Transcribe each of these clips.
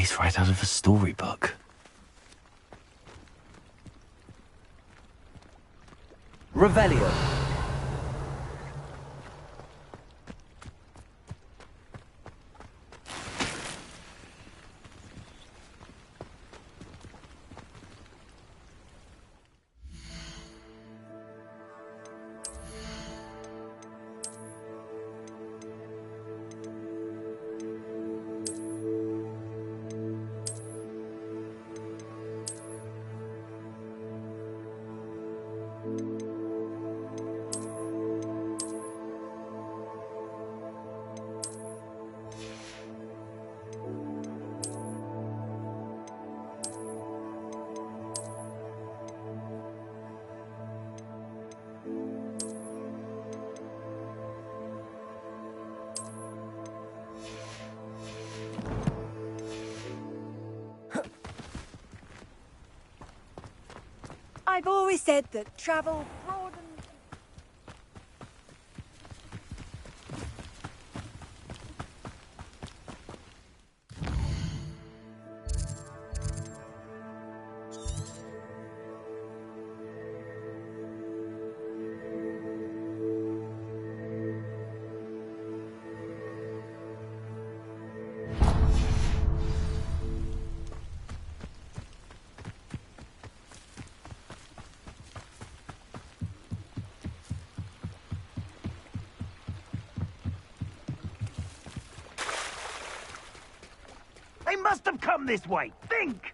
place right out of a storybook. Revelio. I've always said that travel broadens... They must have come this way. Think!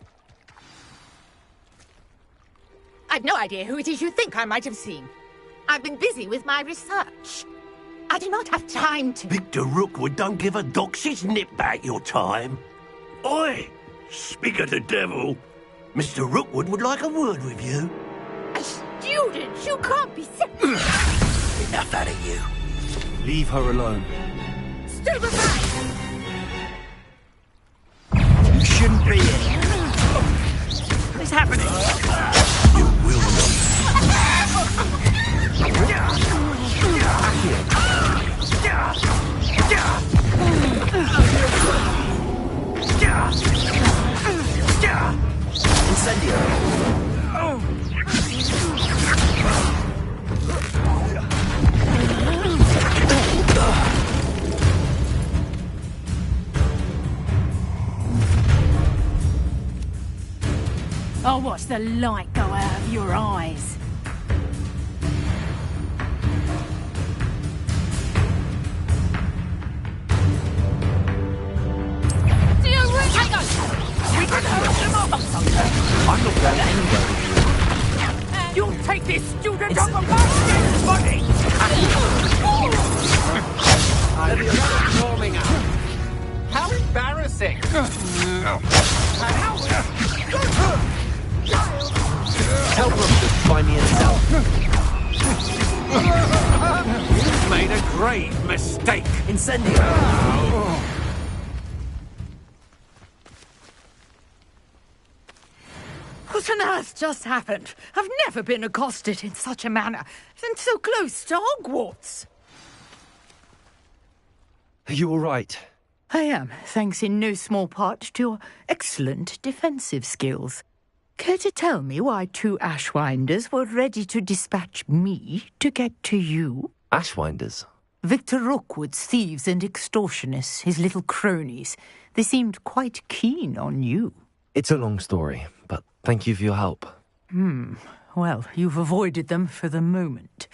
I've no idea who it is you think I might have seen. I've been busy with my research. I do not have time to... Victor Rookwood don't give a doxy's nip back your time. Oi! Speak of the devil. Mr. Rookwood would like a word with you. A student? You can't be sick. Enough out of you. Leave her alone. Stand aside! You shouldn't be here. What is happening? You will not. Incendio. I'll watch the light go out of your eyes. I'm not going anywhere with you. You'll take this student off of my dead body! Warming up. How embarrassing! Tell Brooke to find me himself. You've made a grave mistake. Incendio. What on earth just happened? I've never been accosted in such a manner, and so close to Hogwarts. Are you all right? I am, thanks in no small part to your excellent defensive skills. Care to tell me why two Ashwinders were ready to dispatch me to get to you? Ashwinders? Victor Rookwood's thieves and extortionists, his little cronies. They seemed quite keen on you. It's a long story, but thank you for your help. Well, you've avoided them for the moment.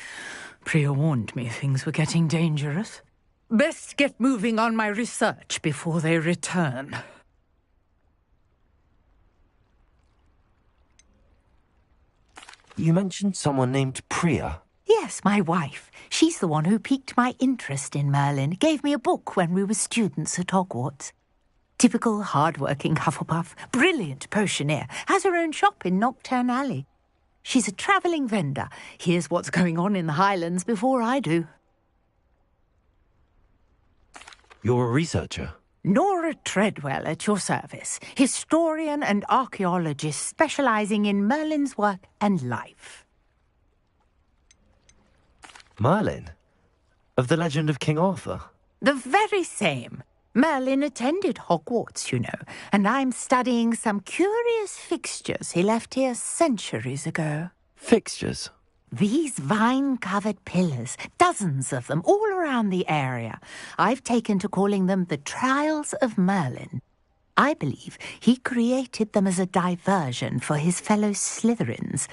Priya warned me things were getting dangerous. Best get moving on my research before they return. You mentioned someone named Priya. Yes, my wife. She's the one who piqued my interest in Merlin. Gave me a book when we were students at Hogwarts. Typical hard-working Hufflepuff, brilliant potioneer, has her own shop in Knockturn Alley. She's a travelling vendor. Hears what's going on in the Highlands before I do. You're a researcher? Nora Treadwell at your service, historian and archaeologist specialising in Merlin's work and life. Merlin? Of the legend of King Arthur? The very same. Merlin attended Hogwarts, you know, and I'm studying some curious fixtures he left here centuries ago. Fixtures? These vine-covered pillars, dozens of them, all around the area. I've taken to calling them the Trials of Merlin. I believe he created them as a diversion for his fellow Slytherins.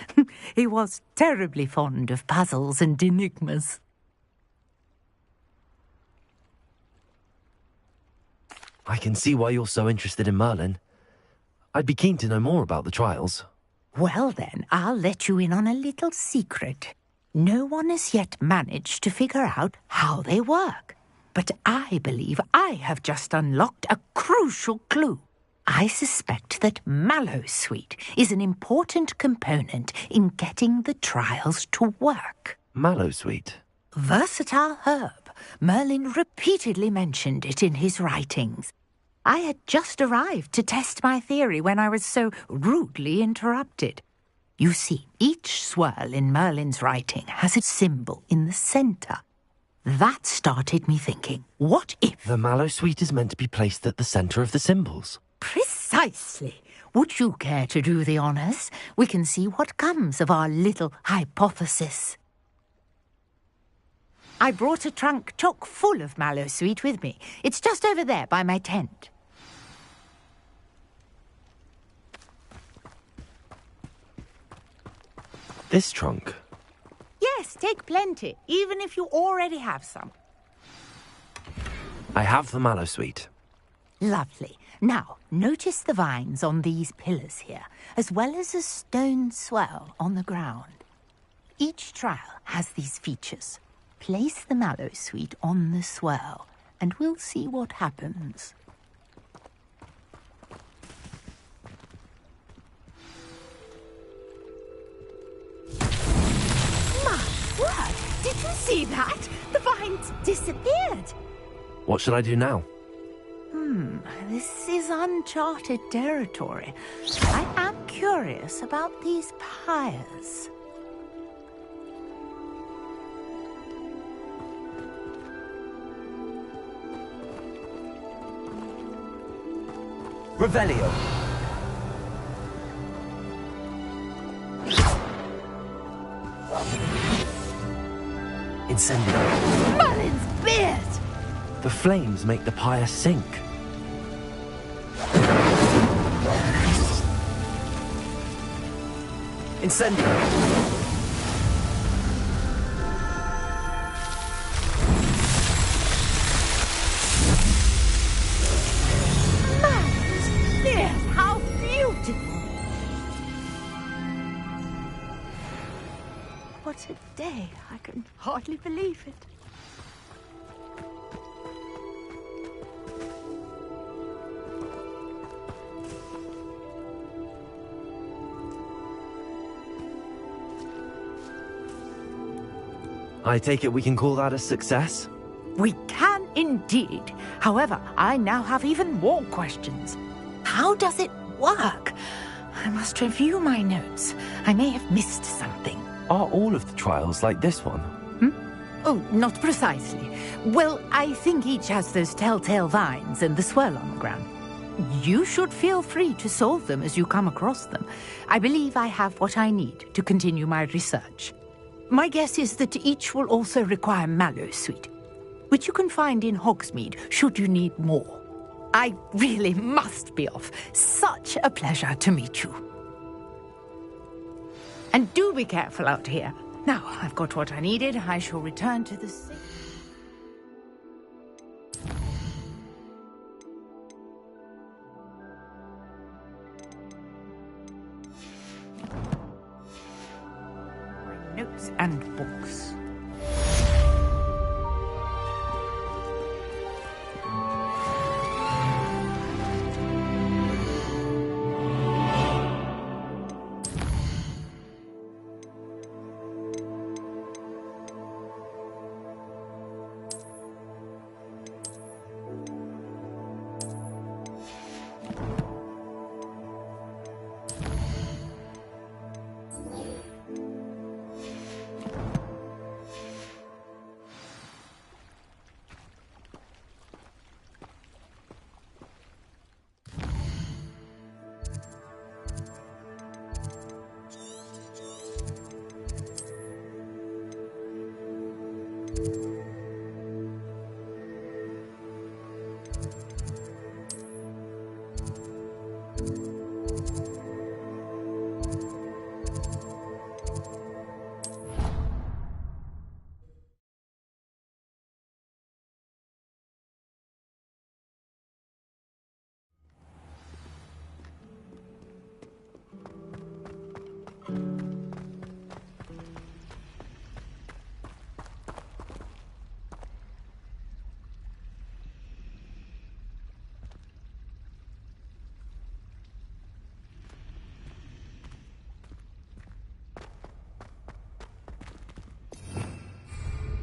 He was terribly fond of puzzles and enigmas. I can see why you're so interested in Merlin. I'd be keen to know more about the trials. Well then, I'll let you in on a little secret. No one has yet managed to figure out how they work. But I believe I have just unlocked a crucial clue. I suspect that Mallowsweet is an important component in getting the trials to work. Mallowsweet? Versatile herb. Merlin repeatedly mentioned it in his writings. I had just arrived to test my theory when I was so rudely interrupted. You see, each swirl in Merlin's writing has a symbol in the centre. That started me thinking, what if... The Mallowsweet is meant to be placed at the centre of the symbols. Precisely. Would you care to do the honours? We can see what comes of our little hypothesis. I brought a trunk chock full of Mallowsweet with me. It's just over there by my tent. This trunk? Yes, take plenty, even if you already have some. I have the Mallowsweet. Lovely. Now, notice the vines on these pillars here, as well as a stone swell on the ground. Each trial has these features. Place the Mallowsweet on the swell, and we'll see what happens. My word! Did you see that? The vines disappeared. What should I do now? This is uncharted territory. I am curious about these pyres. Revelio. Incendio. Merlin's beard! The flames make the pyre sink. Incendio. Merlin's beard! How beautiful! What a day. I can hardly believe it. I take it we can call that a success? We can indeed. However, I now have even more questions. How does it work? I must review my notes. I may have missed something. Are all of the trials like this one? Oh, not precisely. Well, I think each has those telltale vines and the swirl on the ground. You should feel free to solve them as you come across them. I believe I have what I need to continue my research. My guess is that each will also require Mallowsweet, which you can find in Hogsmeade should you need more. I really must be off. Such a pleasure to meet you. And do be careful out here. Now, I've got what I needed. I shall return to the sea. My notes and books.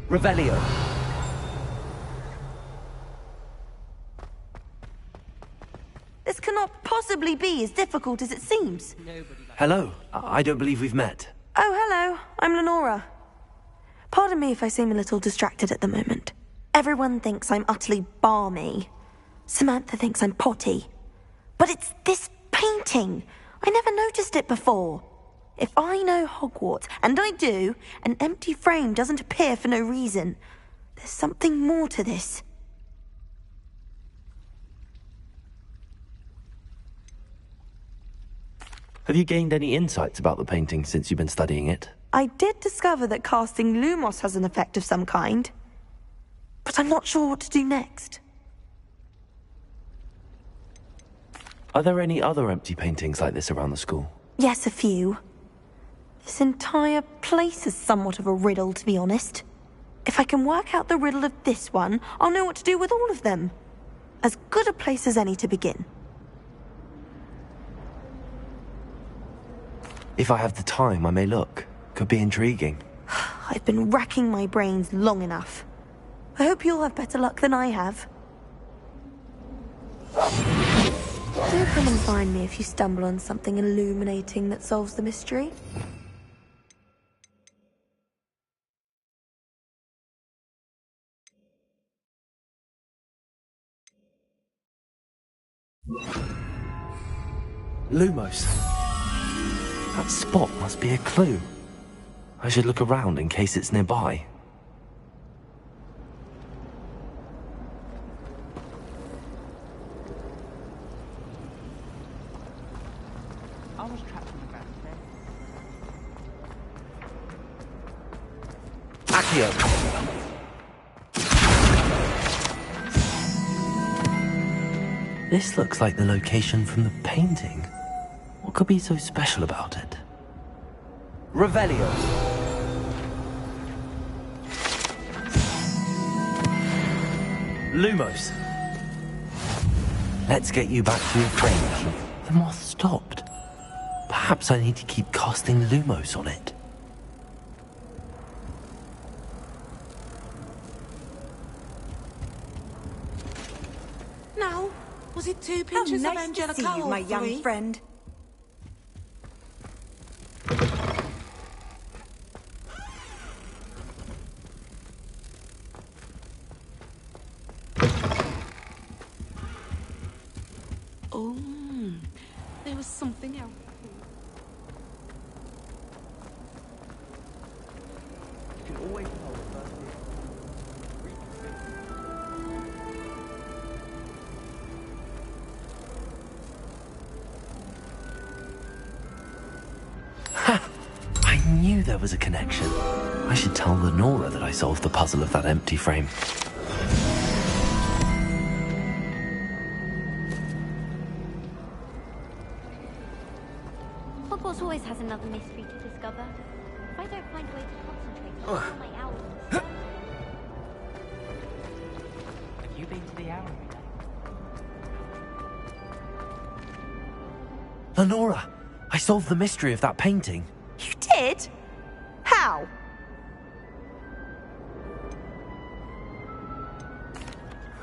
Revelio. This cannot possibly be as difficult as it seems. Hello. I don't believe we've met. Oh, hello. I'm Lenora. Pardon me if I seem a little distracted at the moment. Everyone thinks I'm utterly balmy. Samantha thinks I'm potty. But it's this painting. I never noticed it before. If I know Hogwarts, and I do, an empty frame doesn't appear for no reason. There's something more to this. Have you gained any insights about the painting since you've been studying it? I did discover that casting Lumos has an effect of some kind. But I'm not sure what to do next. Are there any other empty paintings like this around the school? Yes, a few. This entire place is somewhat of a riddle, to be honest. If I can work out the riddle of this one, I'll know what to do with all of them. As good a place as any to begin. If I have the time, I may look. Could be intriguing. I've been racking my brains long enough. I hope you'll have better luck than I have. Do come and find me if you stumble on something illuminating that solves the mystery. Lumos. That spot must be a clue. I should look around in case it's nearby. I was trapped on the ground there. Accio! This looks like the location from the painting. What could be so special about it? Revelio. Lumos. Let's get you back to your frame. The moth stopped. Perhaps I need to keep casting Lumos on it. Now, was it 2 How pinches of nice to Angelica see you, or my young 3? friend. Oh, there was something else. You can always tell the first thing. I knew there was a connection. I should tell Lenora that I solved the puzzle of that empty frame. Hogwarts always has another mystery to discover. If I don't find a way to concentrate, I'll kill my owl. Have you been to the Owlery? Lenora, I solved the mystery of that painting. You did? How?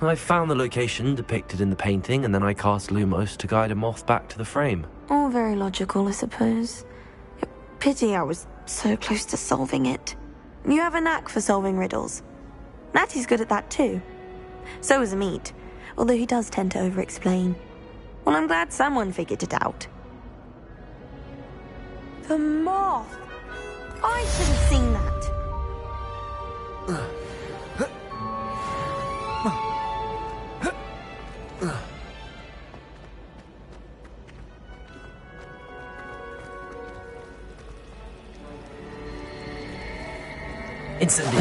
I found the location depicted in the painting, and then I cast Lumos to guide a moth back to the frame. All very logical, I suppose. Pity I was so close to solving it. You have a knack for solving riddles. Natty's good at that too. So is Amit, although he does tend to over-explain. Well, I'm glad someone figured it out. The moth! I should have seen that. Incendio.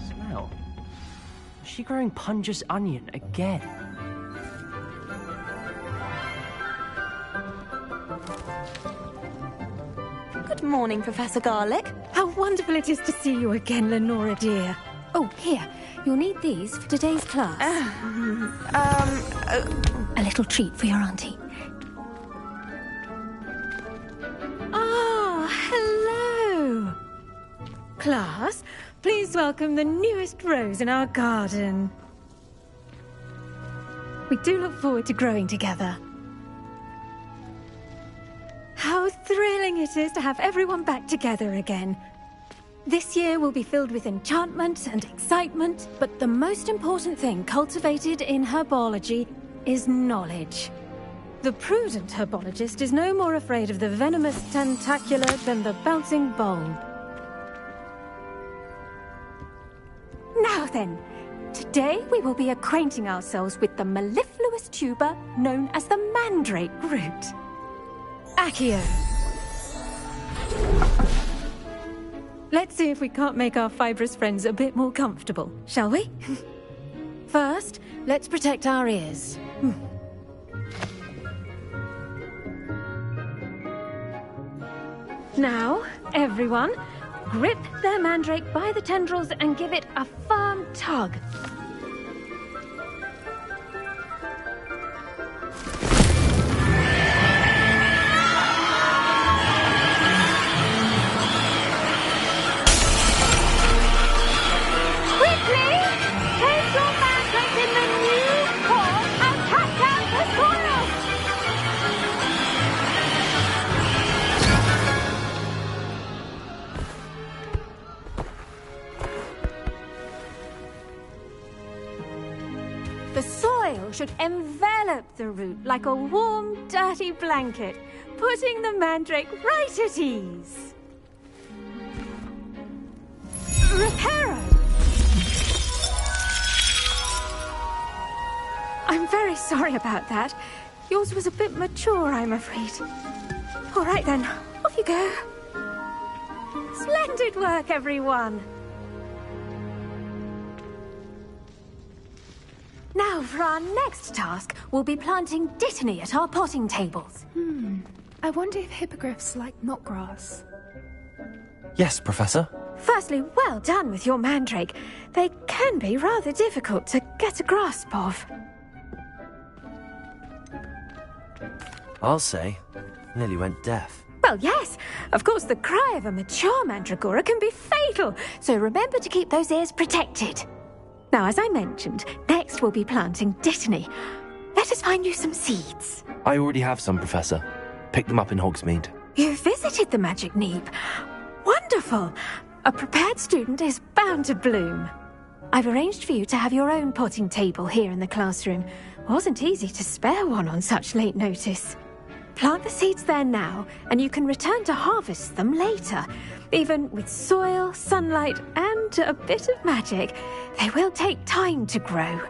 Smell. Is she growing Punja's onion again? Good morning, Professor Garlic. How wonderful it is to see you again, Lenora dear. Oh, here. You'll need these for today's class. A little treat for your auntie. Ah, hello. Class, please welcome the newest rose in our garden. We do look forward to growing together. How thrilling it is to have everyone back together again. This year will be filled with enchantment and excitement, but the most important thing cultivated in herbology is knowledge. The prudent herbologist is no more afraid of the venomous tentacula than the bouncing bowl. Now then, today we will be acquainting ourselves with the mellifluous tuber known as the mandrake root. Accio. Let's see if we can't make our fibrous friends a bit more comfortable, shall we? First, let's protect our ears. Now, everyone, grip their mandrake by the tendrils and give it a firm tug. The soil should envelop the root like a warm, dirty blanket, putting the mandrake right at ease. Reparo! I'm very sorry about that. Yours was a bit mature, I'm afraid. All right then, off you go. Splendid work, everyone. Now, for our next task, we'll be planting dittany at our potting tables. I wonder if hippogriffs like knotgrass. Yes, Professor. Firstly, well done with your mandrake. They can be rather difficult to get a grasp of. I'll say. Nearly went deaf. Well, yes. Of course, the cry of a mature mandragora can be fatal, so remember to keep those ears protected. Now, as I mentioned, next we'll be planting dittany. Let us find you some seeds. I already have some, Professor. Picked them up in Hogsmeade. You visited the Magic Neep. Wonderful. A prepared student is bound to bloom. I've arranged for you to have your own potting table here in the classroom. Wasn't easy to spare one on such late notice. Plant the seeds there now, and you can return to harvest them later. Even with soil, sunlight, and a bit of magic, they will take time to grow.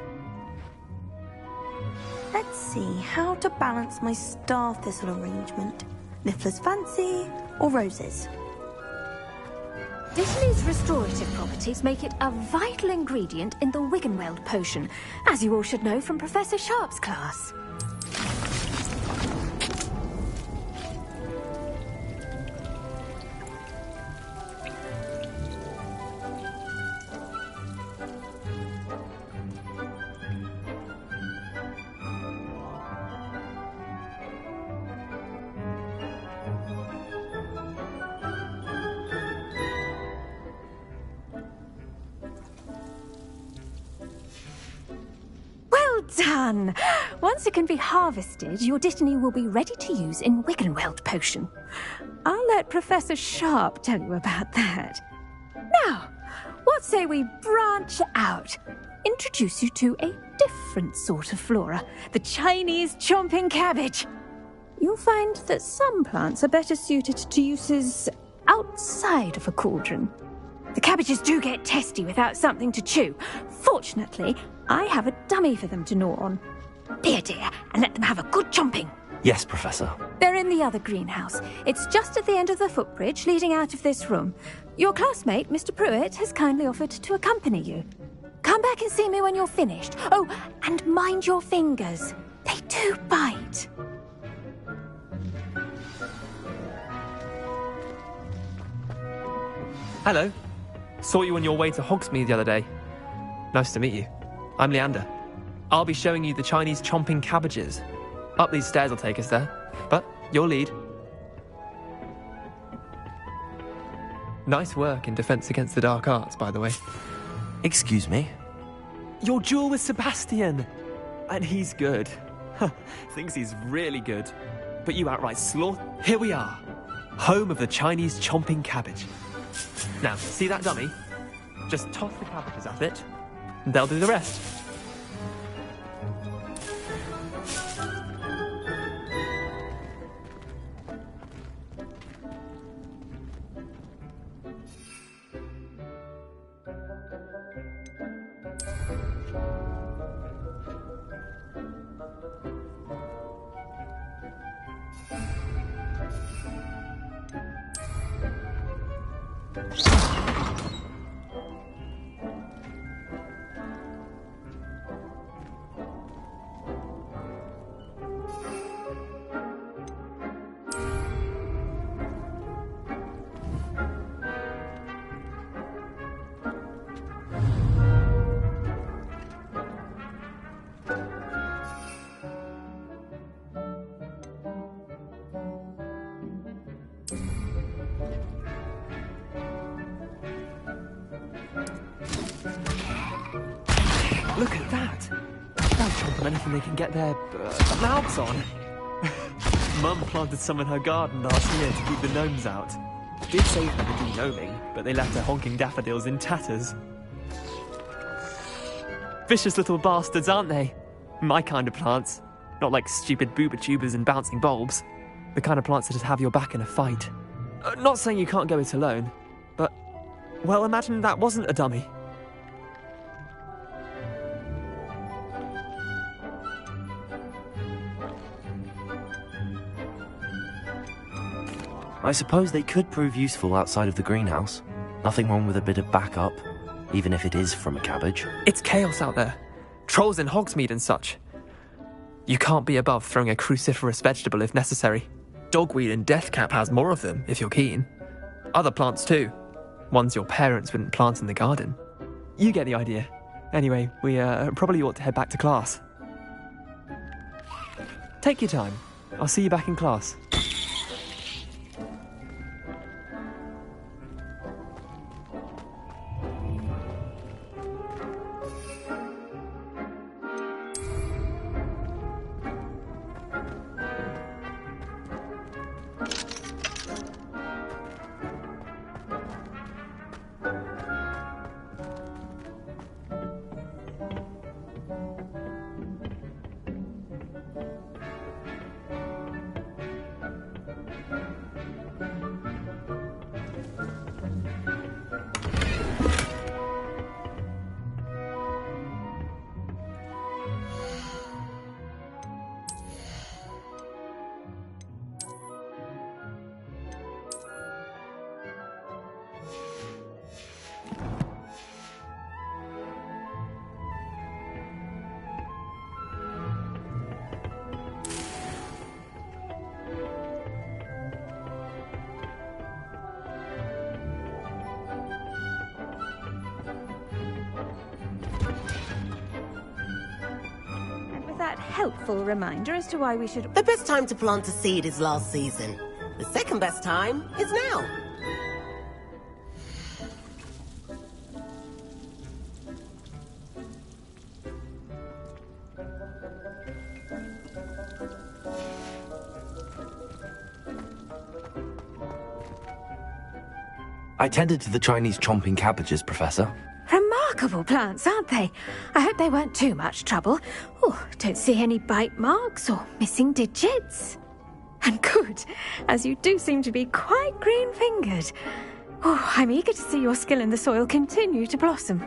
Let's see how to balance my star thistle arrangement. Niffler's fancy or roses? Dittany's restorative properties make it a vital ingredient in the Wiggenweld potion, as you all should know from Professor Sharp's class. done. Once it can be harvested, your Dittany will be ready to use in Wiggenweld potion. I'll let Professor Sharp tell you about that. Now, what say we branch out? Introduce you to a different sort of flora, the Chinese chomping cabbage. You'll find that some plants are better suited to uses outside of a cauldron. The cabbages do get testy without something to chew. Fortunately, I have a dummy for them to gnaw on. Be a dear and let them have a good chomping. Yes, Professor. They're in the other greenhouse. It's just at the end of the footbridge leading out of this room. Your classmate, Mr. Pruitt, has kindly offered to accompany you. Come back and see me when you're finished. Oh, and mind your fingers. They do bite. Hello. Saw you on your way to Hogsmeade the other day. Nice to meet you. I'm Leander. I'll be showing you the Chinese chomping cabbages. Up these stairs will take us there, but your lead. Nice work in Defense Against the Dark Arts, by the way. Excuse me? Your duel with Sebastian! And he's good. Thinks he's really good. But you outright slaughter. Here we are. Home of the Chinese chomping cabbage. Now, see that dummy? Just toss the cabbages at it, and they'll do the rest. Look at that! They'll chomp on anything they can get their mouths on. Mum planted some in her garden last year to keep the gnomes out. Did save them the de-gnoming, but they left her honking daffodils in tatters. Vicious little bastards, aren't they? My kind of plants. Not like stupid booba tubers and bouncing bulbs. The kind of plants that just have your back in a fight. Not saying you can't go it alone, but... well, imagine that wasn't a dummy. I suppose they could prove useful outside of the greenhouse. Nothing wrong with a bit of backup, even if it is from a cabbage. It's chaos out there. Trolls in Hogsmeade and such. You can't be above throwing a cruciferous vegetable if necessary. Dogweed and deathcap has more of them, if you're keen. Other plants too. Ones your parents wouldn't plant in the garden. You get the idea. Anyway, we probably ought to head back to class. Take your time. I'll see you back in class. Helpful reminder as to why we should... The best time to plant a seed is last season. The second best time is now. I tended to the Chinese chomping cabbages, Professor. Remarkable plants, aren't they? I hope they weren't too much trouble. Oh, don't see any bite marks or missing digits. And good, as you do seem to be quite green-fingered. Oh, I'm eager to see your skill in the soil continue to blossom.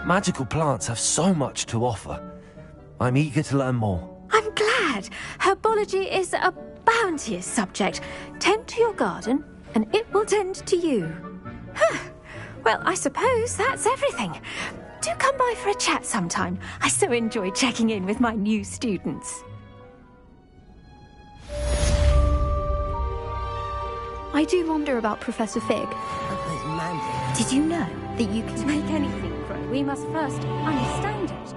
Magical plants have so much to offer. I'm eager to learn more. I'm glad. Herbology is a bounteous subject. Tend to your garden, and it will tend to you. Huh. Well, I suppose that's everything. Do come by for a chat sometime. I so enjoy checking in with my new students. I do wonder about Professor Fig. Did you know that you can make anything grow? We must first understand it.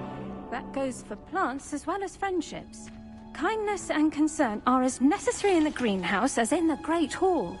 That goes for plants as well as friendships. Kindness and concern are as necessary in the greenhouse as in the Great Hall.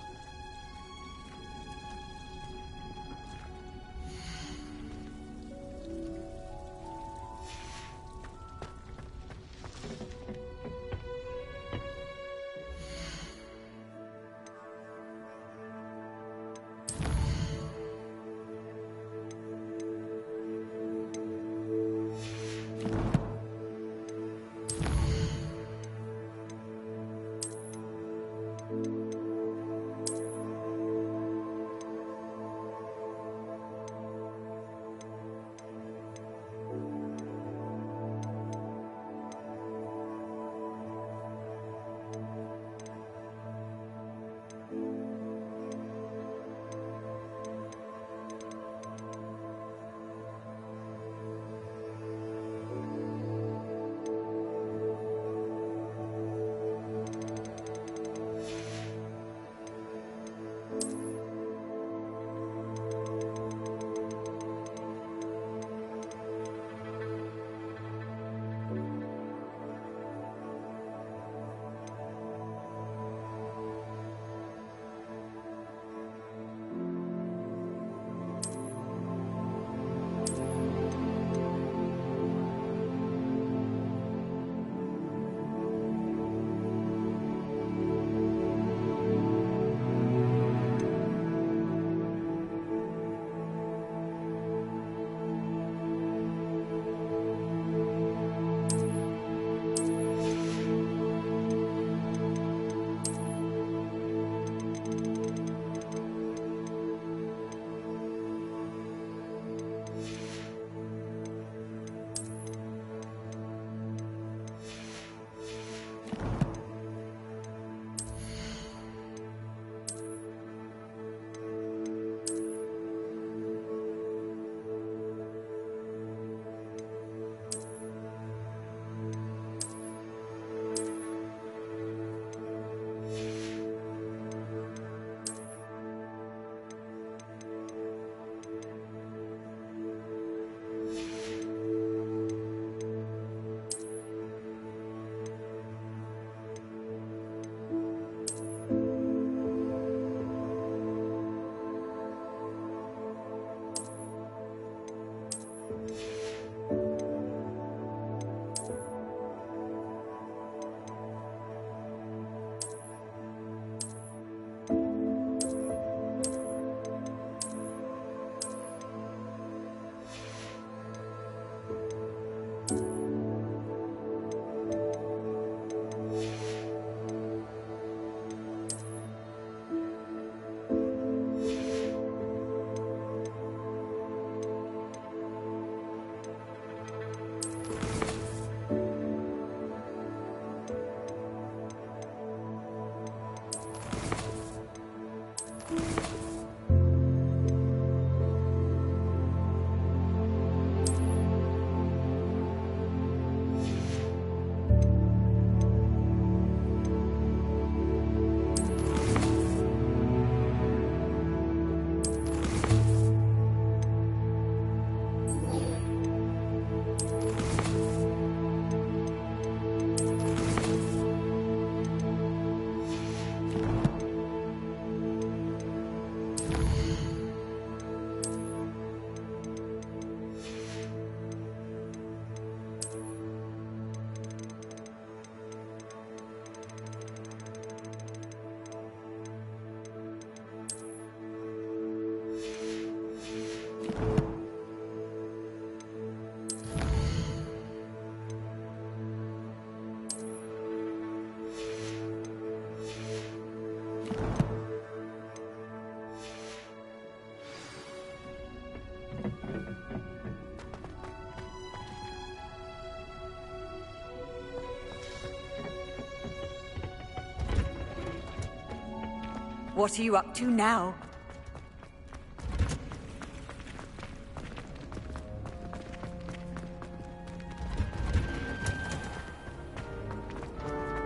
What are you up to now?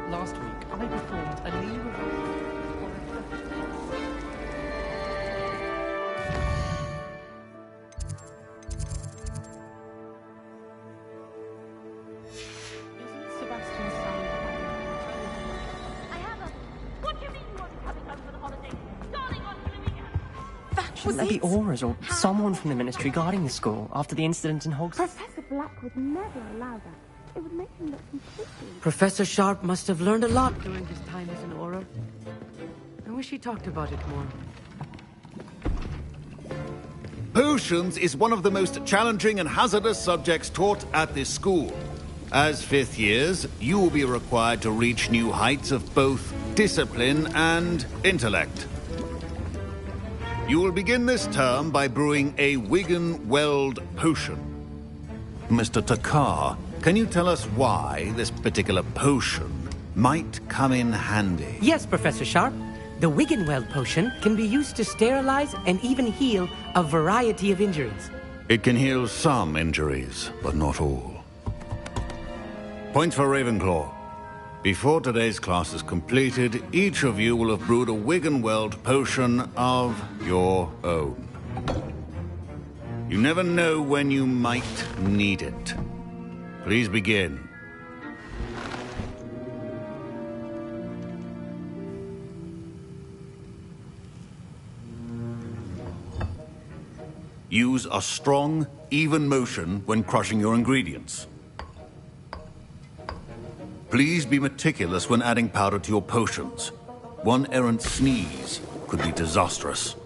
Last week, I performed a new Shouldn't there be auras or someone from the ministry guarding the school after the incident in Hogwarts? Professor Black would never allow that. It would make him look completely... Professor Sharp must have learned a lot during his time as an Auror. I wish he talked about it more. Potions is one of the most challenging and hazardous subjects taught at this school. As fifth years, you will be required to reach new heights of both discipline and intellect. You will begin this term by brewing a Wigan-Weld potion. Mr. Takar, can you tell us why this particular potion might come in handy? Yes, Professor Sharp. The Wigan-Weld potion can be used to sterilize and even heal a variety of injuries. It can heal some injuries, but not all. Points for Ravenclaw. Before today's class is completed, each of you will have brewed a Wigan-Weld potion of your own. You never know when you might need it. Please begin. Use a strong, even motion when crushing your ingredients. Please be meticulous when adding powder to your potions. One errant sneeze could be disastrous.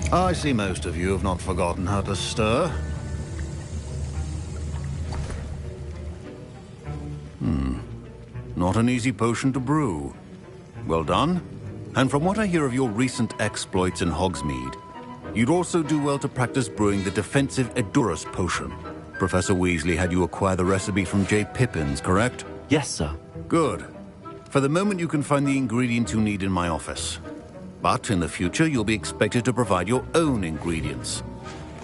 I see most of you have not forgotten how to stir. Not an easy potion to brew. Well done. And from what I hear of your recent exploits in Hogsmeade, you'd also do well to practice brewing the defensive Edurus potion. Professor Weasley had you acquire the recipe from J. Pippins, correct? Yes, sir. Good. For the moment, you can find the ingredients you need in my office. But in the future, you'll be expected to provide your own ingredients.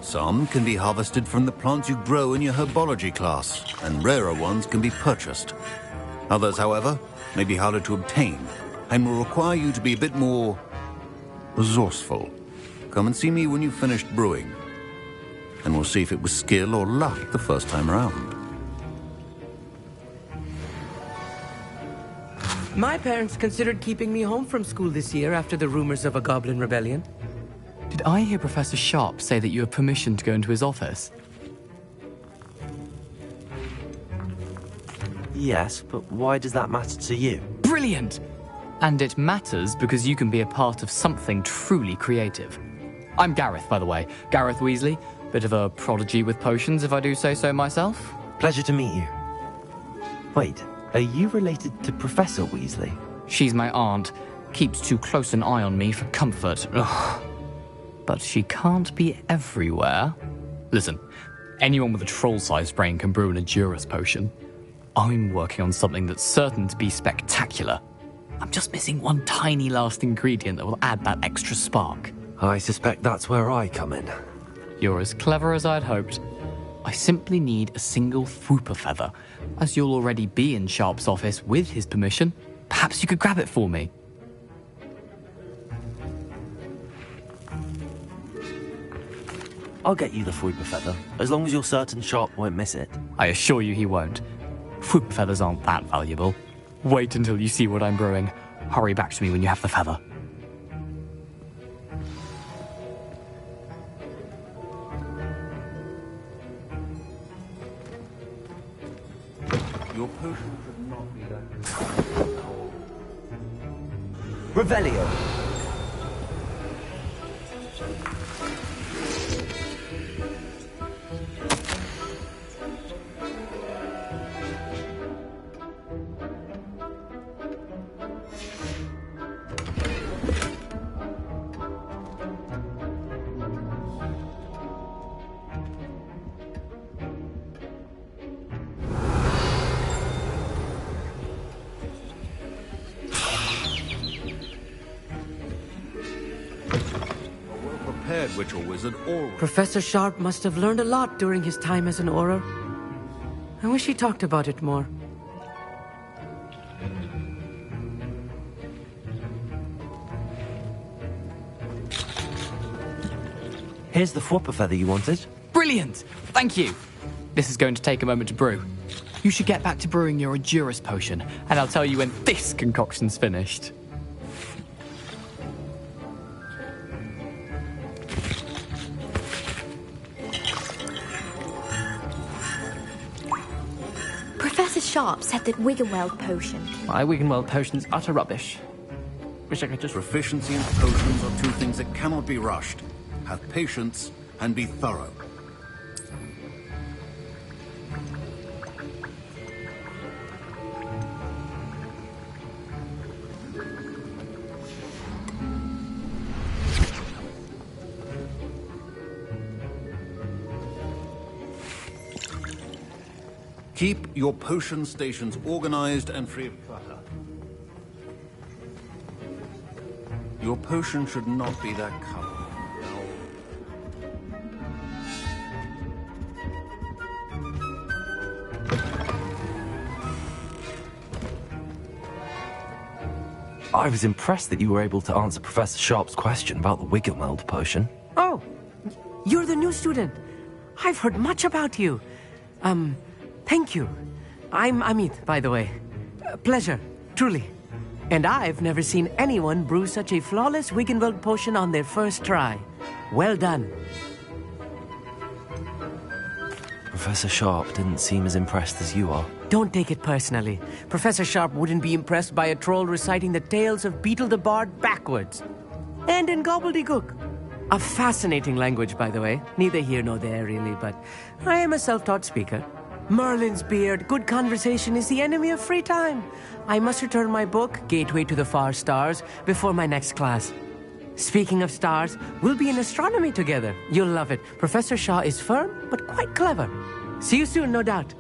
Some can be harvested from the plants you grow in your herbology class, and rarer ones can be purchased. Others, however, may be harder to obtain, and will require you to be a bit more resourceful. Come and see me when you've finished brewing, and we'll see if it was skill or luck the first time around. My parents considered keeping me home from school this year after the rumors of a goblin rebellion. Did I hear Professor Sharp say that you have permission to go into his office? Yes, but why does that matter to you? Brilliant! And it matters because you can be a part of something truly creative. I'm Gareth, by the way. Gareth Weasley. Bit of a prodigy with potions, if I do say so myself. Pleasure to meet you. Wait, are you related to Professor Weasley? She's my aunt. Keeps too close an eye on me for comfort. Ugh. But she can't be everywhere. Listen, anyone with a troll-sized brain can brew an Edurus potion. I'm working on something that's certain to be spectacular. I'm just missing one tiny last ingredient that will add that extra spark. I suspect that's where I come in. You're as clever as I'd hoped. I simply need a single Fwooper feather. As you'll already be in Sharp's office with his permission, perhaps you could grab it for me. I'll get you the Fwooper feather, as long as you're certain Sharp won't miss it. I assure you he won't. Fwooper feathers aren't that valuable. Wait until you see what I'm brewing. Hurry back to me when you have the feather. Your potion should not be that. Revelio. head witch or wizard always... Professor Sharp must have learned a lot during his time as an Auror. I wish he talked about it more. Here's the Whopper feather you wanted. Brilliant! Thank you! This is going to take a moment to brew. You should get back to brewing your Endurus potion, and I'll tell you when this concoction's finished. Professor Sharp said that Wiggenweld potion. My Wiggenweld potion's utter rubbish. Wish I could just... Proficiency and potions are two things that cannot be rushed. Have patience and be thorough. Keep your potion stations organized and free of clutter. Your potion should not be that color. I was impressed that you were able to answer Professor Sharp's question about the Wiggenweld potion. Oh, you're the new student. I've heard much about you. Thank you. I'm Amit, by the way. Pleasure, truly. And I've never seen anyone brew such a flawless Wiggenweld potion on their first try. Well done. Professor Sharp didn't seem as impressed as you are. Don't take it personally. Professor Sharp wouldn't be impressed by a troll reciting the tales of Beetle the Bard backwards. And in gobbledygook. A fascinating language, by the way. Neither here nor there, really, but I am a self-taught speaker. Merlin's beard, good conversation is the enemy of free time. I must return my book, Gateway to the Far Stars, before my next class. Speaking of stars, we'll be in astronomy together. You'll love it. Professor Shaw is firm, but quite clever. See you soon, no doubt.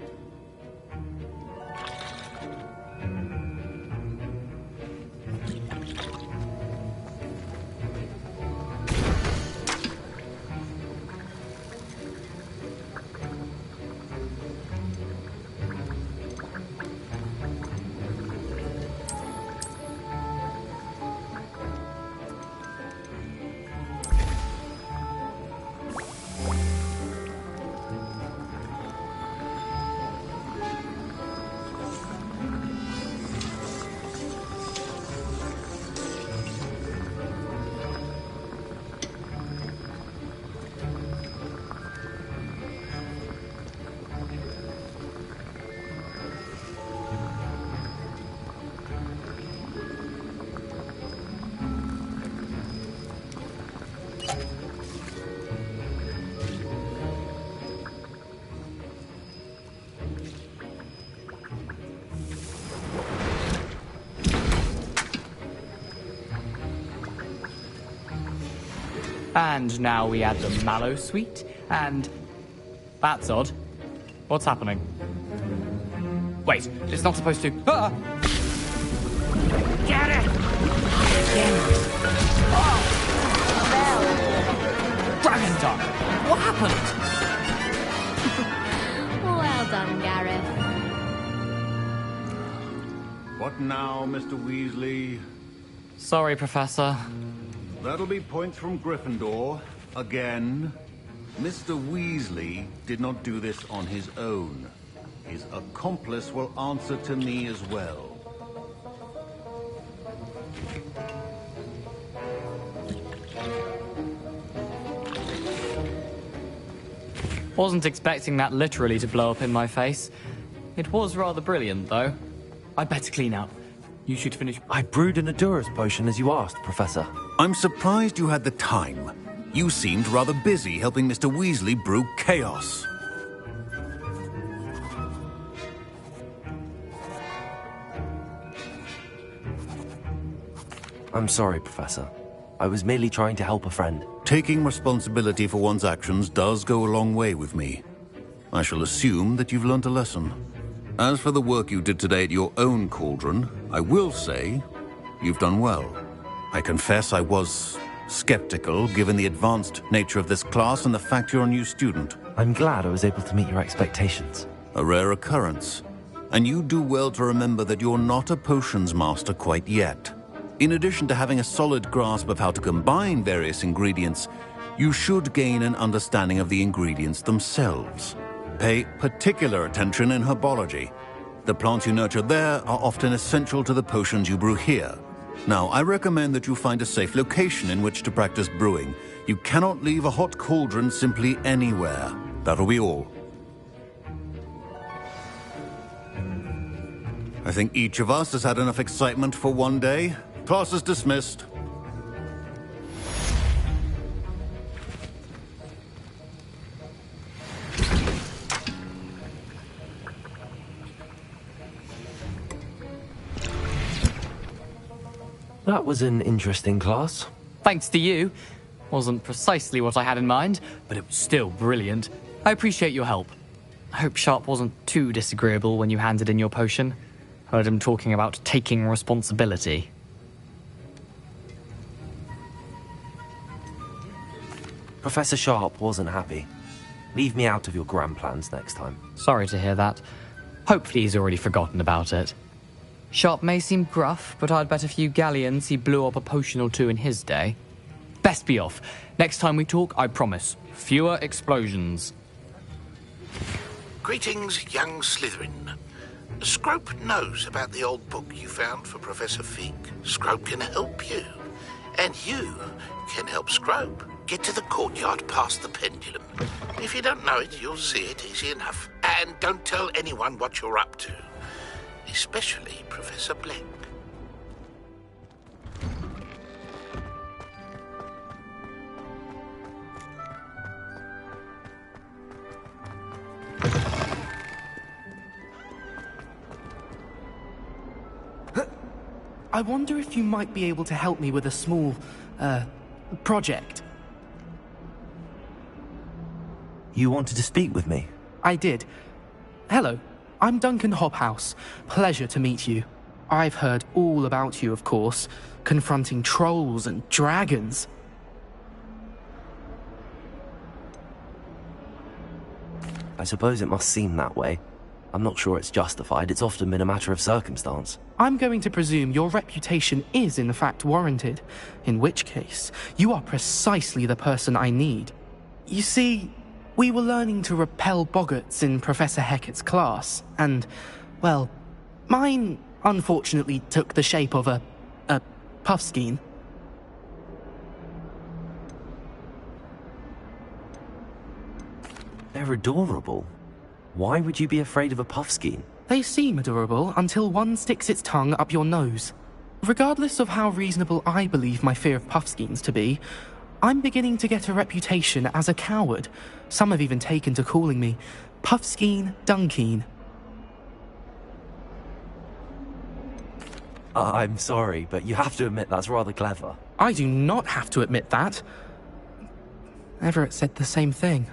And now we add the mallow sweet, and... That's odd. What's happening? Wait, it's not supposed to... Ah! Get it! Oh! Dragon Dog! What happened? Well done, Gareth. What now, Mr. Weasley? Sorry, Professor. That'll be points from Gryffindor. Again. Mr. Weasley did not do this on his own. His accomplice will answer to me as well. Wasn't expecting that literally to blow up in my face. It was rather brilliant, though. I'd better clean up. You should finish... I brewed an Endurus potion as you asked, Professor. I'm surprised you had the time. You seemed rather busy helping Mr. Weasley brew chaos. I'm sorry, Professor. I was merely trying to help a friend. Taking responsibility for one's actions does go a long way with me. I shall assume that you've learnt a lesson. As for the work you did today at your own cauldron, I will say you've done well. I confess I was skeptical given the advanced nature of this class and the fact you're a new student. I'm glad I was able to meet your expectations. A rare occurrence. And you do well to remember that you're not a potions master quite yet. In addition to having a solid grasp of how to combine various ingredients, you should gain an understanding of the ingredients themselves. Pay particular attention in herbology. The plants you nurture there are often essential to the potions you brew here. Now, I recommend that you find a safe location in which to practice brewing. You cannot leave a hot cauldron simply anywhere. That'll be all. I think each of us has had enough excitement for one day. Class is dismissed. That was an interesting class. Thanks to you. Wasn't precisely what I had in mind, but it was still brilliant. I appreciate your help. I hope Sharp wasn't too disagreeable when you handed in your potion. Heard him talking about taking responsibility. Professor Sharp wasn't happy. Leave me out of your grand plans next time. Sorry to hear that. Hopefully he's already forgotten about it. Sharp may seem gruff, but I'd bet a few galleons he blew up a potion or two in his day. Best be off. Next time we talk, I promise, fewer explosions. Greetings, young Slytherin. Scrope knows about the old book you found for Professor Fig. Scrope can help you. And you can help Scrope. Get to the courtyard past the pendulum. If you don't know it, you'll see it easy enough. And don't tell anyone what you're up to. Especially Professor Black. I wonder if you might be able to help me with a small, project. You wanted to speak with me? I did. Hello, I'm Duncan Hobhouse. Pleasure to meet you. I've heard all about you, of course, confronting trolls and dragons. I suppose it must seem that way. I'm not sure it's justified. It's often been a matter of circumstance. I'm going to presume your reputation is in fact warranted, in which case, you are precisely the person I need. You see, we were learning to repel boggarts in Professor Hecat's class, and, well, mine unfortunately took the shape of a puffskein. They're adorable. Why would you be afraid of a puffskein? They seem adorable until one sticks its tongue up your nose. Regardless of how reasonable I believe my fear of puffskeins to be, I'm beginning to get a reputation as a coward. Some have even taken to calling me Puffskein Dunkeen. I'm sorry, but you have to admit that's rather clever. I do not have to admit that. Everett said the same thing.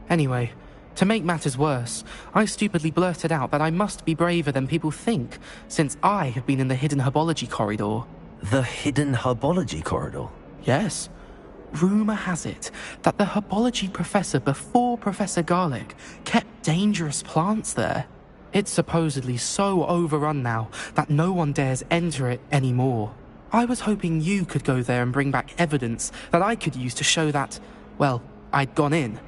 Anyway, to make matters worse, I stupidly blurted out that I must be braver than people think, since I have been in the hidden herbology corridor. The hidden herbology corridor? Yes. Rumour has it that the herbology professor before Professor Garlick kept dangerous plants there. It's supposedly so overrun now that no one dares enter it anymore. I was hoping you could go there and bring back evidence that I could use to show that, well, I'd gone in.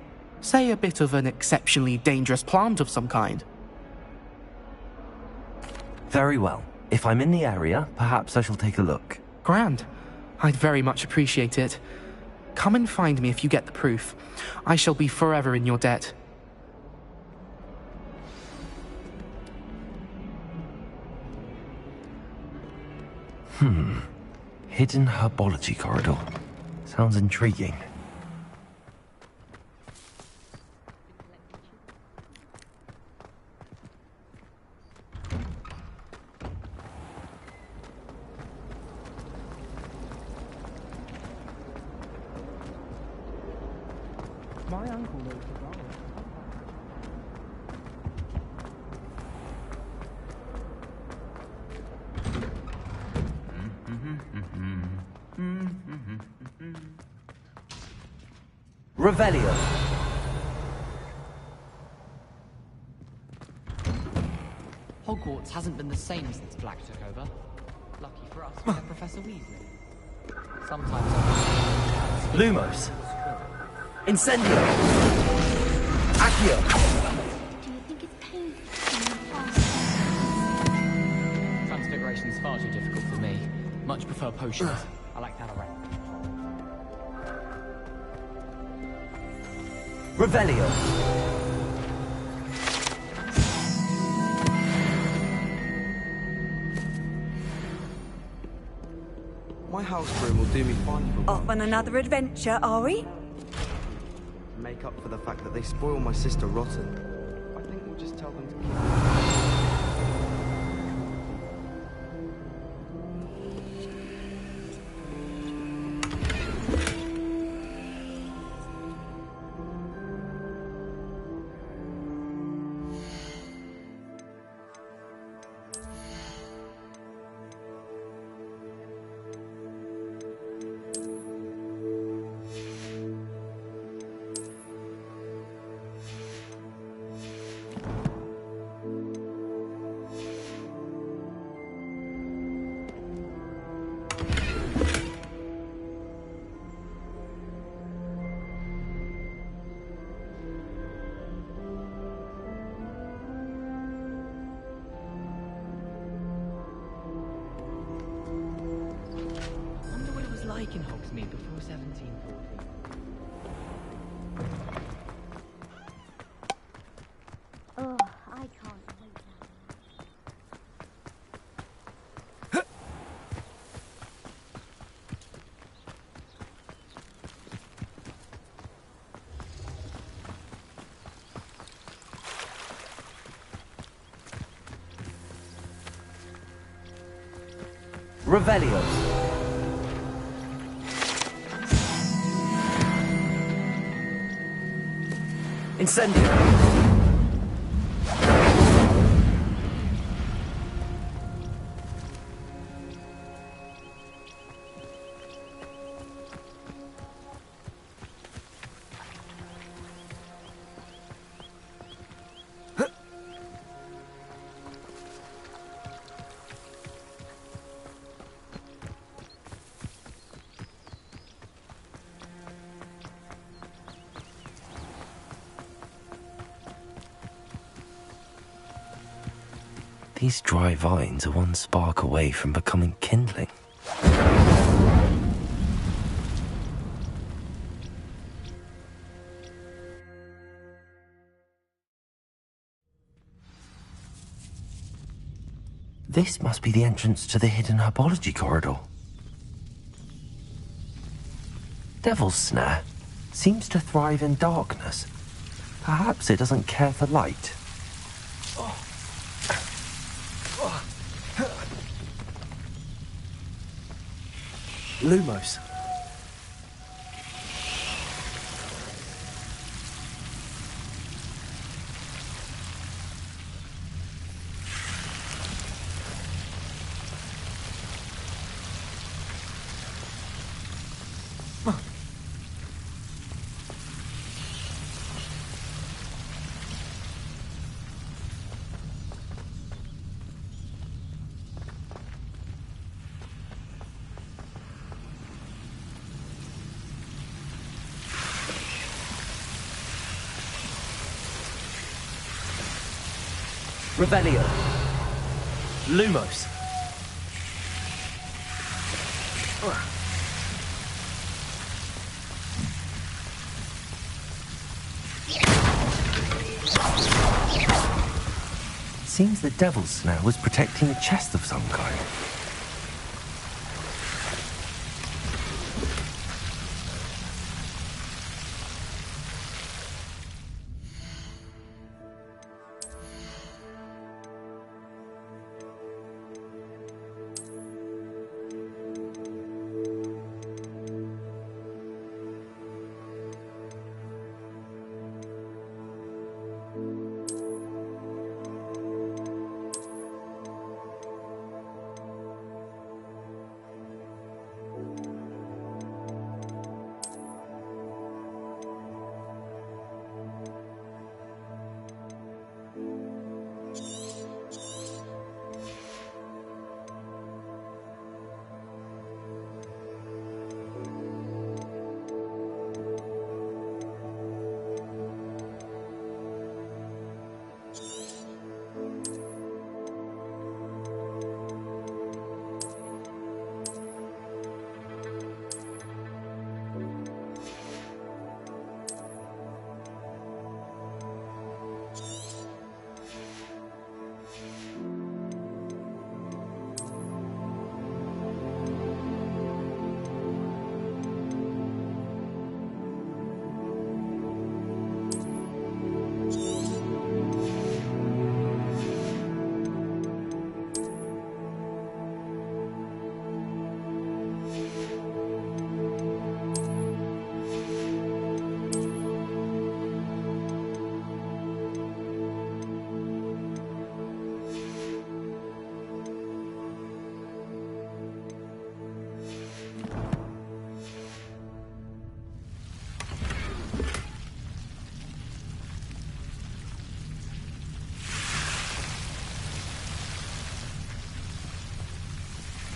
Say a bit of an exceptionally dangerous plant of some kind. Very well. If I'm in the area, perhaps I shall take a look. Grand. I'd very much appreciate it. Come and find me if you get the proof. I shall be forever in your debt. Hidden herbology corridor. Sounds intriguing. My uncle knows the garlic. Revelio. Hogwarts hasn't been the same since Black took over. Lucky for us, we have Professor Weasley. Sometimes Lumos. Incendio. Accio. Do you think it's painful? Transfiguration's far too difficult for me. Much prefer potions. I like that already. Revelio. My house broom will do me fine for Off on another adventure, are we? to make up for the fact that they spoil my sister rotten. I think we'll just tell them to keep like in Hogsmeade before 1740. Oh, I can't wait Revelio. Incendio. These dry vines are one spark away from becoming kindling. This must be the entrance to the hidden herbology corridor. Devil's Snare seems to thrive in darkness. Perhaps it doesn't care for light. Lumos. Revelio. Lumos. Seems the Devil's Snare was protecting a chest of some kind.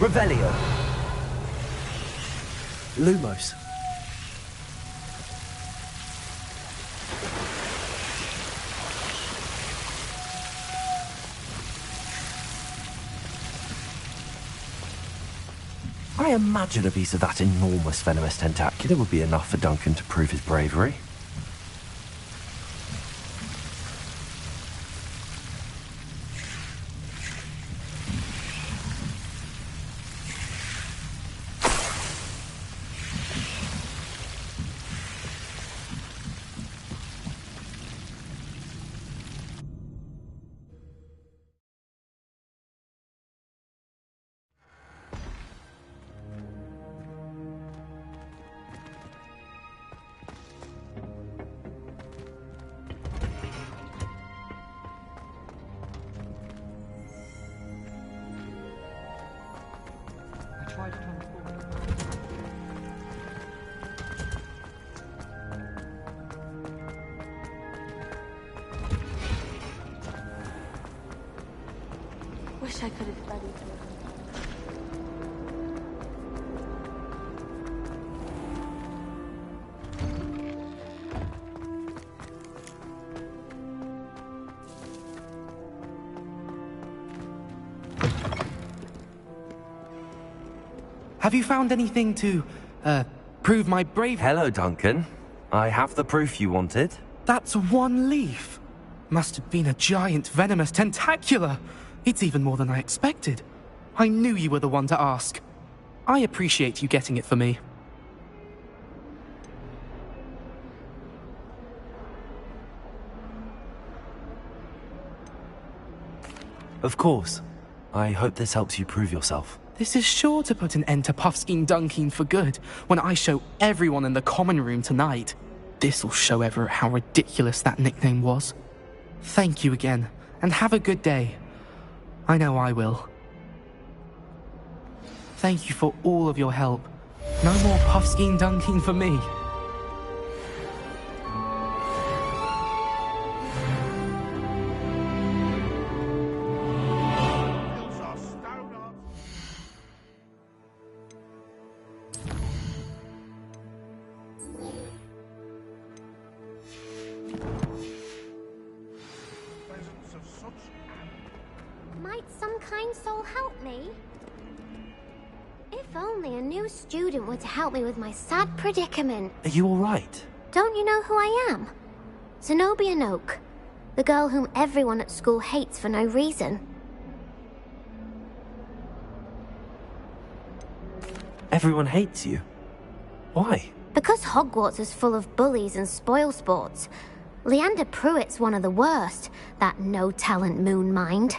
Revelio. Lumos. I imagine a piece of that enormous venomous tentacula would be enough for Duncan to prove his bravery. Wish I could have studied. Have you found anything to, prove my bravery? Hello, Duncan. I have the proof you wanted. That's one leaf. Must have been a giant venomous tentacula. It's even more than I expected. I knew you were the one to ask. I appreciate you getting it for me. Of course. I hope this helps you prove yourself. This is sure to put an end to Puffskein Dunkeen for good when I show everyone in the common room tonight. This'll show Everett how ridiculous that nickname was. Thank you again, and have a good day. I know I will. Thank you for all of your help. No more Puffskein Dunkeen for me. Might some kind soul help me? If only a new student were to help me with my sad predicament. Are you alright? Don't you know who I am? Zenobia Noak, the girl whom everyone at school hates for no reason. Everyone hates you. Why? Because Hogwarts is full of bullies and spoilsports. Leander Pruitt's one of the worst, that no-talent moon mind.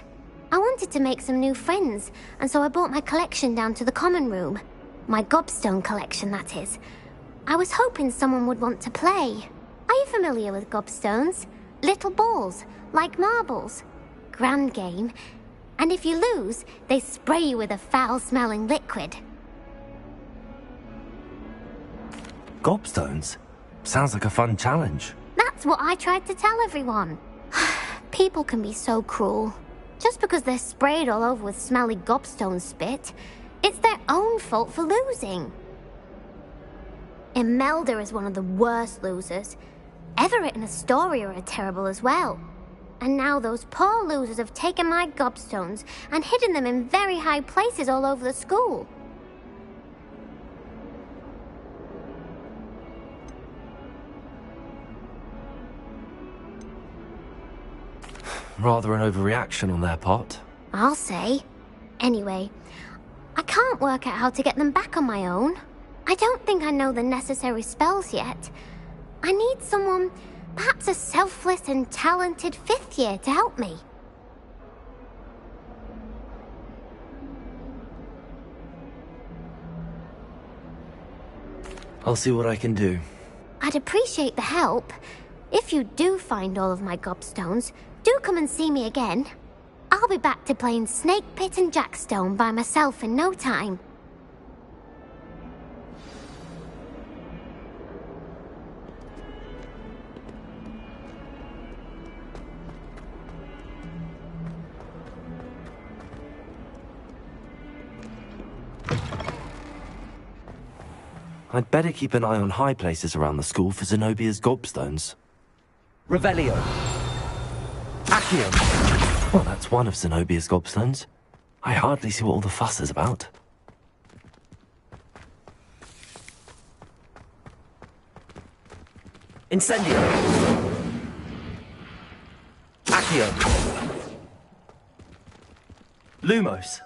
I wanted to make some new friends, and so I brought my collection down to the common room. My gobstone collection, that is. I was hoping someone would want to play. Are you familiar with gobstones? Little balls, like marbles. Grand game. And if you lose, they spray you with a foul-smelling liquid. Gobstones? Sounds like a fun challenge. That's what I tried to tell everyone. People can be so cruel. Just because they're sprayed all over with smelly gobstone spit, it's their own fault for losing. Imelda is one of the worst losers. Everett and Astoria are terrible as well. And now those poor losers have taken my gobstones and hidden them in very high places all over the school. Rather an overreaction on their part. I'll say. Anyway, I can't work out how to get them back on my own. I don't think I know the necessary spells yet. I need someone, perhaps a selfless and talented fifth year to help me. I'll see what I can do. I'd appreciate the help. If you do find all of my gobstones, do come and see me again. I'll be back to playing Snake Pit and Jackstone by myself in no time. I'd better keep an eye on high places around the school for Zenobia's gobstones. Revelio. Accio. Well, that's one of Zenobia's gobstones. I hardly see what all the fuss is about. Incendio. Accio. Lumos.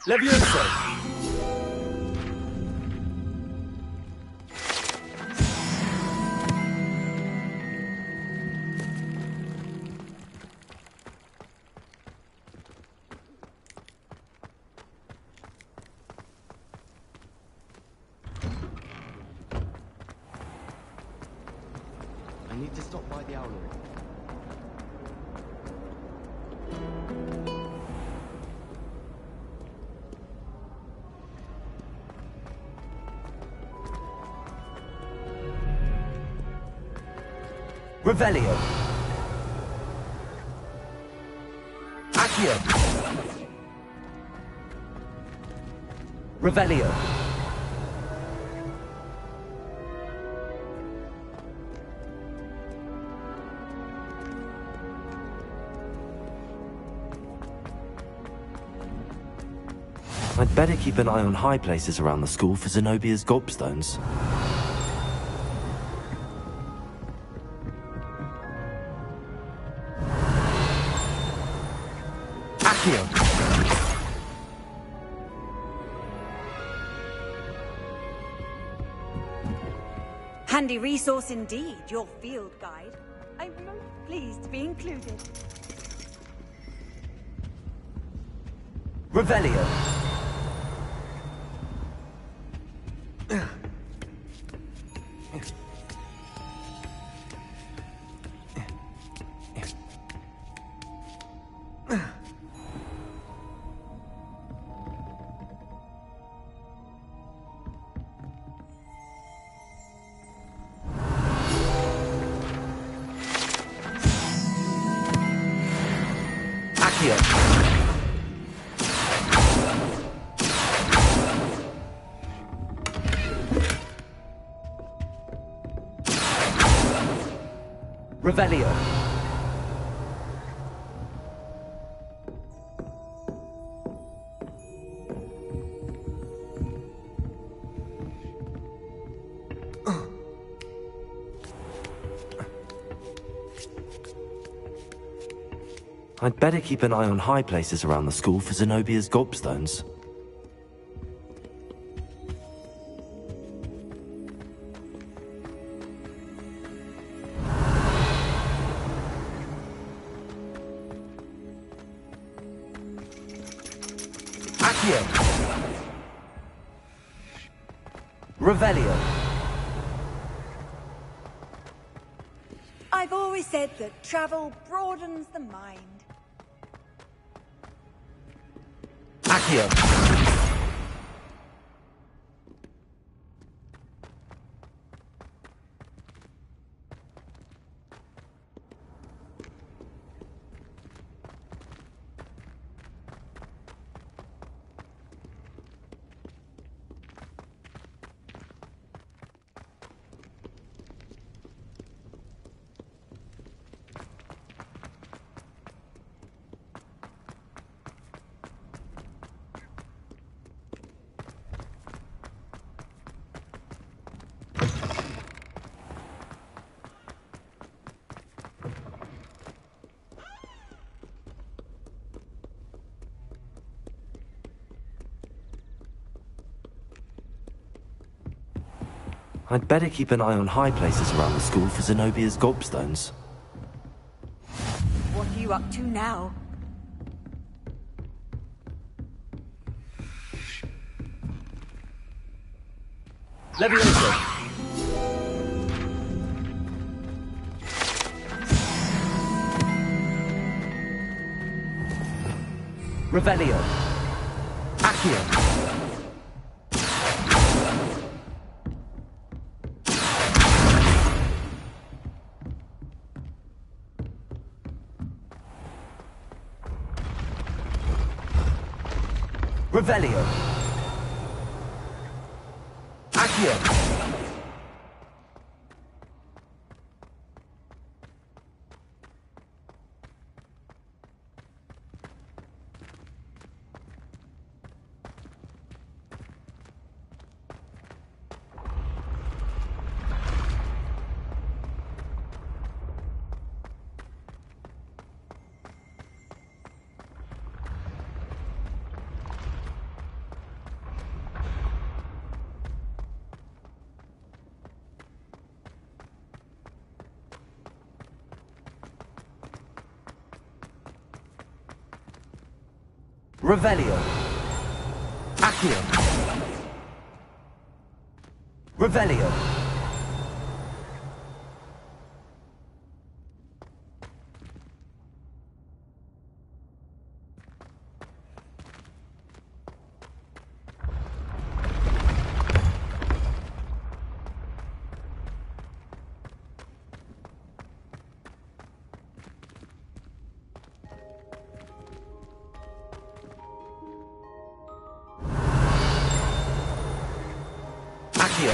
Levioso. I need to stop by the owlery. Revelio. Accio. Revelio. I'd better keep an eye on high places around the school for Zenobia's gobstones. Accio. Handy resource indeed, your field guide. I'm most pleased to be included. Revelio. Accio. Revelio. I'd better keep an eye on high places around the school for Zenobia's gobstones. Accio. Revelio. I've always said that travel broadens the mind. Accio. I'd better keep an eye on high places around the school for Zenobia's gobstones. What are you up to now? Levioso. Revelio. Accio. Revelio. Accio! Revelio. Accio. Revelio. Accio.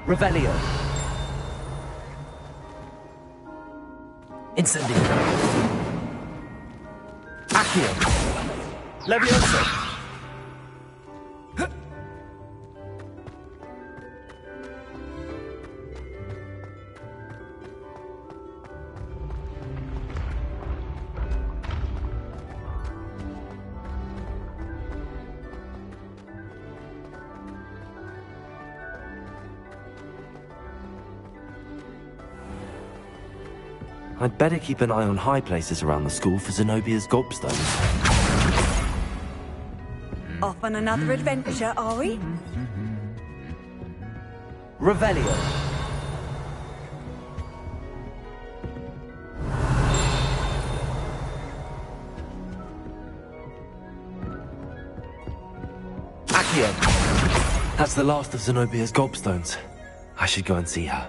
Revelio. Incendio. Accio. Levioso. I'd better keep an eye on high places around the school for Zenobia's gobstones. Off on another adventure, are we? Revelio. Accio. That's the last of Zenobia's gobstones. I should go and see her.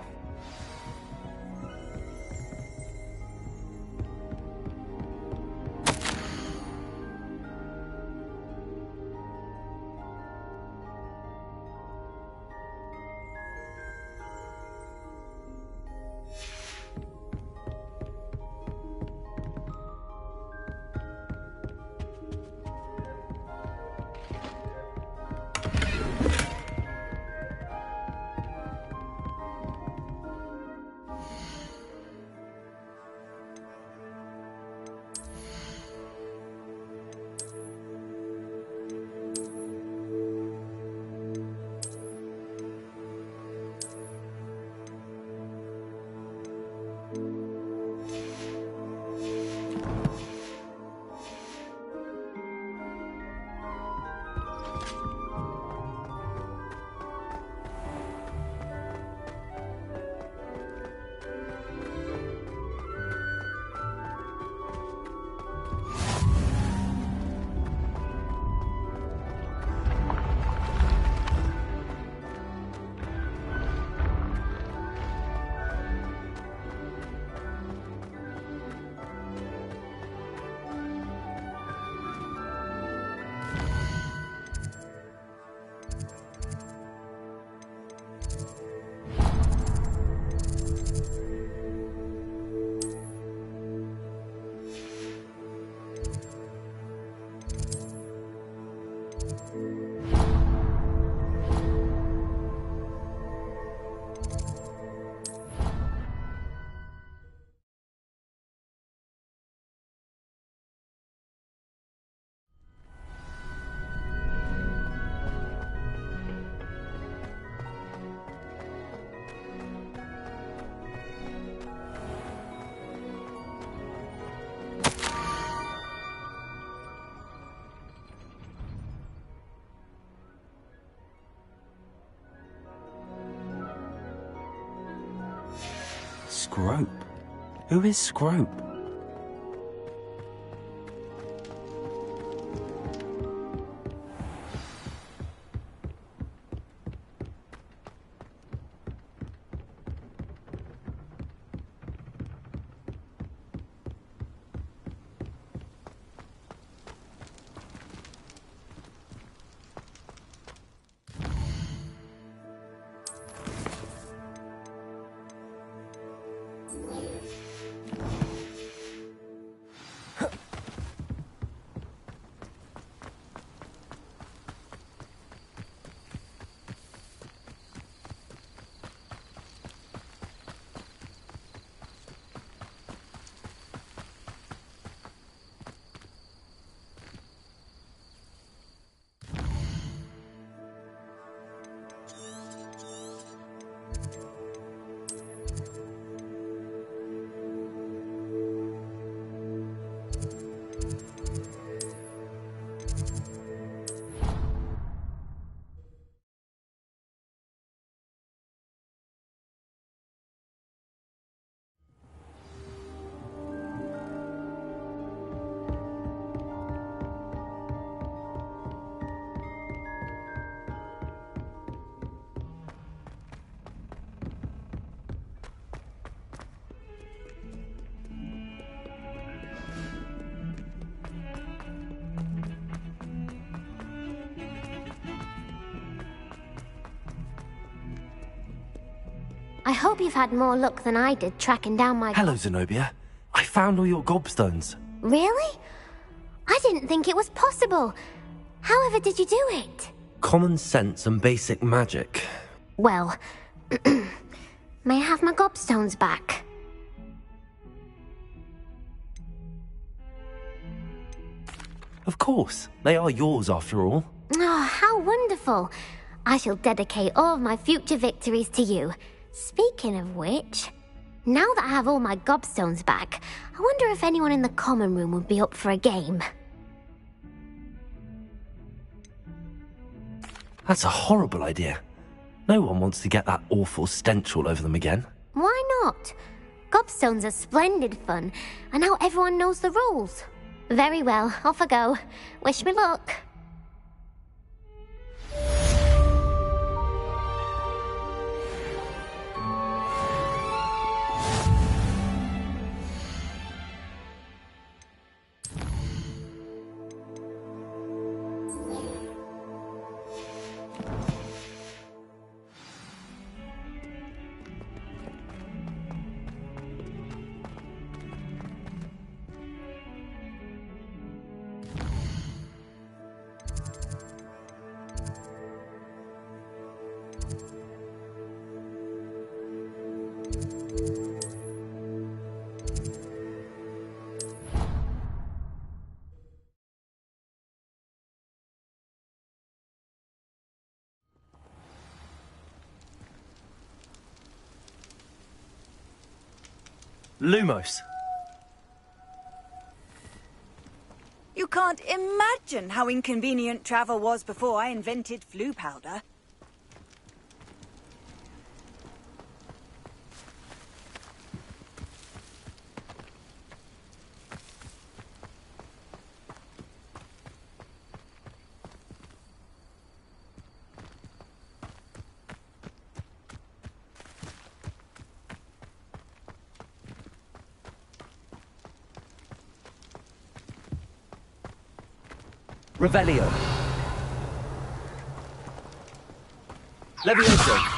Scrope? Who is Scrope? I hope you've had more luck than I did tracking down my... Hello, Zenobia. I found all your gobstones. Really? I didn't think it was possible. However did you do it? Common sense and basic magic. Well, may I have my gobstones back? Of course. They are yours, after all. Oh, how wonderful. I shall dedicate all of my future victories to you. Speaking of which, now that I have all my gobstones back, I wonder if anyone in the common room would be up for a game. That's a horrible idea. No one wants to get that awful stench all over them again. Why not? Gobstones are splendid fun, and now everyone knows the rules. Very well, off I go. Wish me luck. Lumos. You can't imagine how inconvenient travel was before I invented flu powder. Revelio. Levioso.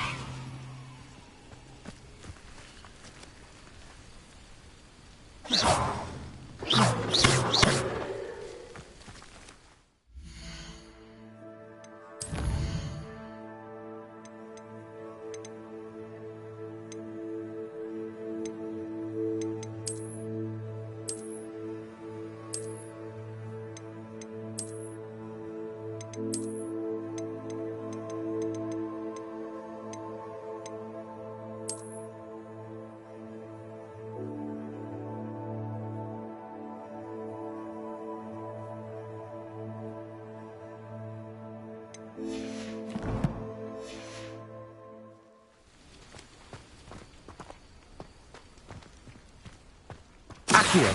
Accio.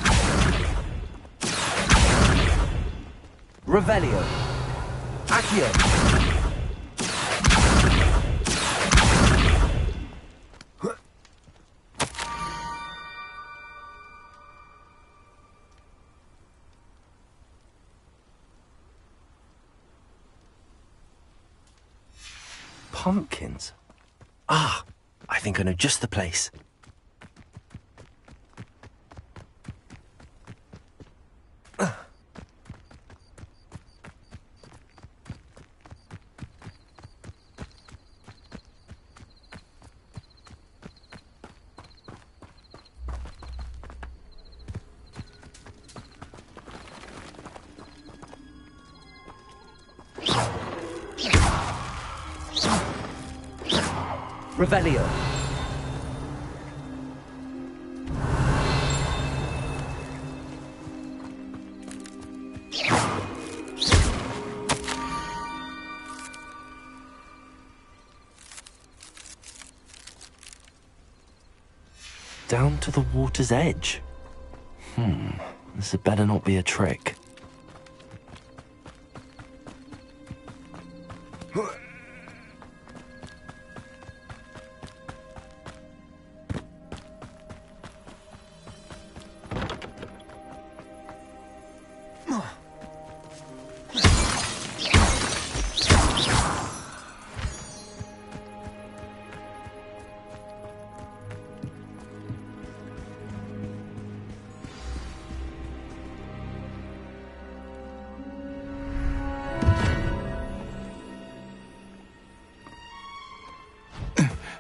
Revelio. Accio. Pumpkins. Ah, I think I know just the place. Revelio. Down to the water's edge. This had better not be a trick.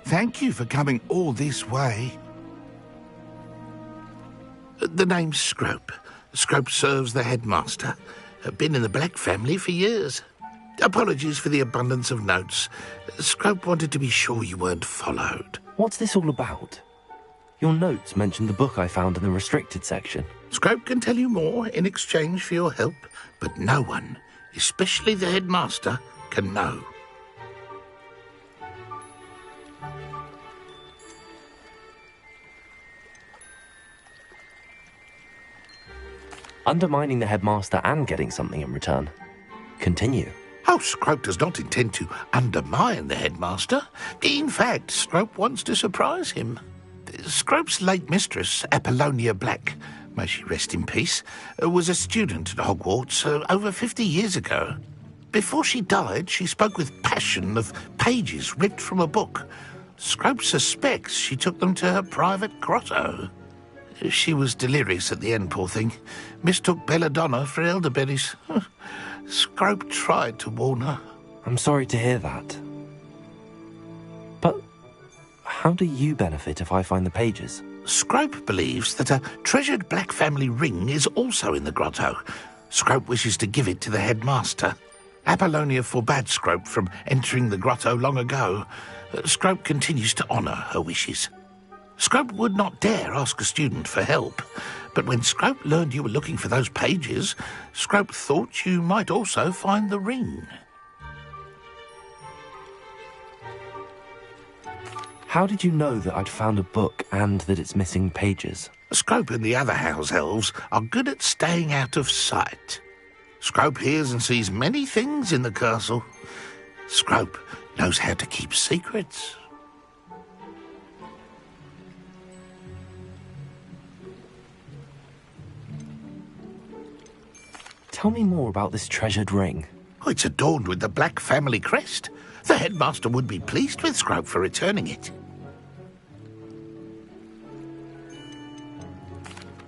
Thank you for coming all this way. The name's Scrope. Scrope serves the headmaster. Been in the Black family for years. Apologies for the abundance of notes. Scrope wanted to be sure you weren't followed. What's this all about? Your notes mentioned the book I found in the restricted section. Scrope can tell you more in exchange for your help, but no one, especially the headmaster, can know. Undermining the headmaster and getting something in return. Continue. Oh, Scrope does not intend to undermine the headmaster. In fact, Scrope wants to surprise him. Scrope's late mistress, Apollonia Black, may she rest in peace, was a student at Hogwarts over 50 years ago. Before she died, she spoke with passion of pages ripped from a book. Scrope suspects she took them to her private grotto. She was delirious at the end, poor thing. Mistook belladonna for elderberries. Scrope tried to warn her. I'm sorry to hear that. But how do you benefit if I find the pages? Scrope believes that a treasured Black family ring is also in the grotto. Scrope wishes to give it to the headmaster. Apollonia forbade Scrope from entering the grotto long ago. Scrope continues to honour her wishes. Scrope would not dare ask a student for help, but when Scrope learned you were looking for those pages, Scrope thought you might also find the ring. How did you know that I'd found a book and that it's missing pages? Scrope and the other house elves are good at staying out of sight. Scrope hears and sees many things in the castle. Scrope knows how to keep secrets. Tell me more about this treasured ring. Oh, it's adorned with the Black family crest. The headmaster would be pleased with Scrope for returning it.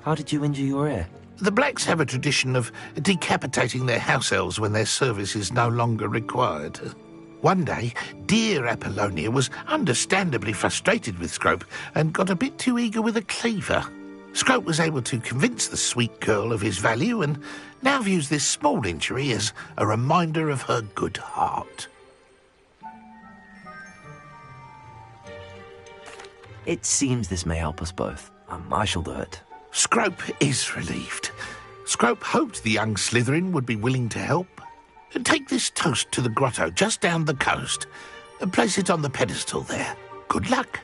How did you injure your ear? The Blacks have a tradition of decapitating their house elves when their service is no longer required. One day, dear Apollonia was understandably frustrated with Scrope and got a bit too eager with a cleaver. Scrope was able to convince the sweet girl of his value and now views this small injury as a reminder of her good heart. It seems this may help us both. I shall do it. Scrope is relieved. Scrope hoped the young Slytherin would be willing to help. Take this toast to the grotto just down the coast and place it on the pedestal there. Good luck.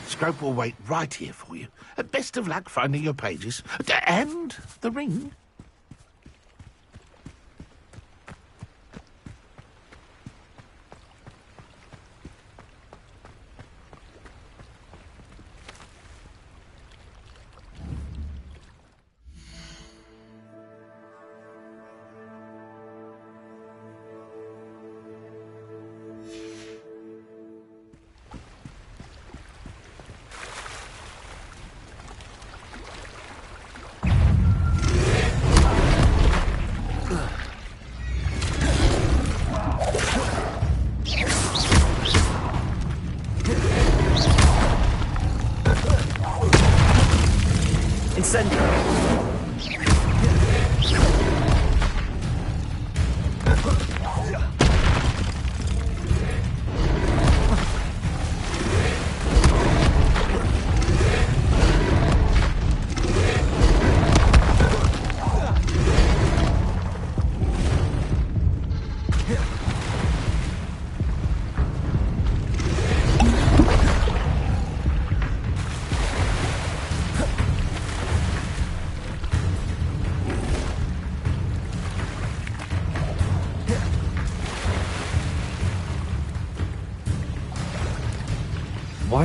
Scrope will wait right here for you. Best of luck finding your pages. And the ring.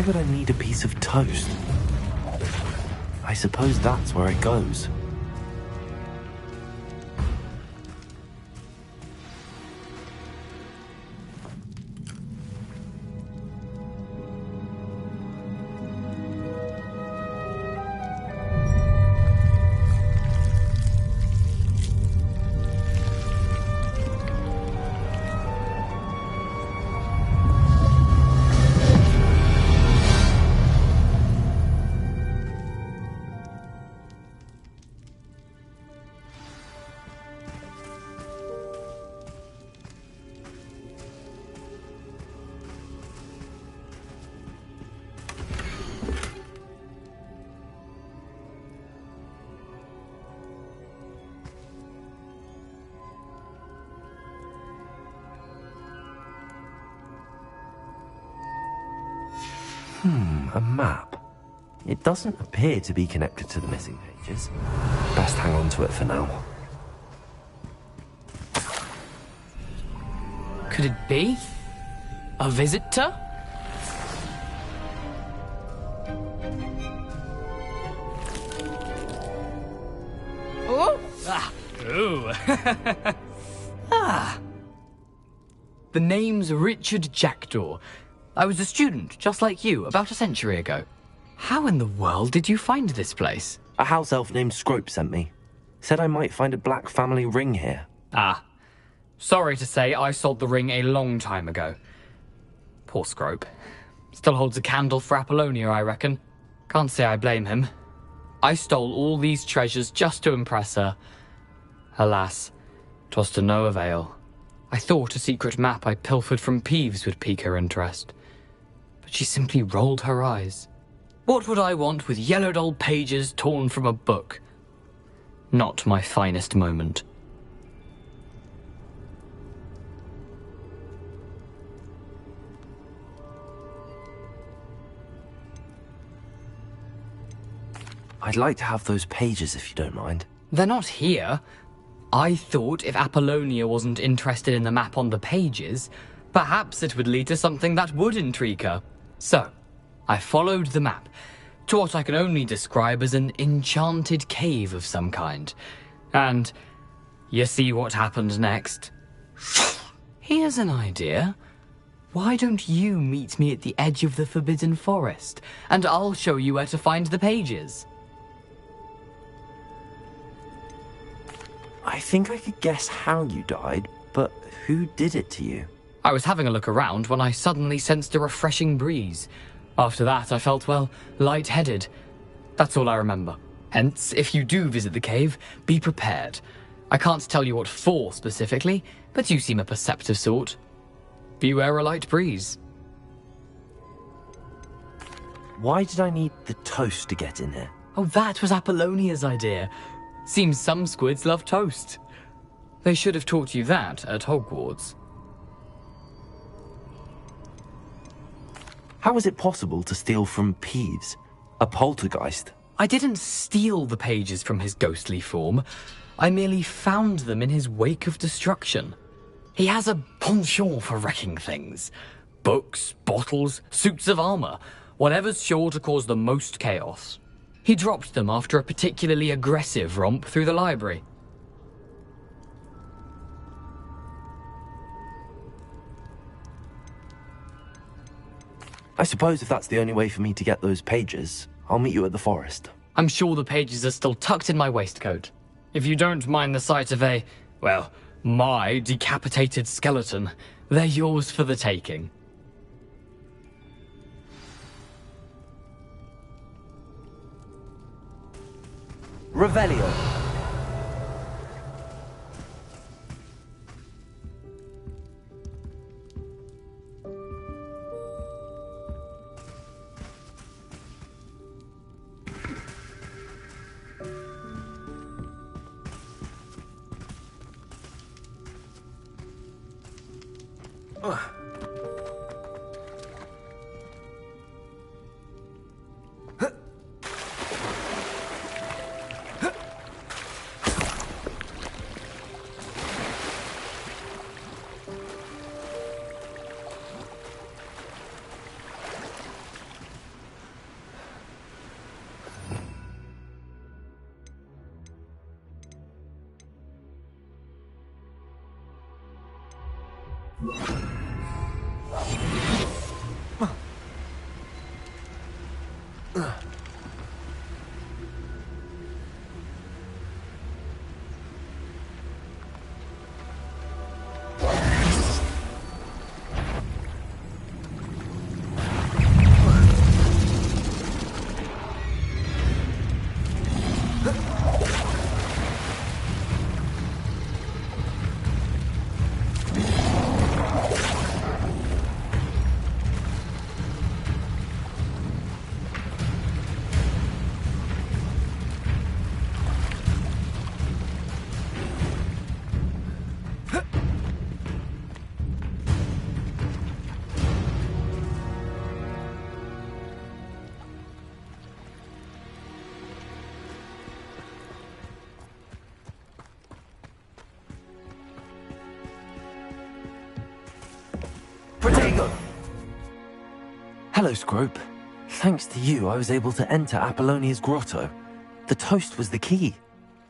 Why would I need a piece of toast? I suppose that's where it goes. A map. It doesn't appear to be connected to the missing pages. Best hang on to it for now. Could it be? A visitor? Oh! Ah! Ooh! Ah! The name's Richard Jackdaw. I was a student, just like you, about a century ago. How in the world did you find this place? A house elf named Scrope sent me. Said I might find a black family ring here. Ah. Sorry to say, I sold the ring a long time ago. Poor Scrope. Still holds a candle for Apollonia, I reckon. Can't say I blame him. I stole all these treasures just to impress her. Alas, 'twas to no avail. I thought a secret map I pilfered from Peeves would pique her interest. But she simply rolled her eyes. What would I want with yellowed old pages torn from a book? Not my finest moment. I'd like to have those pages if you don't mind. They're not here. I thought if Apollonia wasn't interested in the map on the pages, perhaps it would lead to something that would intrigue her. So, I followed the map to what I can only describe as an enchanted cave of some kind. And you see what happened next? Here's an idea. Why don't you meet me at the edge of the Forbidden Forest, and I'll show you where to find the pages? I think I could guess how you died, but who did it to you? I was having a look around when I suddenly sensed a refreshing breeze. After that, I felt, well, lightheaded. That's all I remember. Hence, if you do visit the cave, be prepared. I can't tell you what for specifically, but you seem a perceptive sort. Beware a light breeze. Why did I need the toast to get in here? Oh, that was Apollonia's idea. Seems some squids love toast. They should have taught you that at Hogwarts. How was it possible to steal from Peeves, a poltergeist? I didn't steal the pages from his ghostly form. I merely found them in his wake of destruction. He has a penchant for wrecking things. Books, bottles, suits of armor, whatever's sure to cause the most chaos. He dropped them after a particularly aggressive romp through the library. I suppose if that's the only way for me to get those pages, I'll meet you at the forest. I'm sure the pages are still tucked in my waistcoat. If you don't mind the sight of a, well, my decapitated skeleton, they're yours for the taking. Revelio. Hello, Scrope. Thanks to you, I was able to enter Apollonia's grotto. The toast was the key.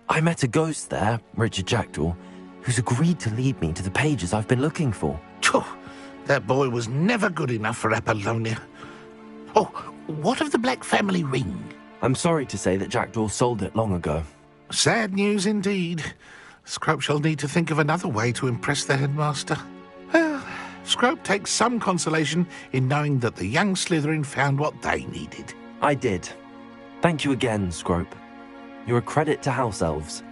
I met a ghost there, Richard Jackdaw, who's agreed to lead me to the pages I've been looking for. Phew, that boy was never good enough for Apollonia. Oh, what of the Black family ring? I'm sorry to say that Jackdaw sold it long ago. Sad news indeed. Scrope shall need to think of another way to impress the headmaster. Well, Scrope takes some consolation in knowing that the young Slytherin found what they needed. I did. Thank you again, Scrope. You're a credit to House Elves.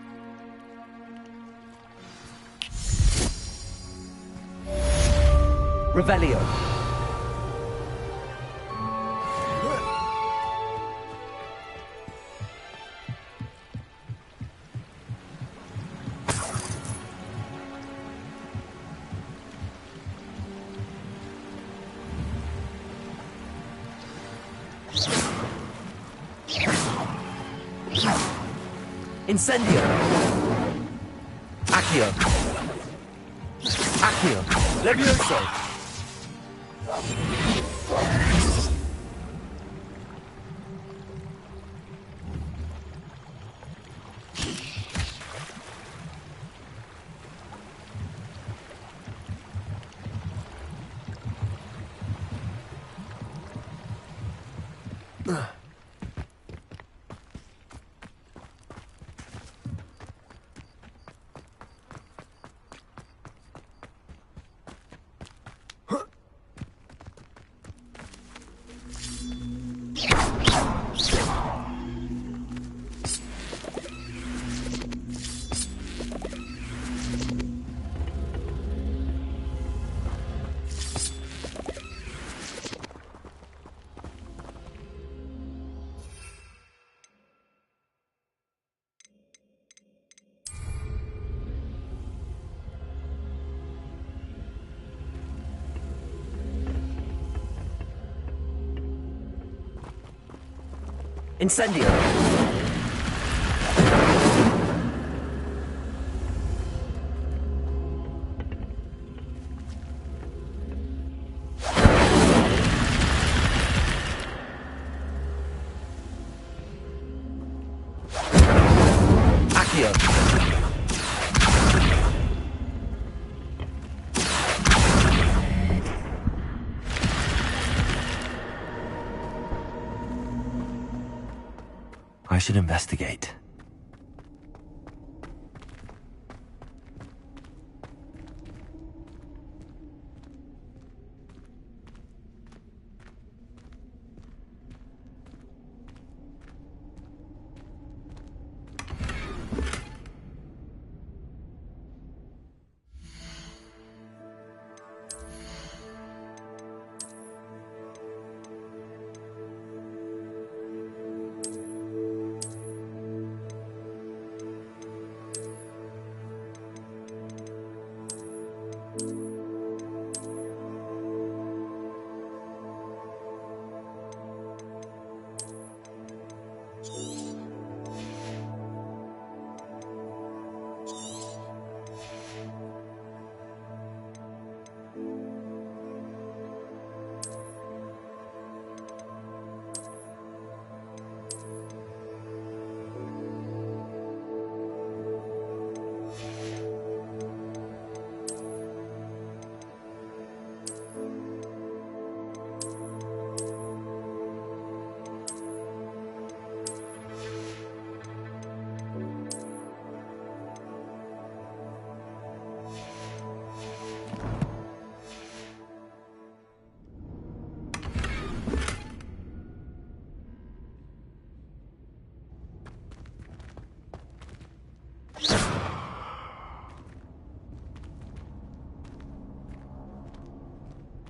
Revelio. Incendio. Accio. Accio. Levioso. Incendio. Accio. I should investigate.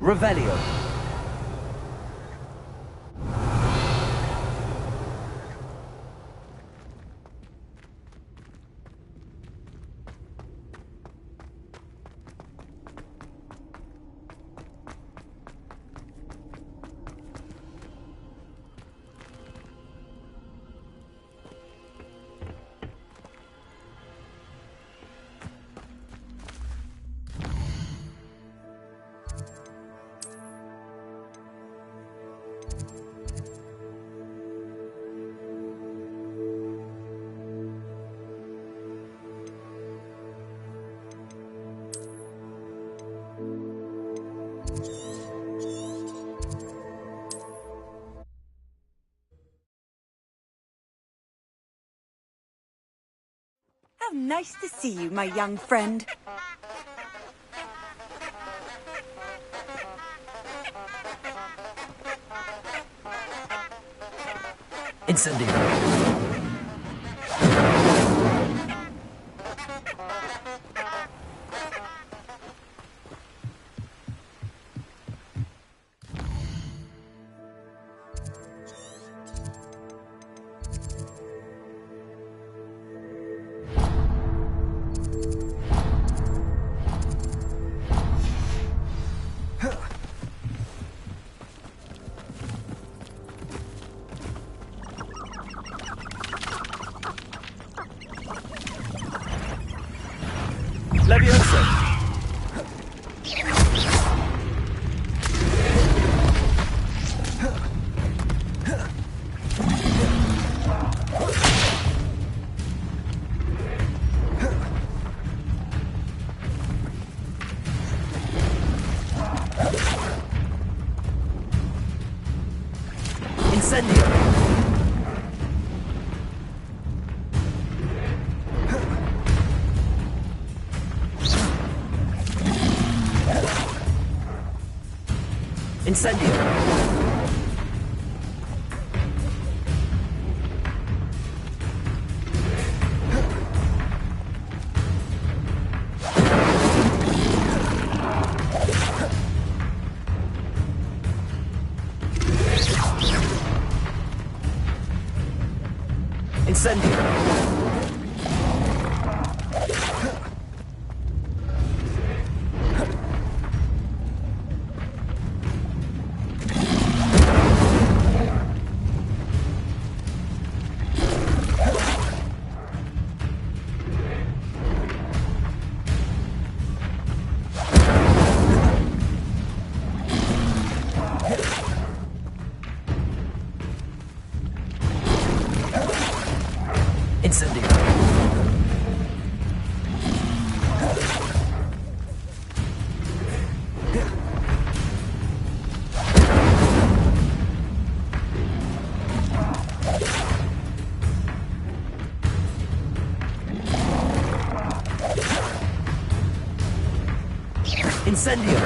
Revelio. How nice to see you, my young friend. Incendio. Leviosa. Incendio. Incendio. Incendio. Incendio. Incendio.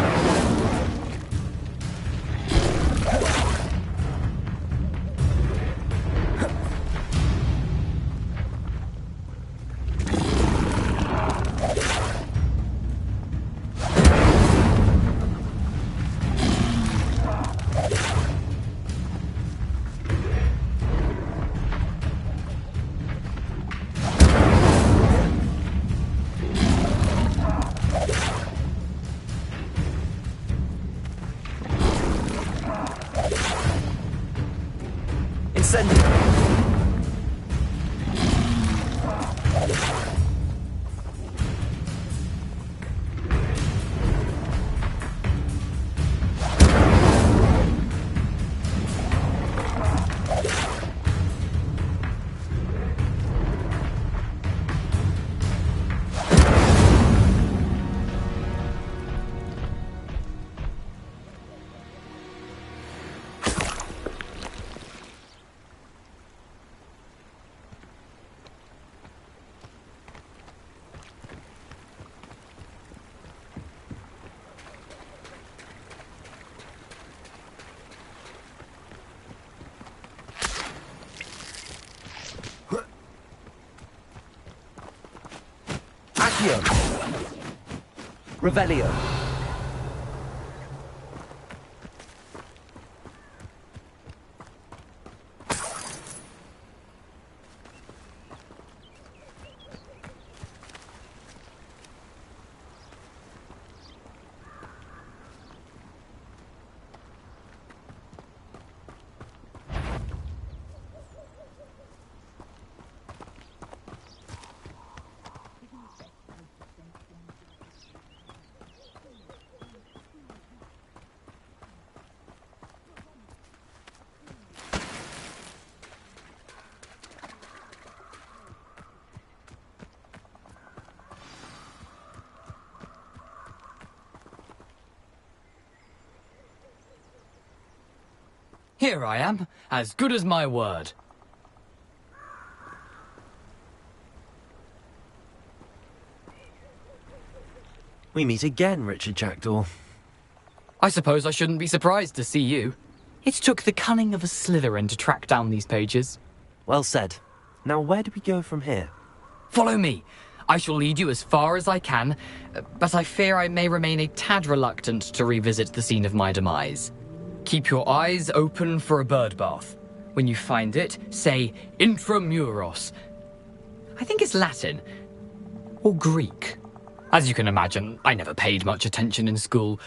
Incendio. Accio. Revelio. Here I am, as good as my word. We meet again, Richard Jackdaw. I suppose I shouldn't be surprised to see you. It took the cunning of a Slytherin to track down these pages. Well said. Now where do we go from here? Follow me. I shall lead you as far as I can, but I fear I may remain a tad reluctant to revisit the scene of my demise. Keep your eyes open for a bird bath. When you find it, say intramuros. I think it's Latin. Or Greek. As you can imagine, I never paid much attention in school.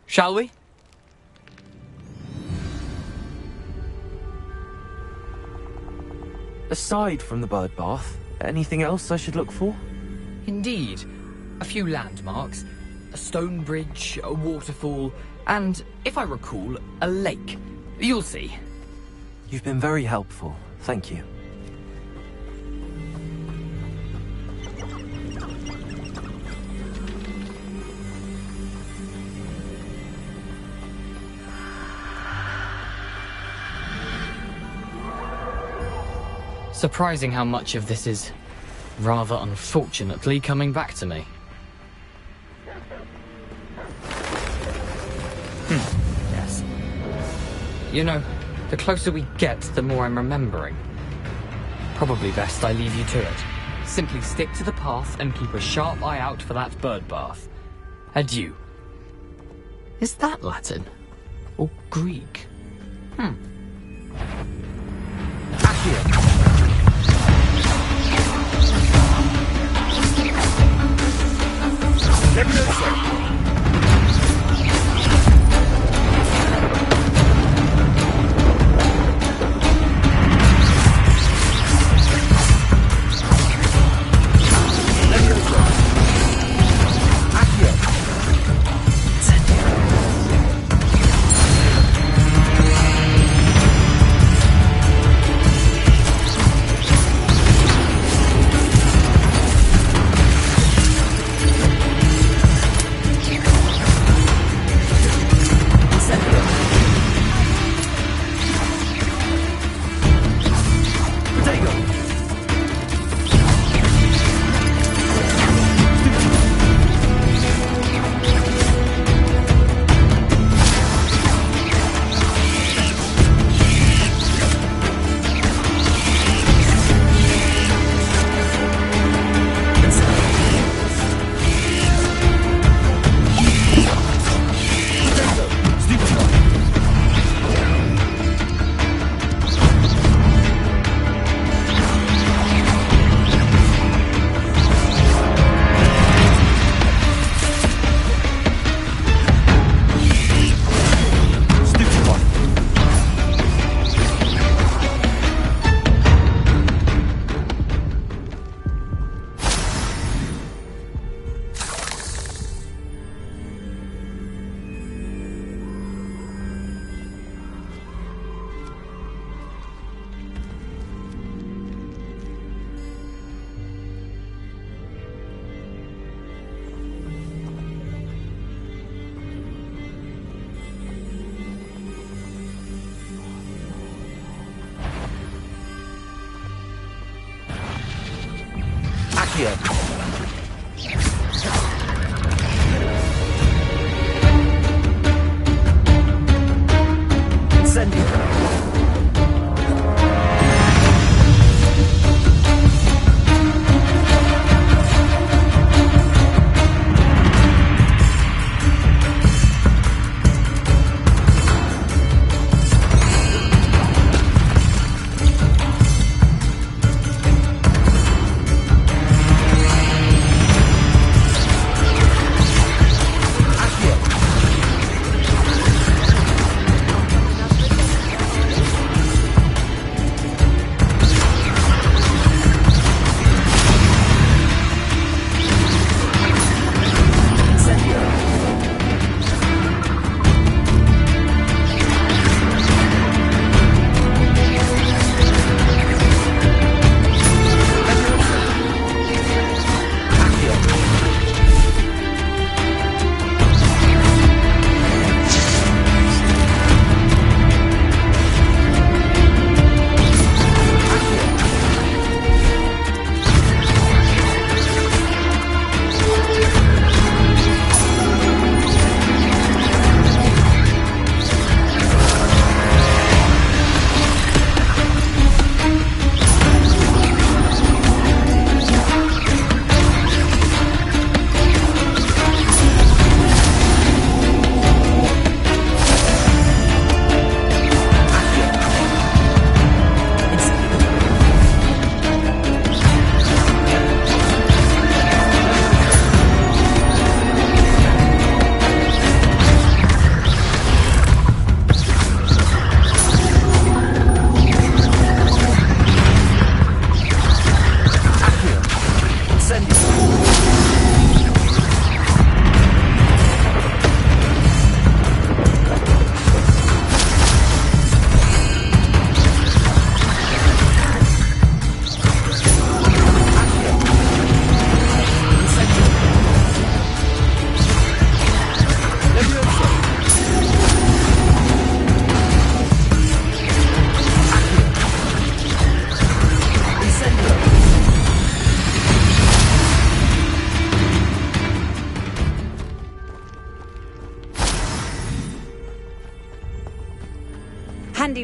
Shall we? Aside from the bird bath, anything else I should look for? Indeed. A few landmarks. A stone bridge, a waterfall, and, if I recall, a lake. You'll see. You've been very helpful. Thank you. Surprising how much of this is, rather unfortunately, coming back to me. Yes. You know, the closer we get, the more I'm remembering. Probably best I leave you to it. Simply stick to the path and keep a sharp eye out for that bird bath. Adieu. Is that Latin? Or Greek? Accio.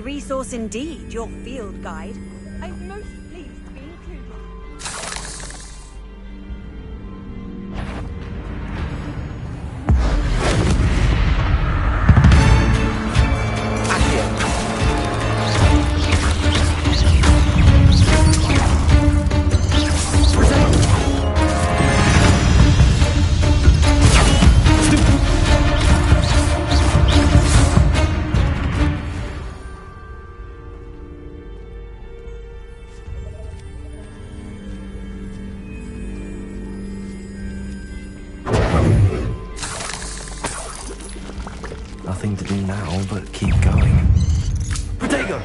resource indeed, your field guide. I'm most pleased to be included. Nothing to do now but keep going. Protego!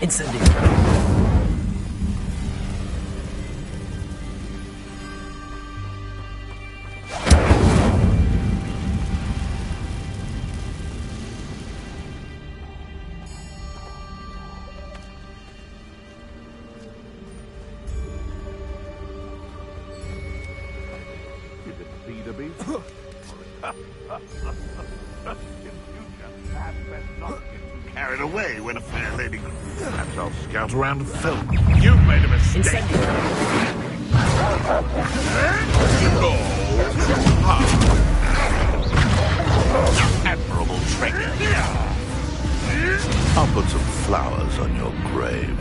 Incendio. Carried away when a fair lady. Perhaps I'll scout around and film. You've made a mistake. Admirable trick. I'll put some flowers on your grave.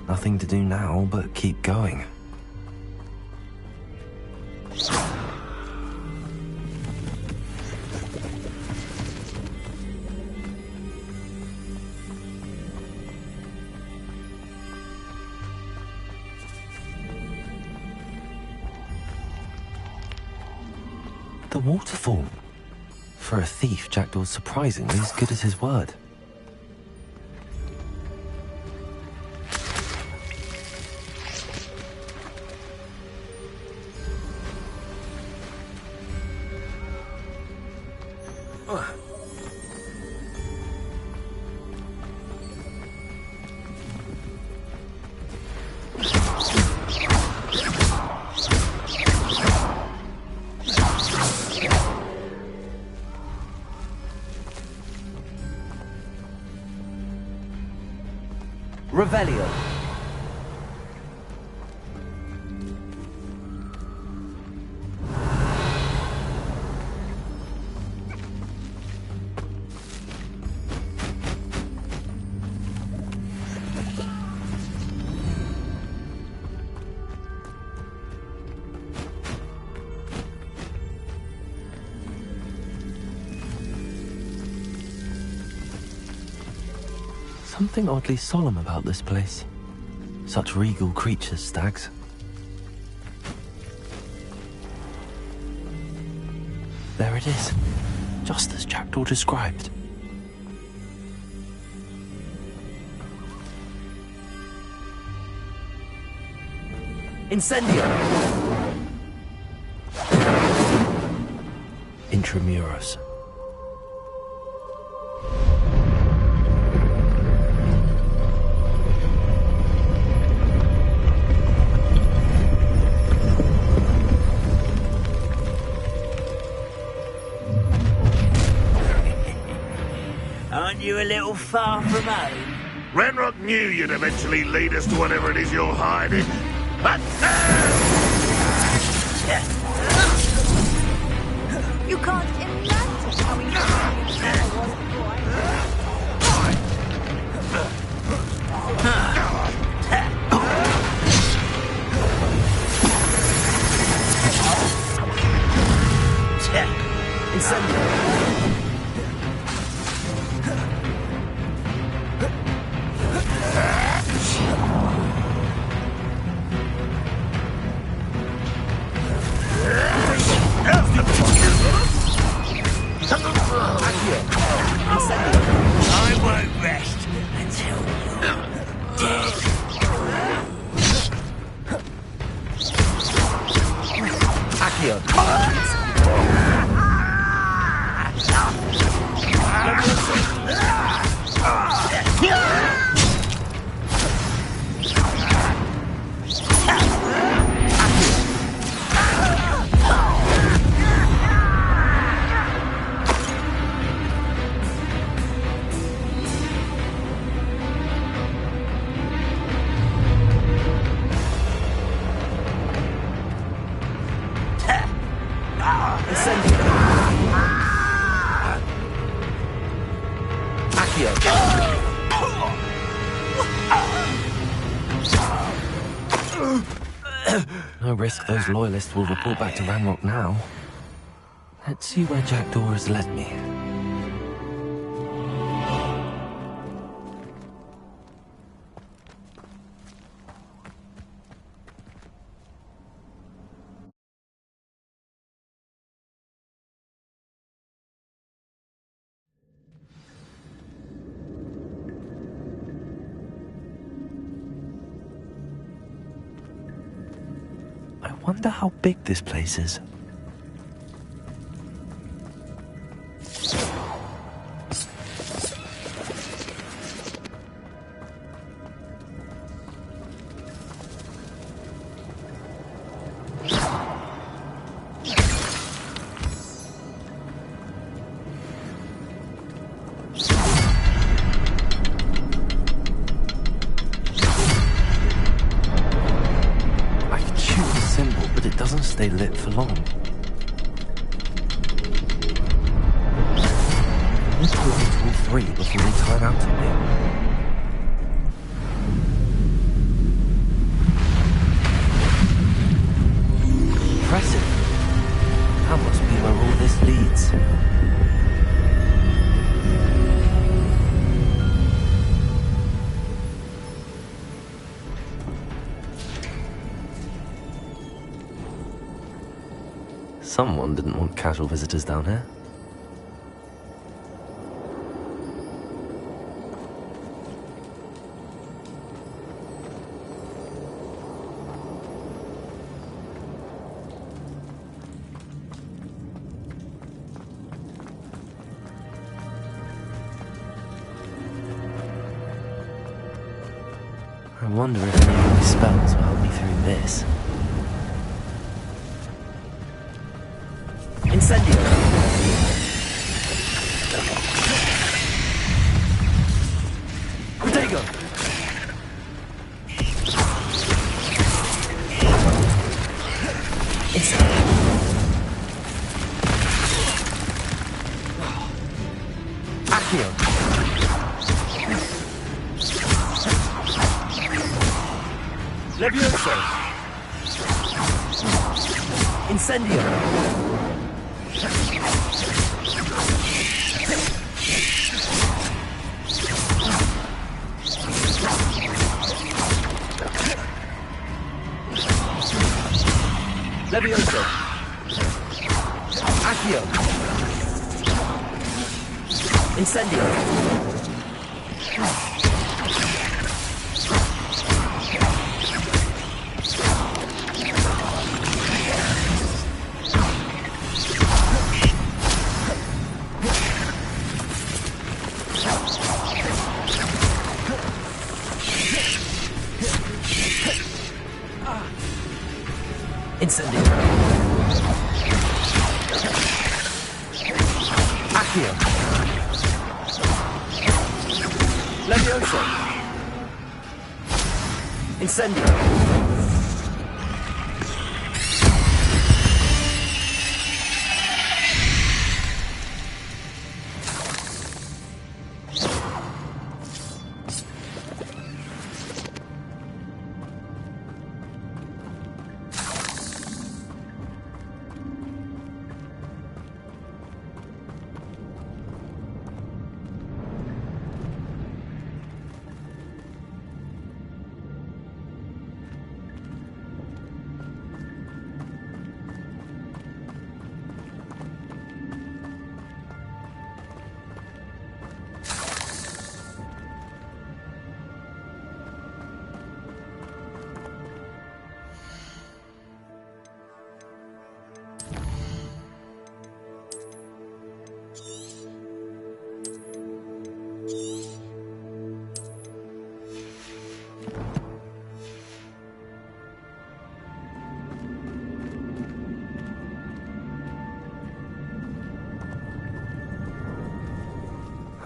Nothing to do now but keep going. The waterfall. For a thief, Jackdaw's surprisingly as good as his word. Revelio. Something oddly solemn about this place. Such regal creatures, stags. There it is, just as Jackdaw described. Incendio! Intramuros. Aren't you a little far from home? Renrock knew you'd eventually lead us to whatever it is you're hiding. But You can't imagine how inconvenient travel was before I... I won't rest until you're dead. No risk those loyalists will report back to Ranrock now. Let's see where Jackdaw has led me. I wonder how big this place is. Stay lit for long. Let's pull out all three before they time out on me. Impressive. That must be where all this leads. Someone didn't want casual visitors down here. I wonder if any of these spells will help me through this. Incendio. Protego. Accio. Levioso. Incendio. Levioso. Accio. Incendio. Incendio. Accio. Levioso. Incendio.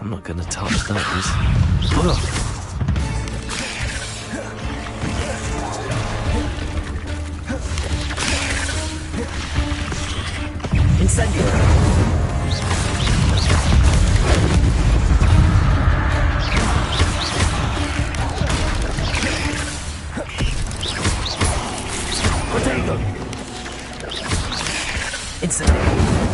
I'm not gonna touch those. Ugh. Incendio. Potato. Incendio.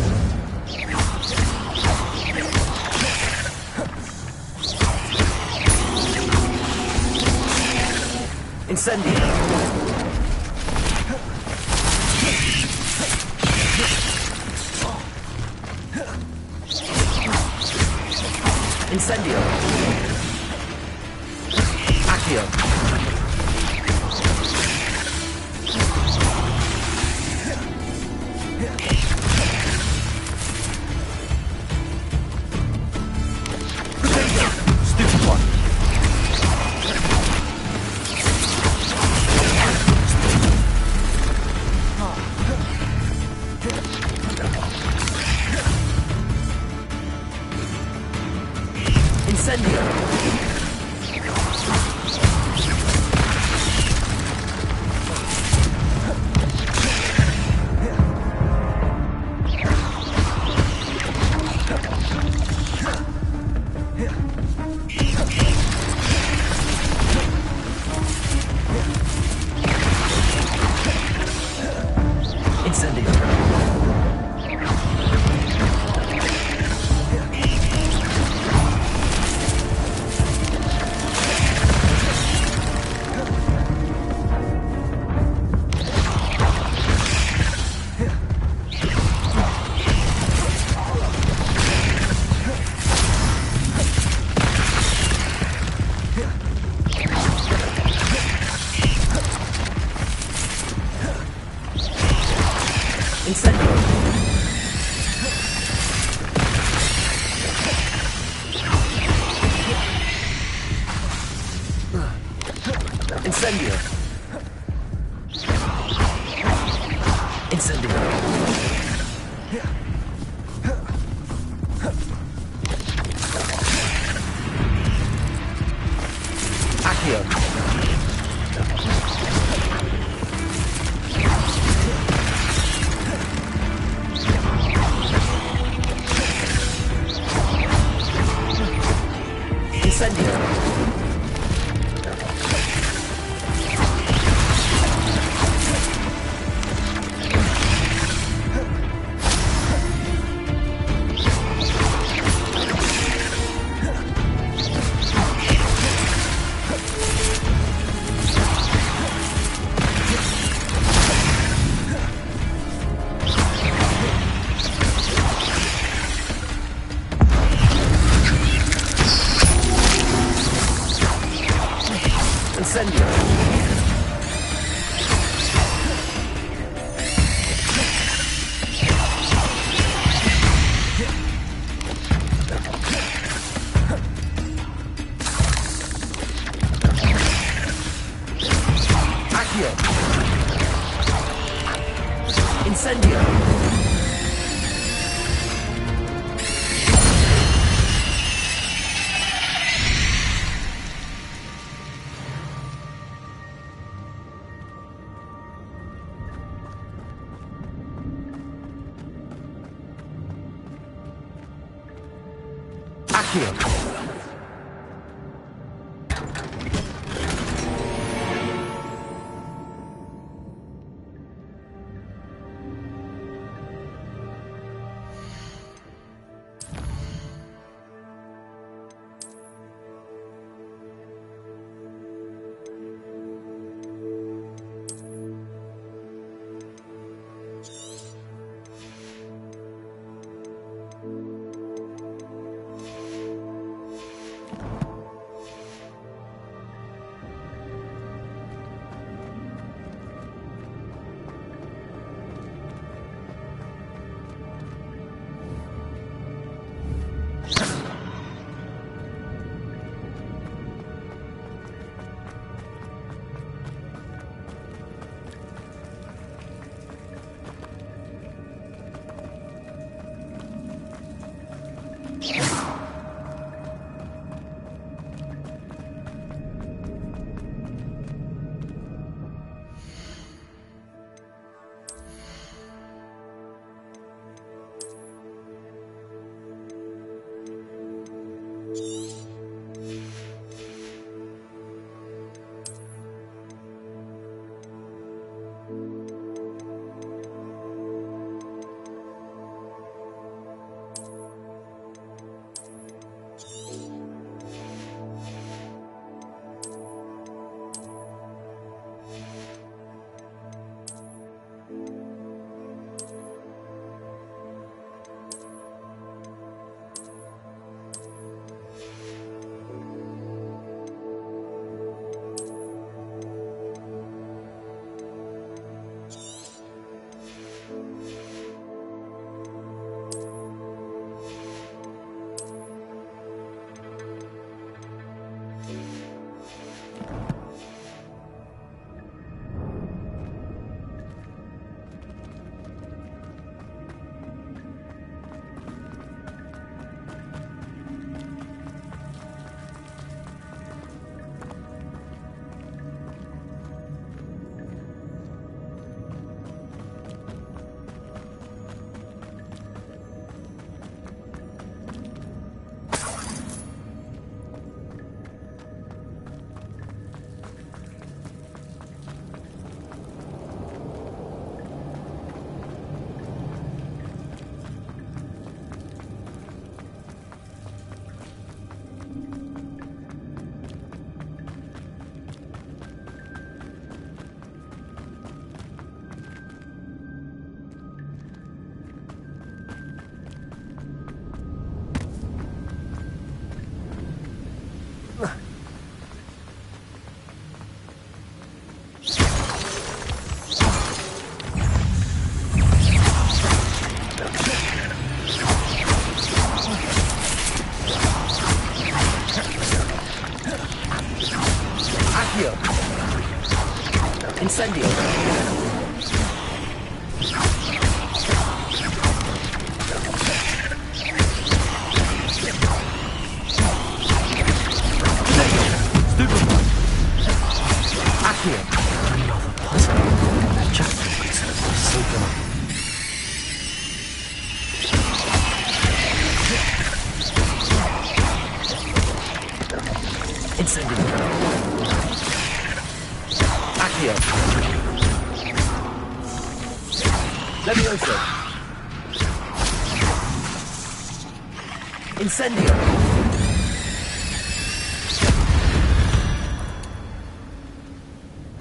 Incendio. Incendio. Accio. Stupid one. Incendio. Incendio. Incendio. Accio. Incendio. Incendio. Accio. Incendio. Accio. Incendio. Accio. Levioso. Incendio.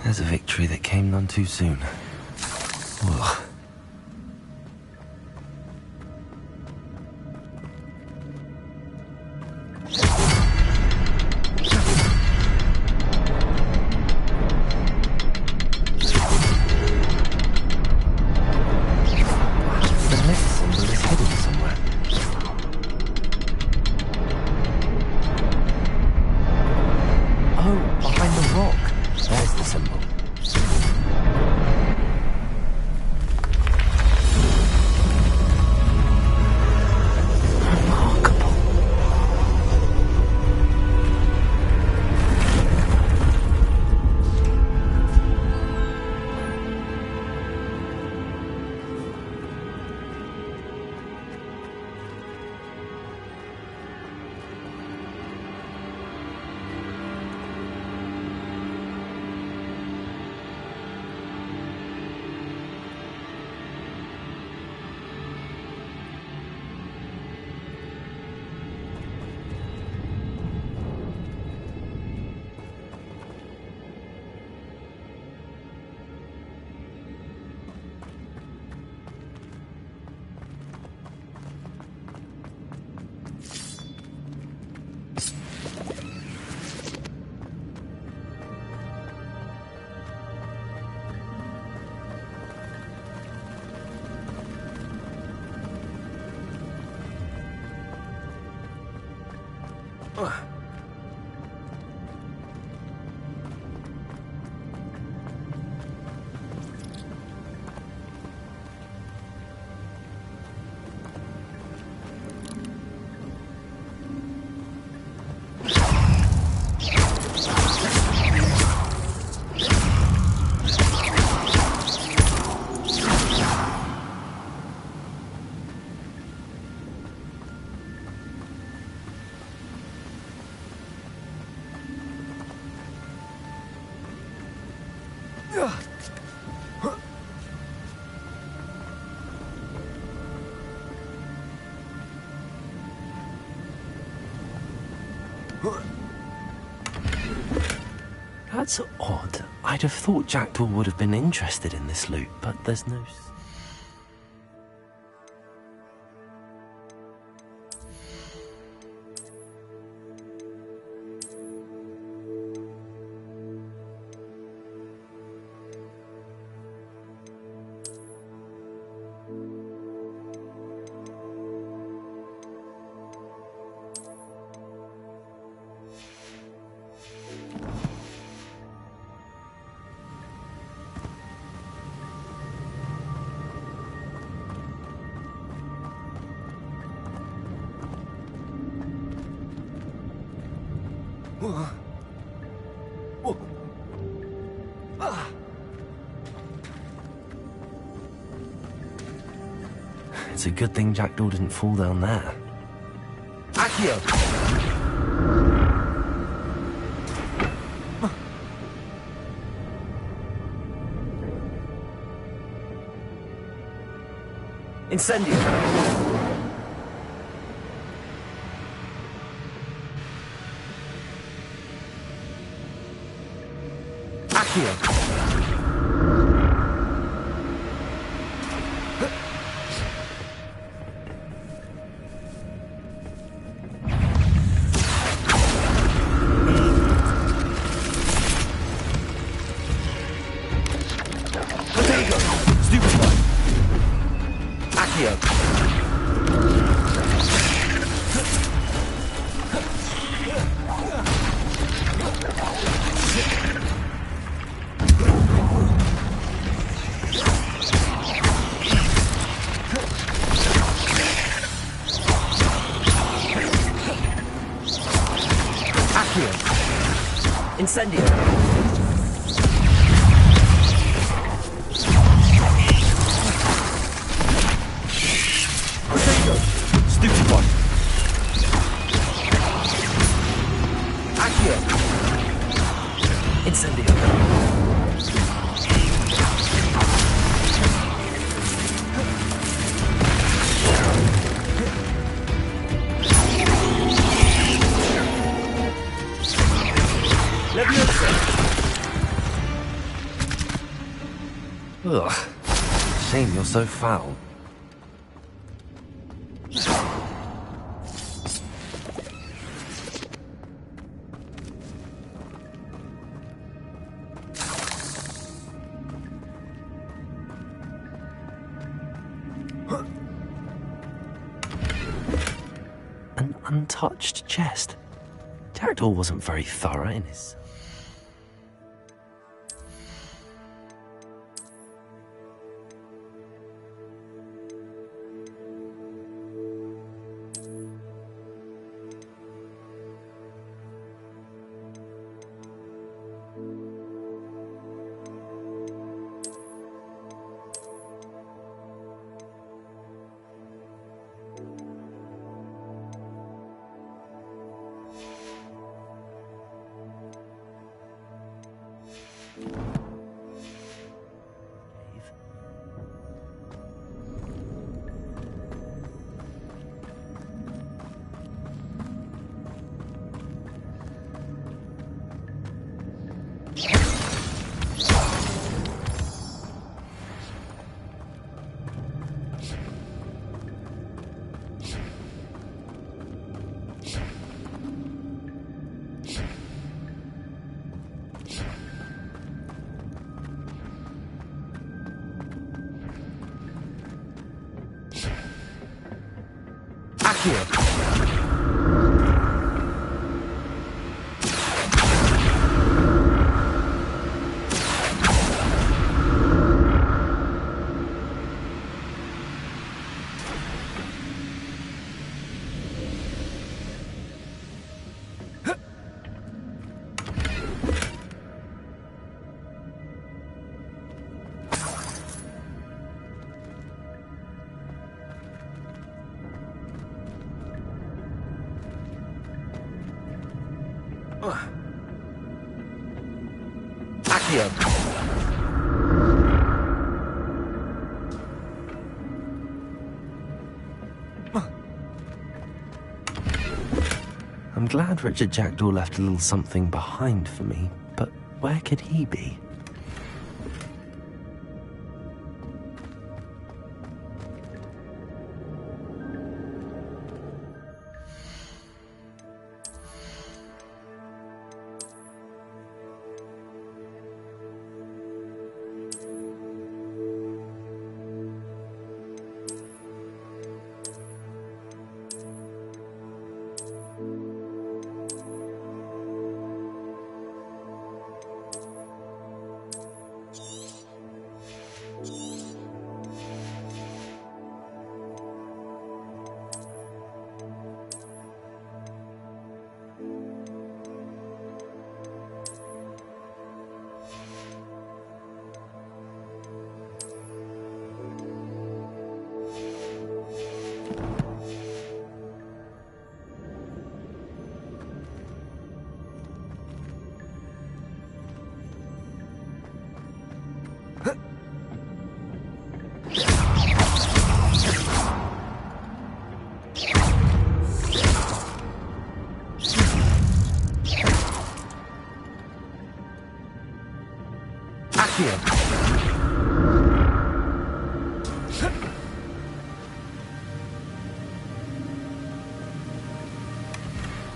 There's a victory that came none too soon. Ugh. That's odd. I'd have thought Jackdaw would have been interested in this loot, but there's no... It's a good thing Jackdaw didn't fall down there. Accio! Incendio! Accio! Incendio! Potato! Stupid one! Accio! Ugh. Shame you're so foul. An untouched chest. Jackdaw wasn't very thorough in his... Accio! Accio! I'm glad Richard Jackdaw left a little something behind for me, but where could he be?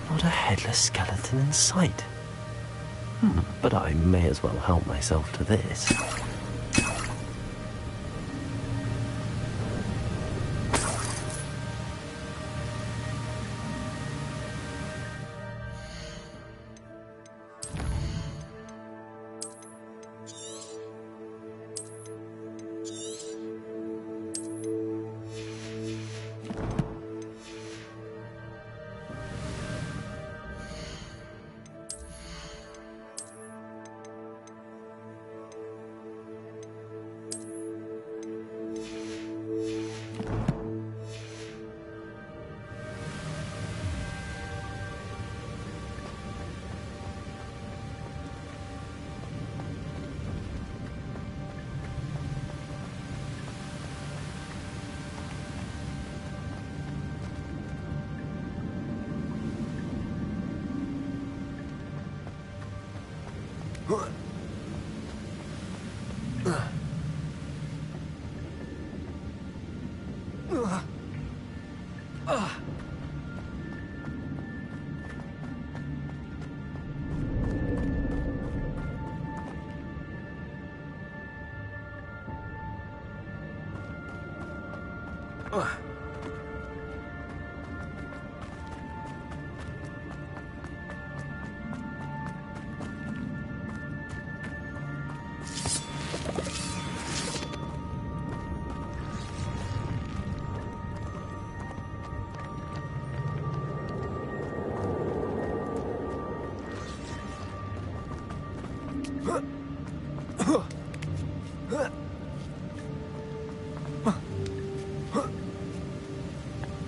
Not a headless skeleton in sight. But I may as well help myself to this.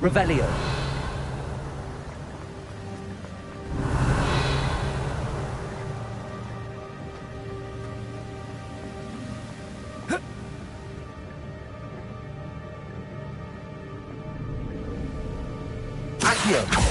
Revelio. Accio.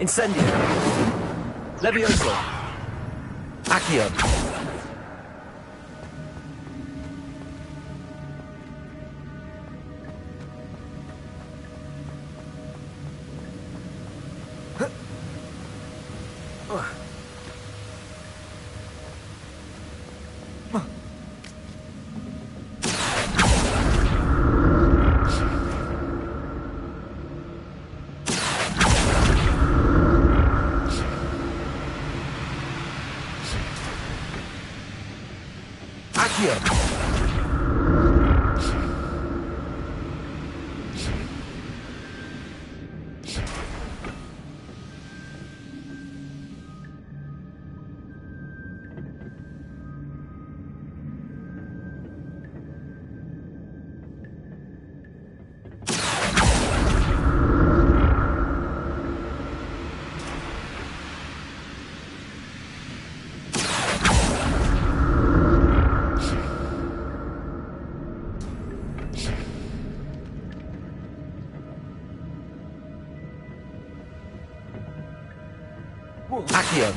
Incendio. Levioso. Accio. Accio.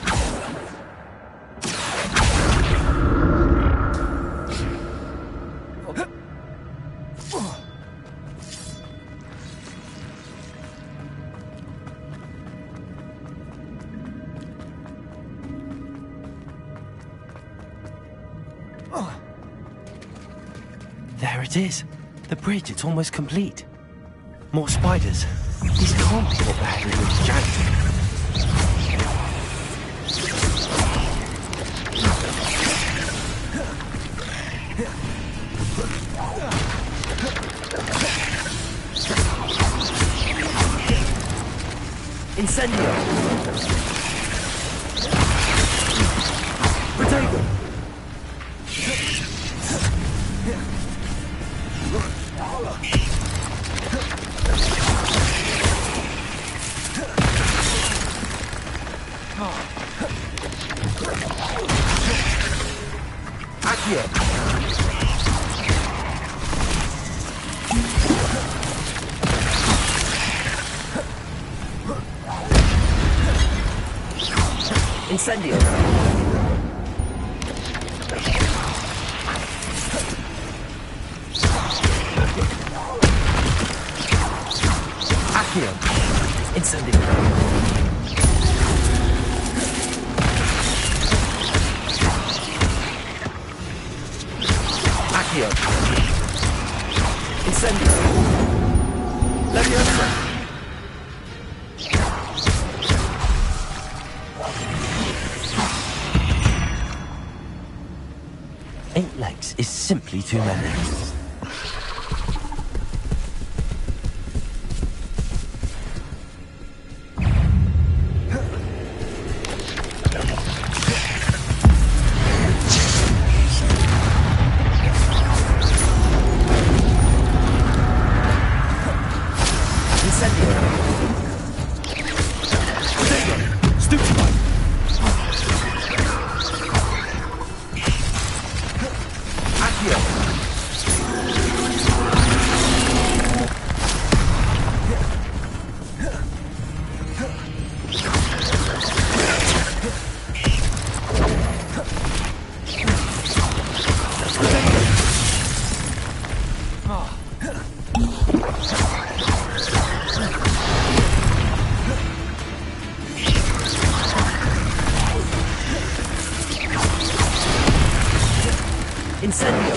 There it is. The bridge, it's almost complete. More spiders. These can't be what the hell is jagged. Incendio! Protego! Accio! Incendio! Accio! Incendio! Accio! Incendio! Leviosa! 8 legs is simply too many. Incendio! Stupefy! Incendio!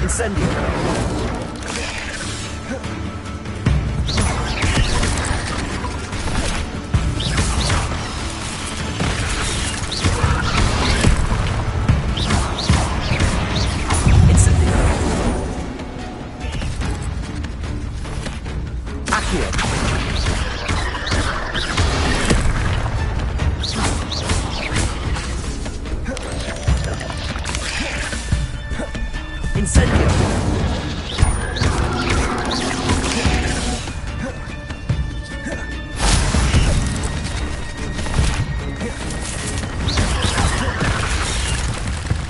Incendio!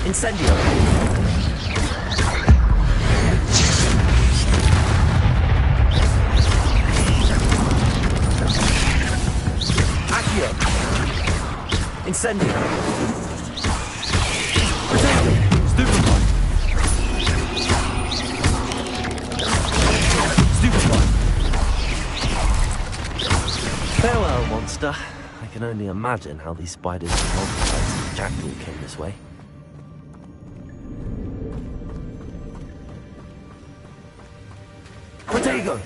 Incendio! Accio! Incendio! Stupefy! Stupefy! Farewell, monster. I can only imagine how these spiders and multiplied jackal came this way. Protego!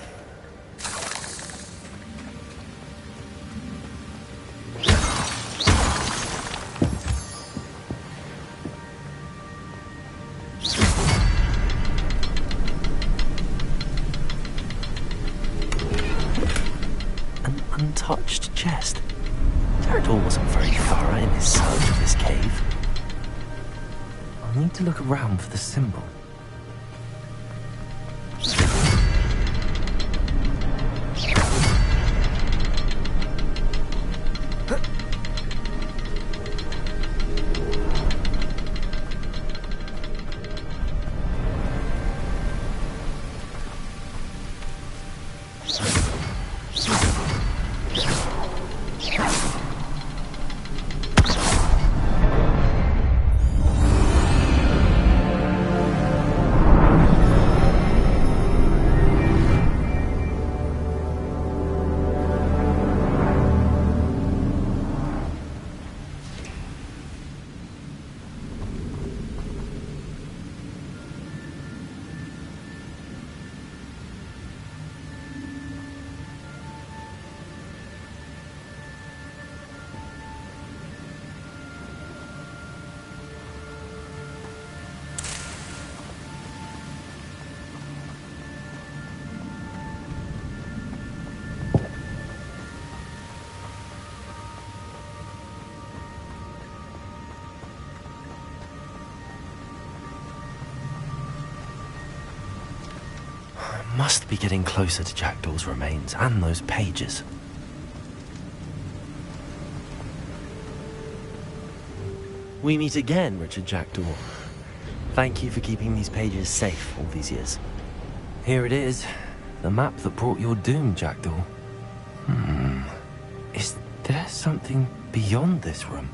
An untouched chest. Jackdaw wasn't very thorough in his search of this cave. I'll need to look around for the symbol. Must be getting closer to Jackdaw's remains and those pages. We meet again, Richard Jackdaw. Thank you for keeping these pages safe all these years. Here it is, the map that brought your doom, Jackdaw. Is there something beyond this room?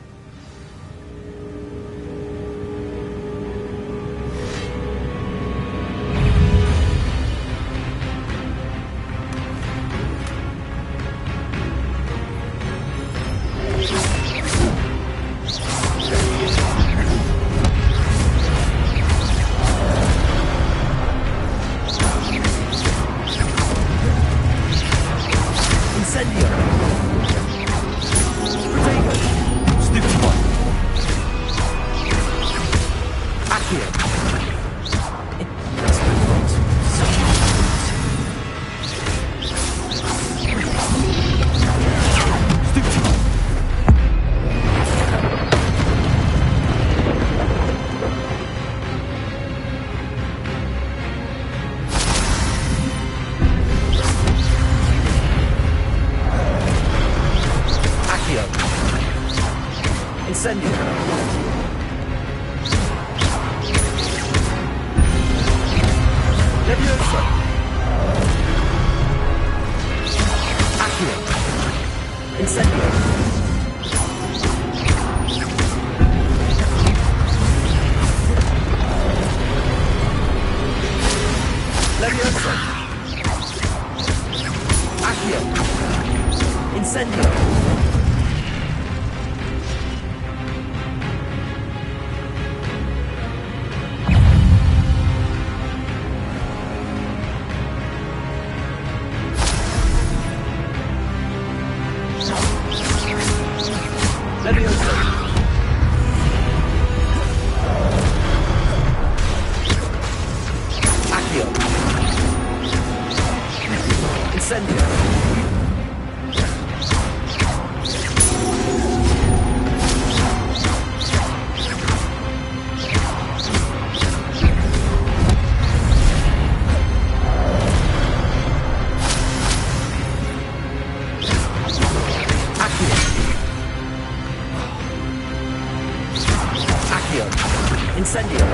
Levioso! Accio! Incendio! Levioso! Accio! Incendio! Incendio!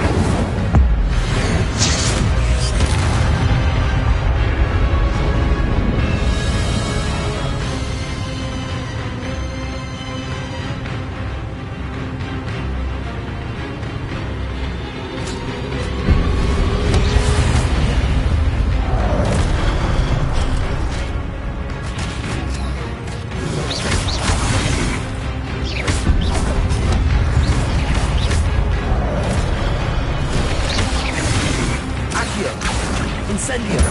Incendio!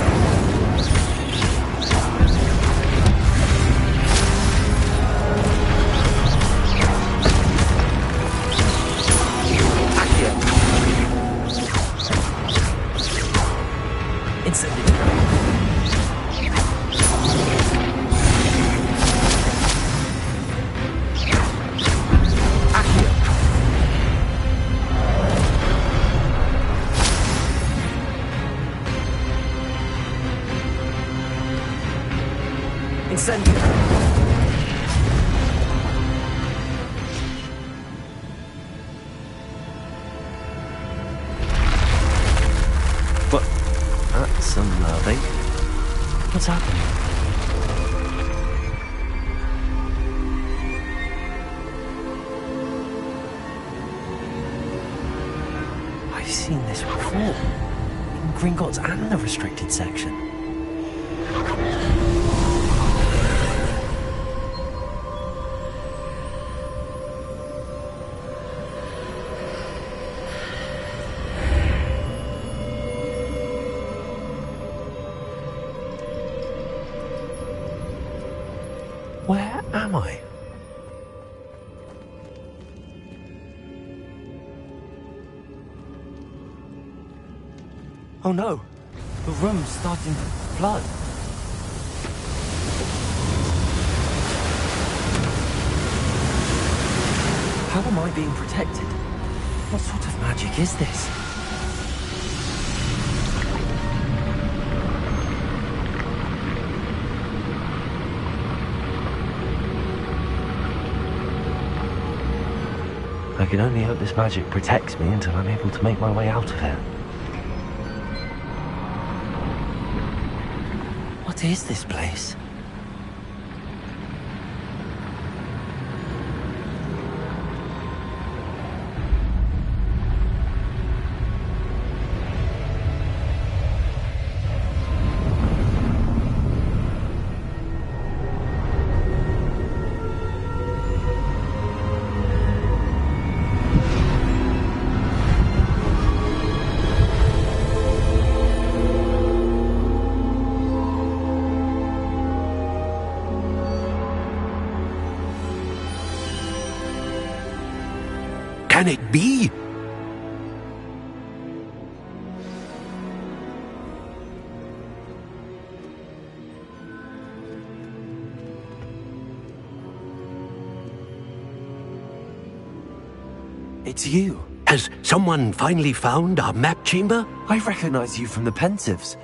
Accio! Incendio! Accio! Incendio! What? That's unnerving. What's happening? I've seen this before. In Gringotts and the restricted section. Where am I? Oh no! The room's starting to flood. How am I being protected? What sort of magic is this? I can only hope this magic protects me until I'm able to make my way out of here. What is this place? Can it be? It's you. Has someone finally found our map chamber? I recognize you from the Pensives.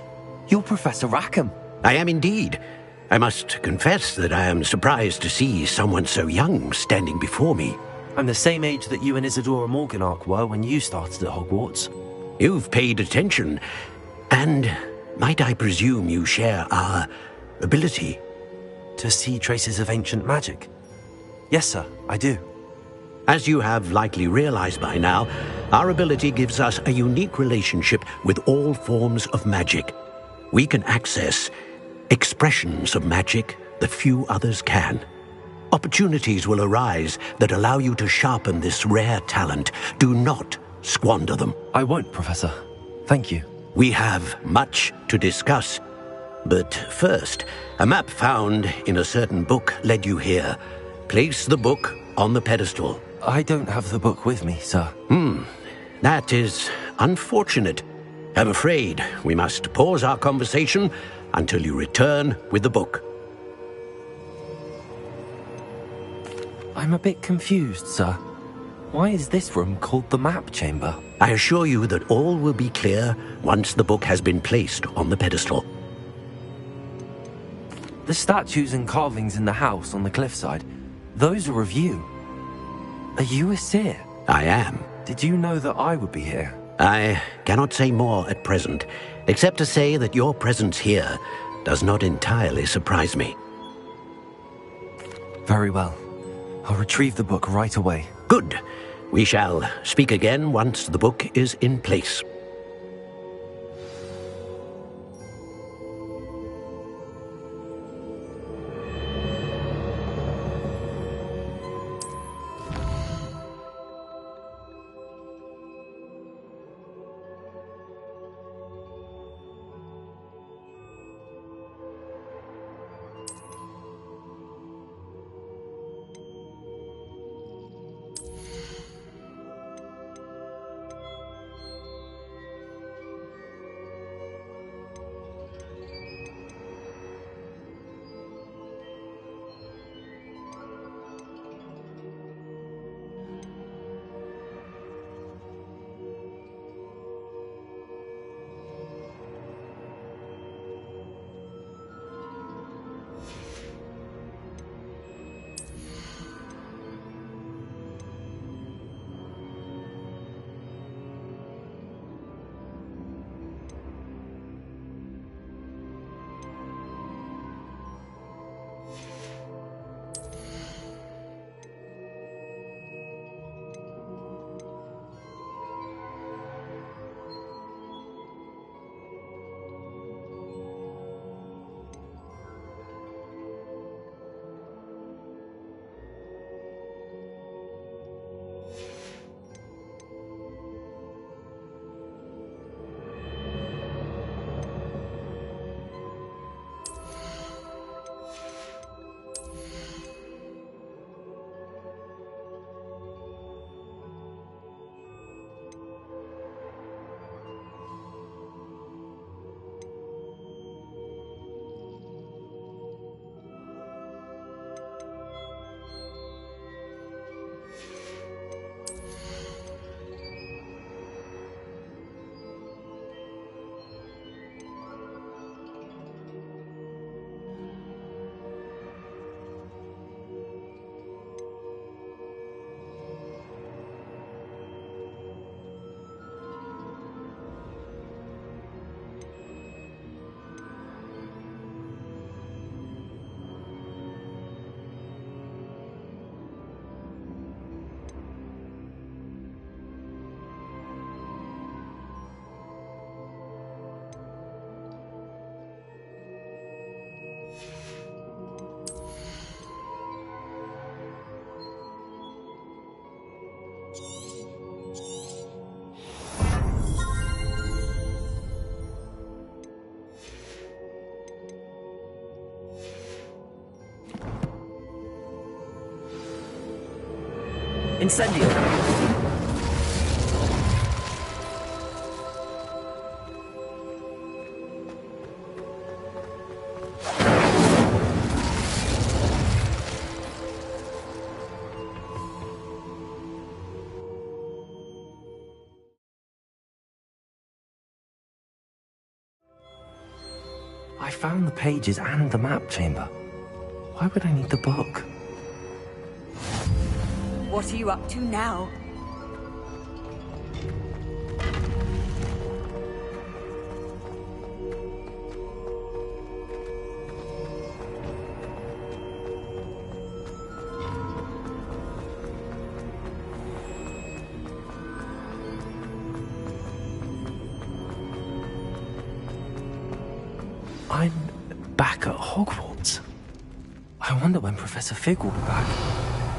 You're Professor Rackham. I am indeed. I must confess that I am surprised to see someone so young standing before me. I'm the same age that you and Isadora Morganach were when you started at Hogwarts. You've paid attention, and might I presume you share our ability? To see traces of ancient magic? Yes, sir, I do. As you have likely realized by now, our ability gives us a unique relationship with all forms of magic. we can access expressions of magic that few others can. Opportunities will arise that allow you to sharpen this rare talent. Do not squander them. I won't, Professor. Thank you. We have much to discuss. But first, a map found in a certain book led you here. Place the book on the pedestal. I don't have the book with me, sir. That is unfortunate. I'm afraid we must pause our conversation until you return with the book. I'm a bit confused, sir. Why is this room called the map chamber? I assure you that all will be clear once the book has been placed on the pedestal. The statues and carvings in the house on the cliffside, those are of you. Are you a seer? I am. Did you know that I would be here? I cannot say more at present, except to say that your presence here does not entirely surprise me. Very well. I'll retrieve the book right away. Good. We shall speak again once the book is in place. Incendio! I found the pages and the map chamber. Why would I need the book? What are you up to now? I'm back at Hogwarts. I wonder when Professor Fig will be back.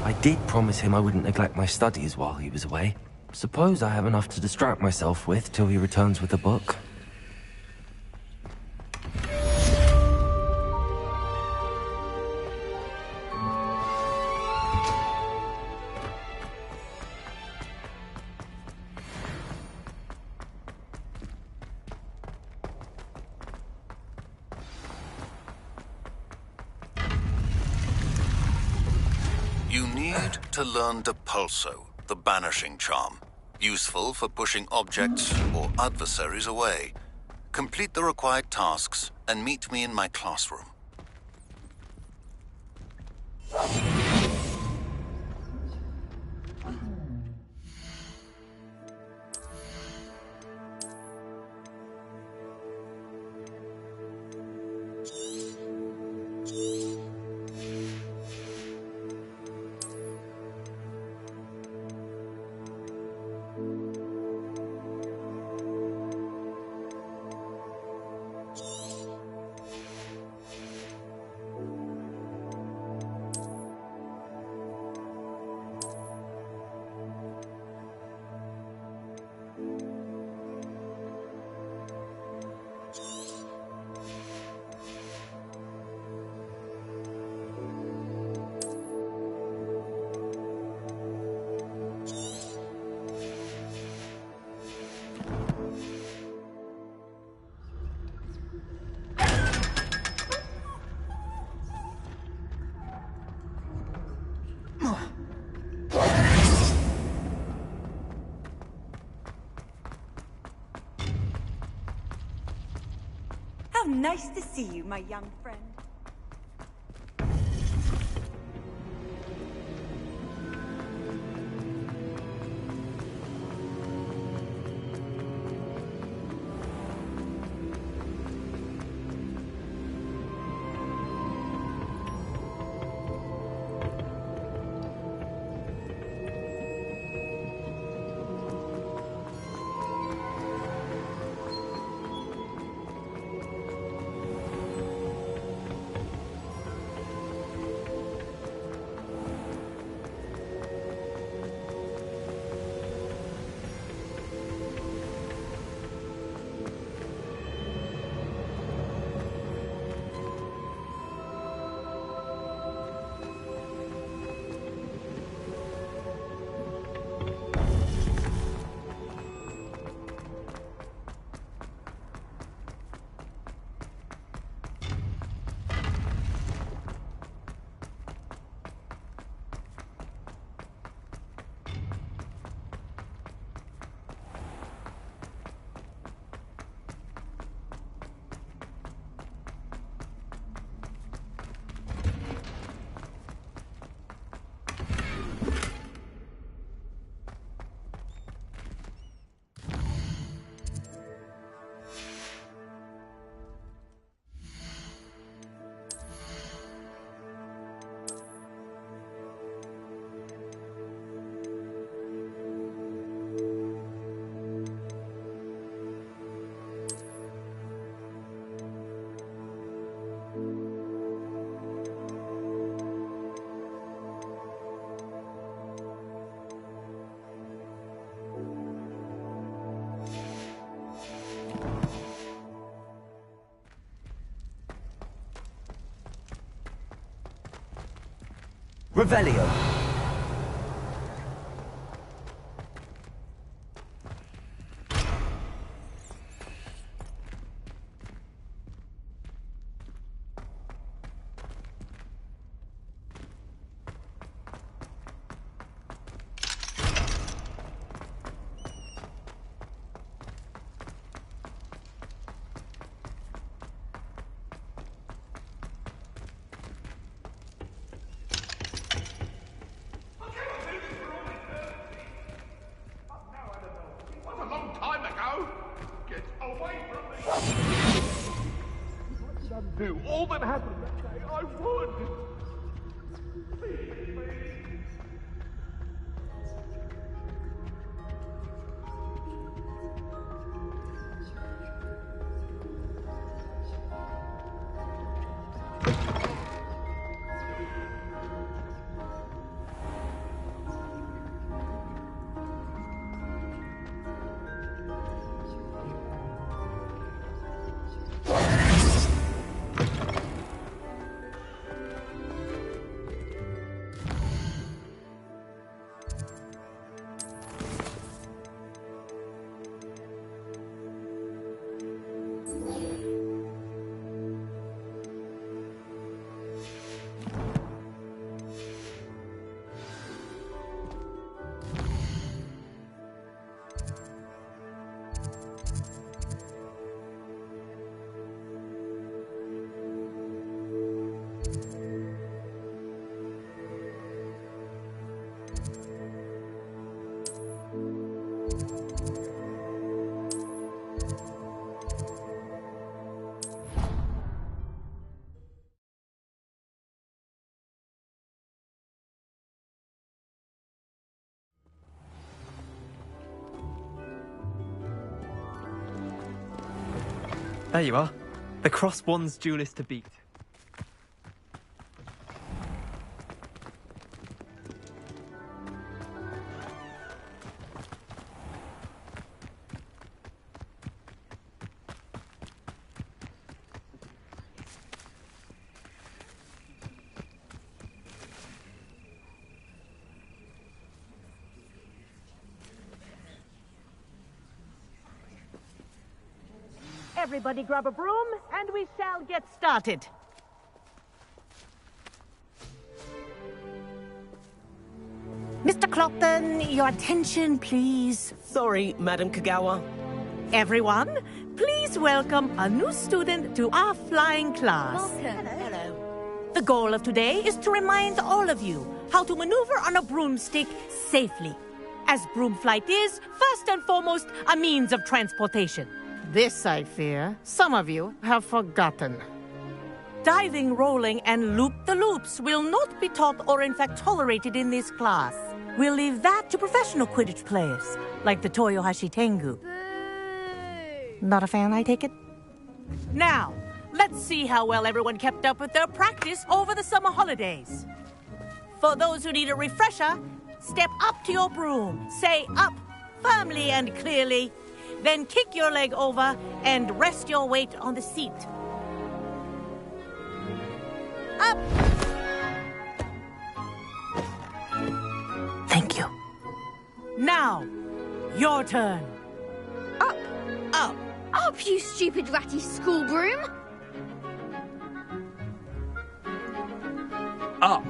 I did promise him I wouldn't neglect my studies while he was away. Suppose I have enough to distract myself with till he returns with a book. You need to learn Depulso, the banishing charm. Useful for pushing objects or adversaries away. Complete the required tasks and meet me in my classroom. How nice to see you, my young friend. Revelio. Do all that happened that day, I would. Please, please. There you are. The Cross Wands duelist to beat. Everybody grab a broom, and we shall get started. Mr. Clopton, your attention, please. Sorry, Madam Kagawa. Everyone, please welcome a new student to our flying class. Welcome. Hello. The goal of today is to remind all of you how to maneuver on a broomstick safely, as broom flight is, first and foremost, a means of transportation. This, I fear, some of you have forgotten. Diving, rolling, and loop-the-loops will not be taught or in fact tolerated in this class. We'll leave that to professional Quidditch players, like the Toyohashi Tengu. Not a fan, I take it? Now, let's see how well everyone kept up with their practice over the summer holidays. For those who need a refresher, step up to your broom, say up firmly and clearly, then kick your leg over and rest your weight on the seat. Up! Thank you. Now, your turn. Up. Up. Up, you stupid ratty school broom. Up.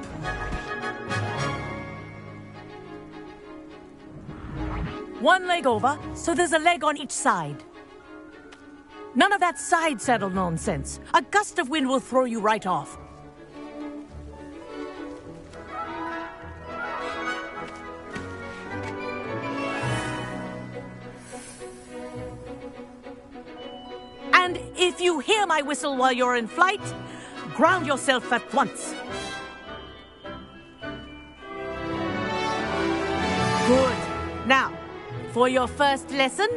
One leg over, so there's a leg on each side. None of that side saddle nonsense. A gust of wind will throw you right off. And if you hear my whistle while you're in flight, ground yourself at once. Good. Now, for your first lesson,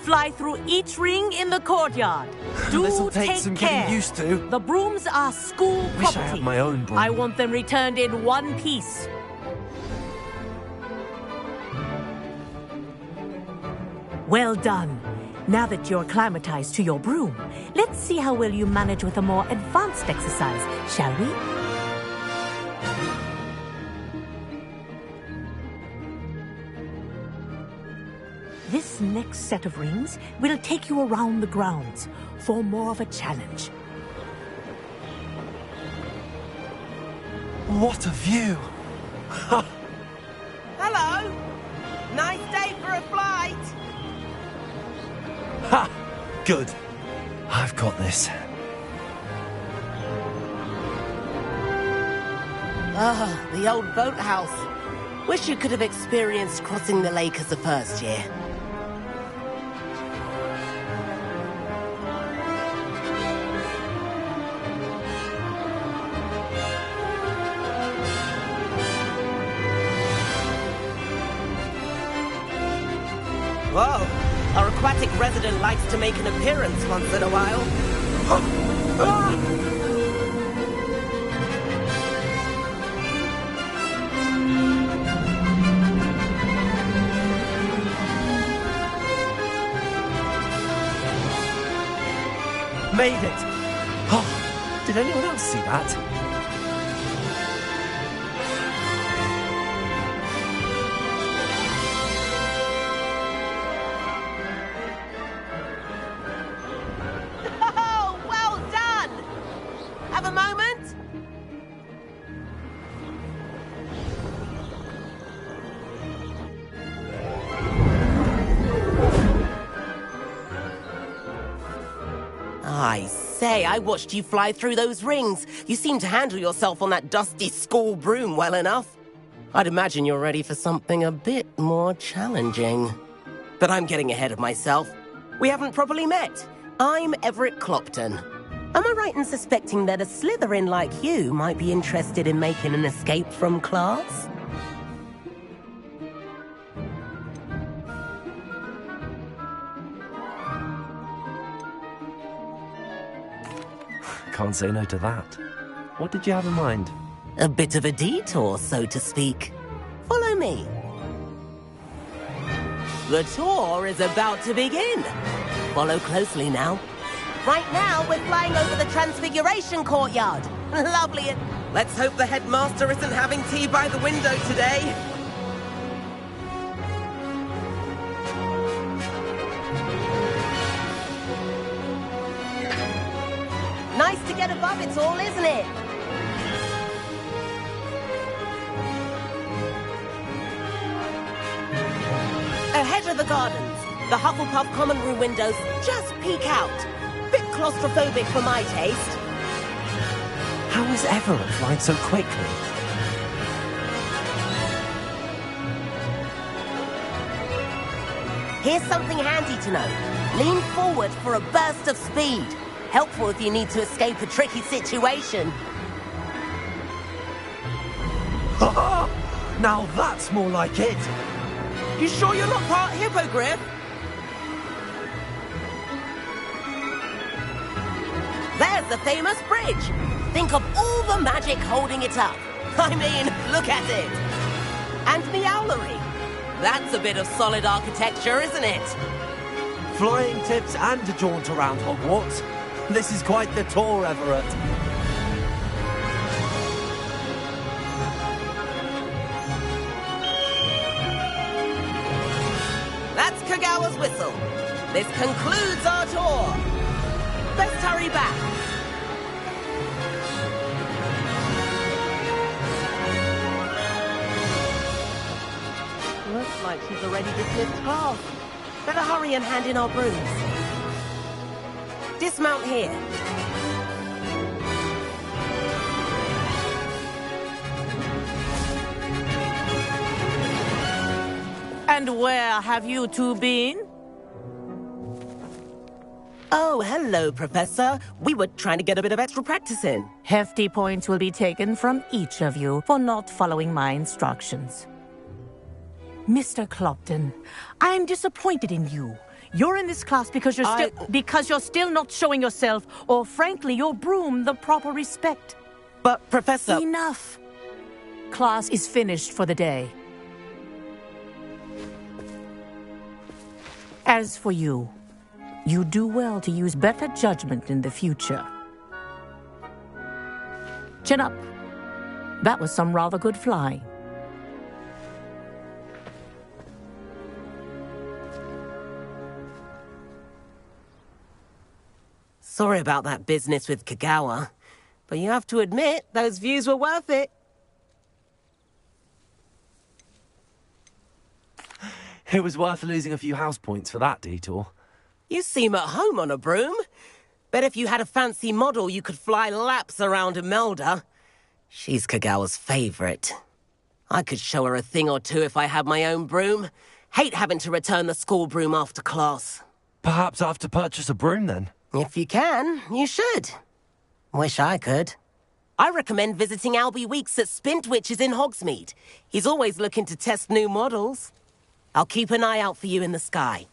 fly through each ring in the courtyard. This'll take some getting used to. The brooms are school property. Wish I had my own broom. I want them returned in one piece. Well done. Now that you're acclimatized to your broom, let's see how well you manage with a more advanced exercise, shall we? This next set of rings will take you around the grounds for more of a challenge. What a view! Hello! Nice day for a flight! Ha! Good. I've got this. Ah, the old boathouse. Wish you could have experienced crossing the lake as a first year. Whoa! Our aquatic resident likes to make an appearance once in a while. Made it! Oh, did anyone else see that? Oh, well done! Have a moment? I say, I watched you fly through those rings. You seem to handle yourself on that dusty school broom well enough. I'd imagine you're ready for something a bit more challenging. But I'm getting ahead of myself. We haven't properly met. I'm Everett Clopton. Am I right in suspecting that a Slytherin like you might be interested in making an escape from class? can't say no to that. What did you have in mind? A bit of a detour, so to speak. Follow me. The tour is about to begin. Follow closely now. Right now, we're flying over the Transfiguration Courtyard. Lovely. Let's hope the headmaster isn't having tea by the window today. Nice to get above it all, isn't it? Ahead of the gardens, the Hufflepuff common room windows just peek out. Bit claustrophobic for my taste. How is Everett flying so quickly? Here's something handy to know. Lean forward for a burst of speed. Helpful if you need to escape a tricky situation. Now that's more like it. You sure you're not part hippogriff? There's the famous bridge. Think of all the magic holding it up. I mean, look at it. And the owlery. That's a bit of solid architecture, isn't it? Flying tips and a jaunt around Hogwarts. This is quite the tour, Everett. That's Kagawa's whistle. This concludes our tour. Best hurry back. Looks like she's already dismissed class. Better hurry and hand in our brooms. Dismount here. And where have you two been? Oh, hello, Professor. We were trying to get a bit of extra practice in. Hefty points will be taken from each of you for not following my instructions. Mr. Clopton, I am disappointed in you. You're in this class because you're still not showing yourself, or frankly, your broom the proper respect. But, Professor... Enough. Class is finished for the day. As for you, you do well to use better judgment in the future. Chin up. That was some rather good flying. Sorry about that business with Kagawa, but you have to admit, those views were worth it. It was worth losing a few house points for that detour. You seem at home on a broom. Bet if you had a fancy model, you could fly laps around Imelda. She's Kagawa's favorite. I could show her a thing or two if I had my own broom. Hate having to return the school broom after class. Perhaps I have to purchase a broom then. If you can, you should. Wish I could. I recommend visiting Albie Weeks at Spintwitches in Hogsmeade. He's always looking to test new models. I'll keep an eye out for you in the sky.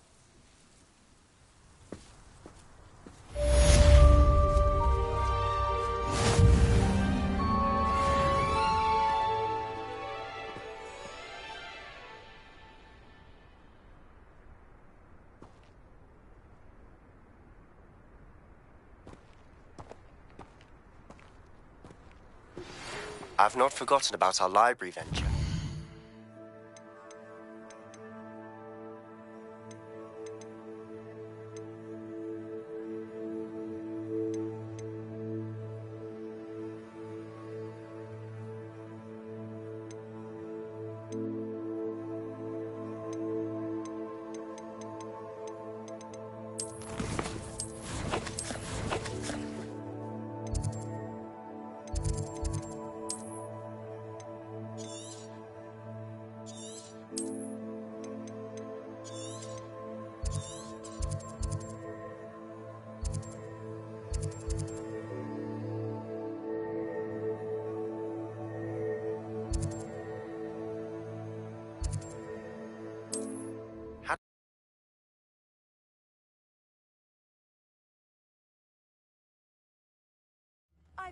I've not forgotten about our library venture.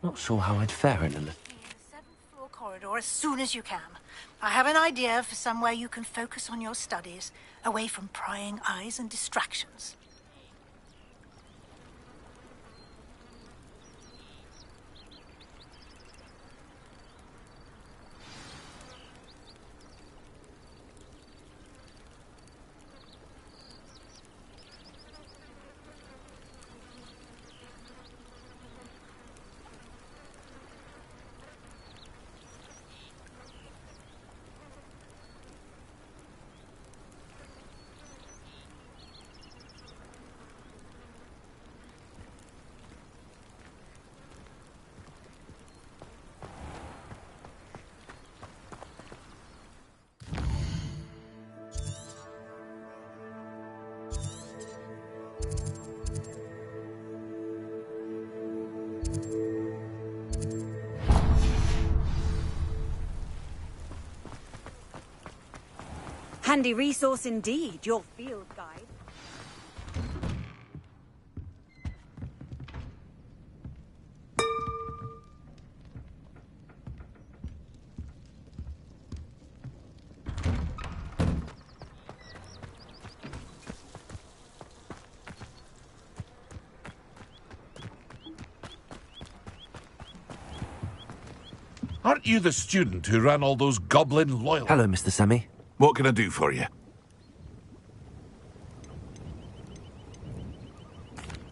Not sure how I'd fare in a little. Floor corridor as soon as you can. I have an idea for somewhere you can focus on your studies, away from prying eyes and distractions. Handy resource indeed, your field guide. Aren't you the student who ran all those goblin loyal... Hello, Mr. Semi. What can I do for you?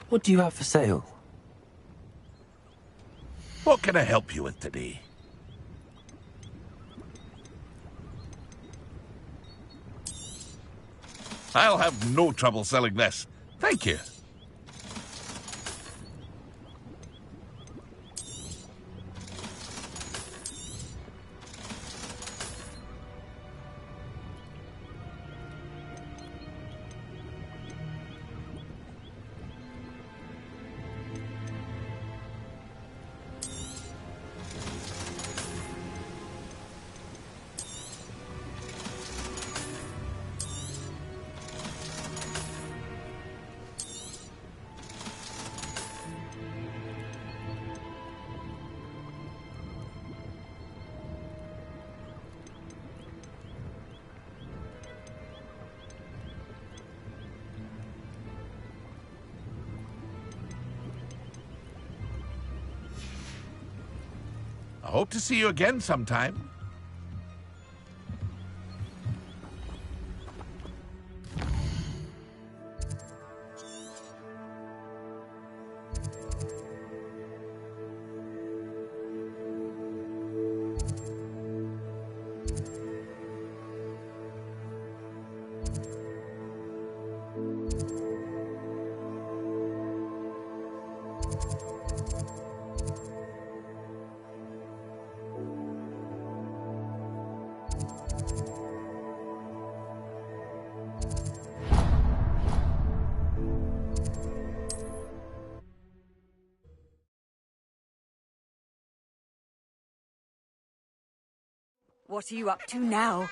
What do you have for sale? What can I help you with today? I'll have no trouble selling this. Thank you. I hope to see you again sometime. What are you up to now?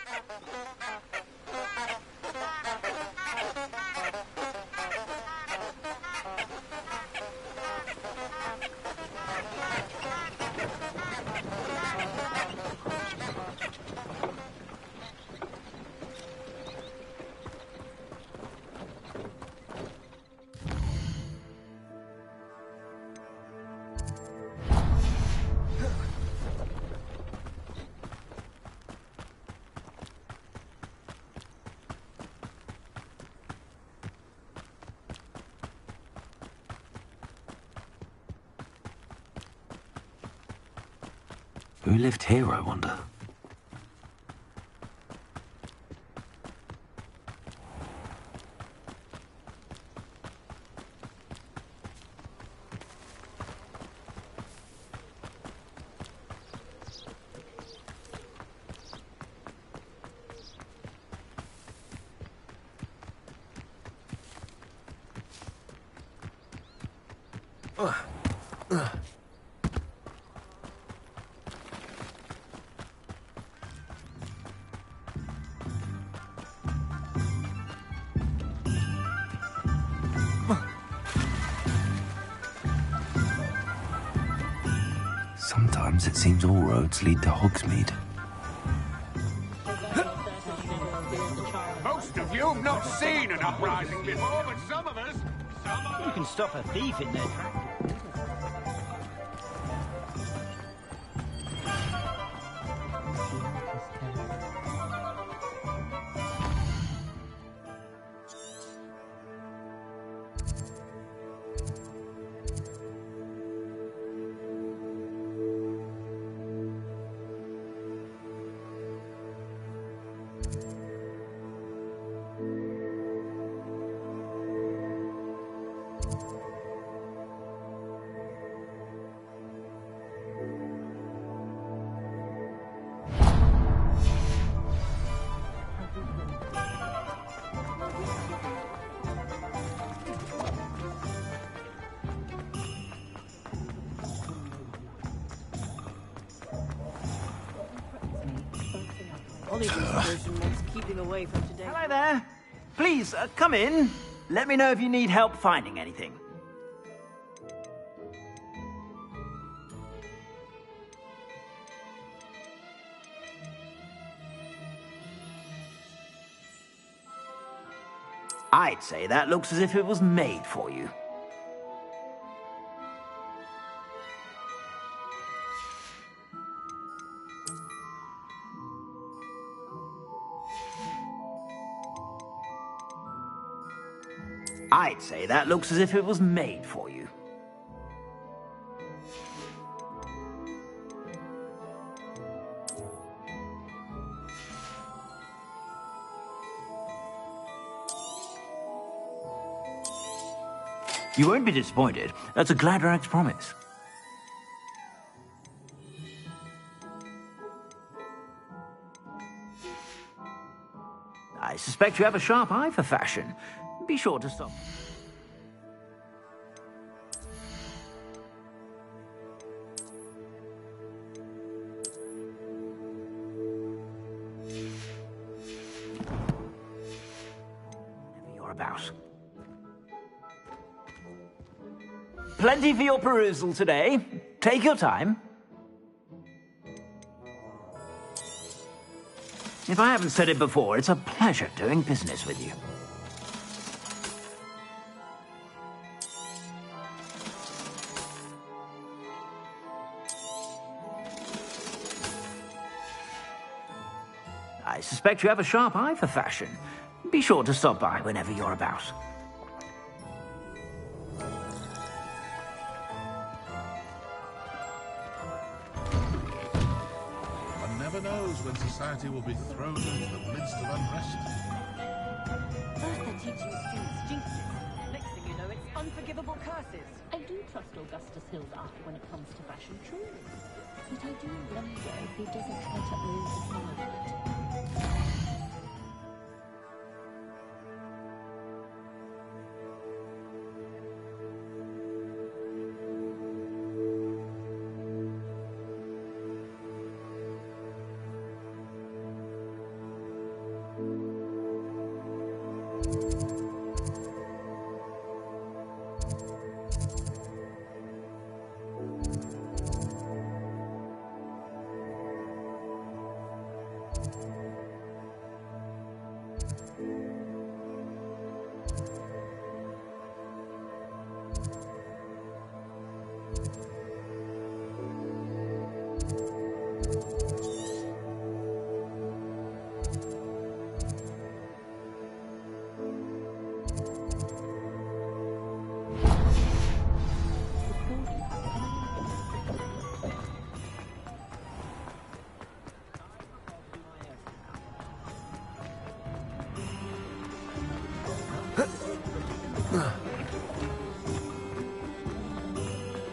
Who lived here, I wonder? Sometimes it seems all roads lead to Hogsmeade. Most of you have not seen an uprising before, but some of us... You can stop a thief in their tracks. Hello there. Please, come in. Let me know if you need help finding anything. I'd say that looks as if it was made for you. I'd say that looks as if it was made for you. You won't be disappointed. That's a Gladrag's promise. I suspect you have a sharp eye for fashion. Be sure to stop. Whenever you're about. Plenty for your perusal today. Take your time. If I haven't said it before, it's a pleasure doing business with you. I suspect you have a sharp eye for fashion. Be sure to stop by whenever you're about. One never knows when society will be thrown into the midst of unrest. First they're teaching students jinxes. Next thing you know, it's unforgivable curses. I do trust Augustus Hill's eye when it comes to fashion, truly. But I do wonder if he doesn't try to overpower it.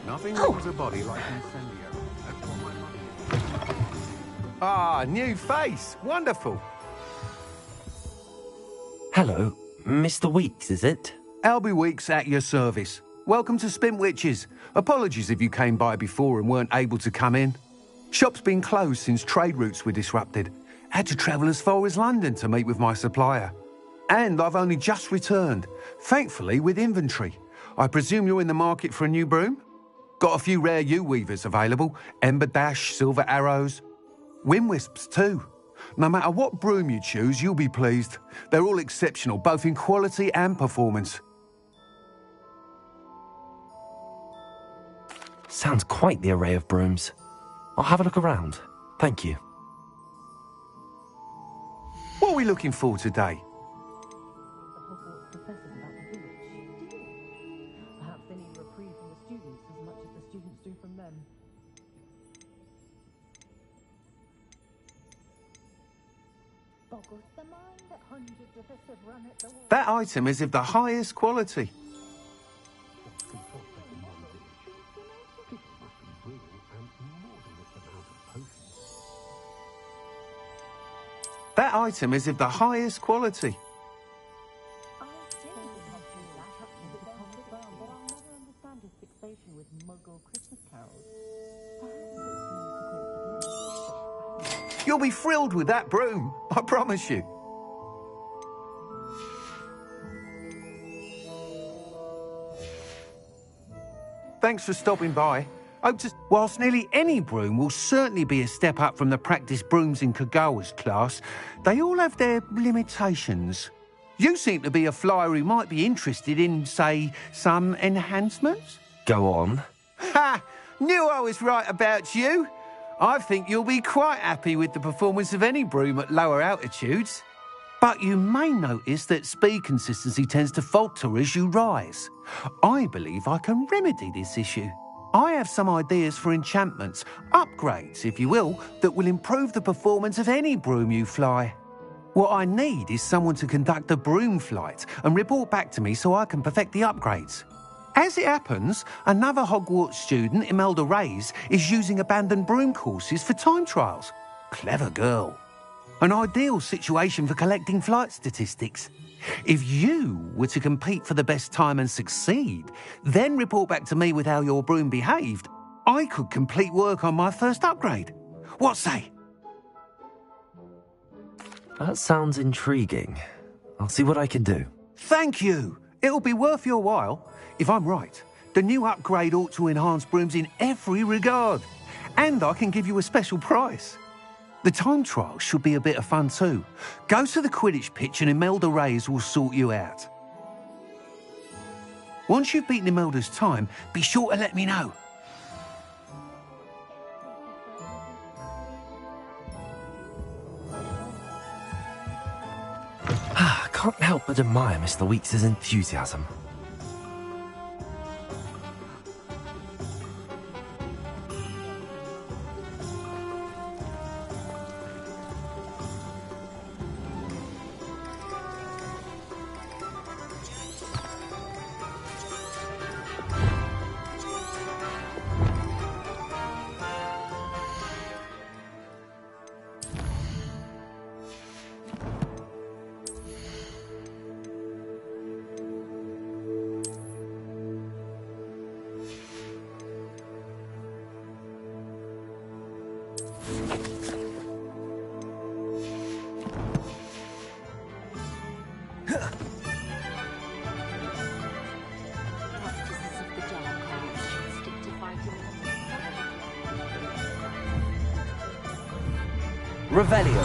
Nothing warms a body like incendio. That's what my mother... Ah, new face. Wonderful. Hello, Mr. Weeks, is it? Albie Weeks at your service. Welcome to Spintwitches. Apologies if you came by before and weren't able to come in. Shop's been closed since trade routes were disrupted. Had to travel as far as London to meet with my supplier. And I've only just returned, thankfully with inventory. I presume you're in the market for a new broom? Got a few rare U-weavers available. Ember Dash, Silver Arrows. Wind Wisps too. No matter what broom you choose, you'll be pleased. They're all exceptional, both in quality and performance. Sounds quite the array of brooms. I'll have a look around. Thank you. What are we looking for today? Perhaps they need reprieve from the students as much as the students do from them. Boggles the mind that hundreds of us have run at the wall. That item is of the highest quality. That item is of the highest quality. You'll be thrilled with that broom, I promise you. Thanks for stopping by. Whilst nearly any broom will certainly be a step up from the practice brooms in Kagawa's class, they all have their limitations. You seem to be a flyer who might be interested in, say, some enhancements? Go on. Ha! Knew I was right about you. I think you'll be quite happy with the performance of any broom at lower altitudes. But you may notice that speed consistency tends to falter as you rise. I believe I can remedy this issue. I have some ideas for enchantments, upgrades, if you will, that will improve the performance of any broom you fly. What I need is someone to conduct a broom flight and report back to me so I can perfect the upgrades. As it happens, another Hogwarts student, Imelda Reyes, is using abandoned broom courses for time trials. Clever girl. An ideal situation for collecting flight statistics. If you were to compete for the best time and succeed, then report back to me with how your broom behaved, I could complete work on my first upgrade. What say? That sounds intriguing. I'll see what I can do. Thank you. It'll be worth your while. If I'm right, the new upgrade ought to enhance brooms in every regard. And I can give you a special price. The time trial should be a bit of fun too. Go to the Quidditch pitch and Imelda Reyes will sort you out. Once you've beaten Imelda's time, be sure to let me know. I can't help but admire Mr. Weeks' enthusiasm. Revelio.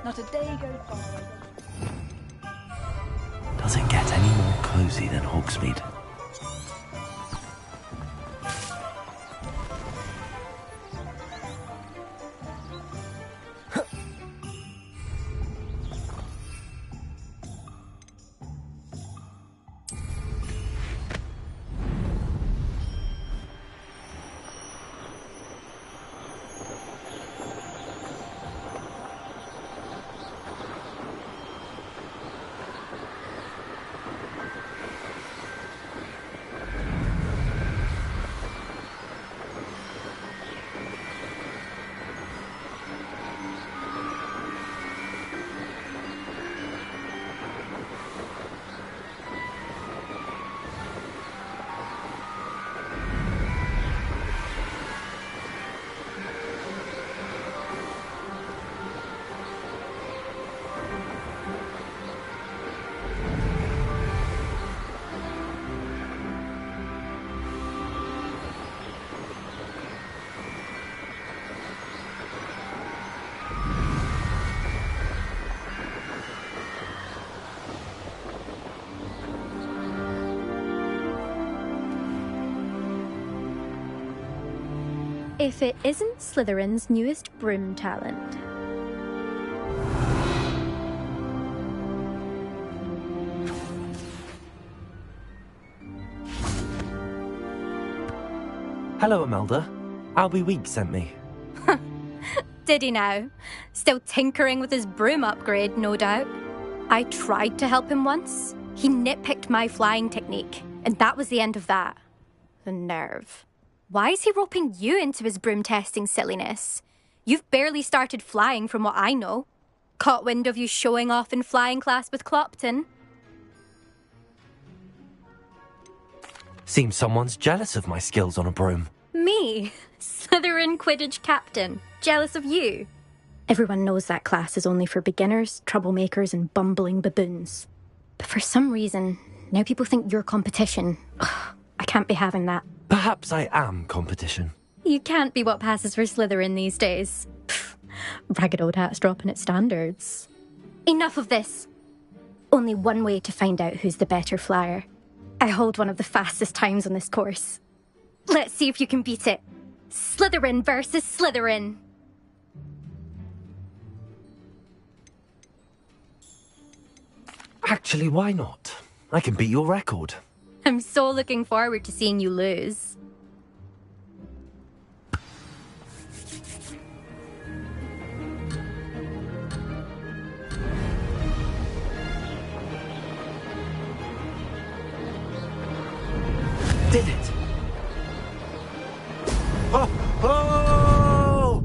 Not a day goes by. Doesn't get any more cozy than Hogsmeade. If it isn't Slytherin's newest broom talent. Hello, Imelda. Albie Weeks sent me. Did he now? Still tinkering with his broom upgrade, no doubt. I tried to help him once. He nitpicked my flying technique, and that was the end of that. The nerve. Why is he roping you into his broom testing silliness? You've barely started flying from what I know. Caught wind of you showing off in flying class with Clopton. Seems someone's jealous of my skills on a broom. Me? Slytherin Quidditch captain. Jealous of you? Everyone knows that class is only for beginners, troublemakers, and bumbling baboons. But for some reason, now people think you're competition. Ugh, I can't be having that. Perhaps I am competition. You can't be what passes for Slytherin these days. Pfft, ragged old hat's dropping its standards. Enough of this. Only one way to find out who's the better flyer. I hold one of the fastest times on this course. Let's see if you can beat it. Slytherin versus Slytherin. Actually, why not? I can beat your record. I'm so looking forward to seeing you lose. Did it! Oh! Oh!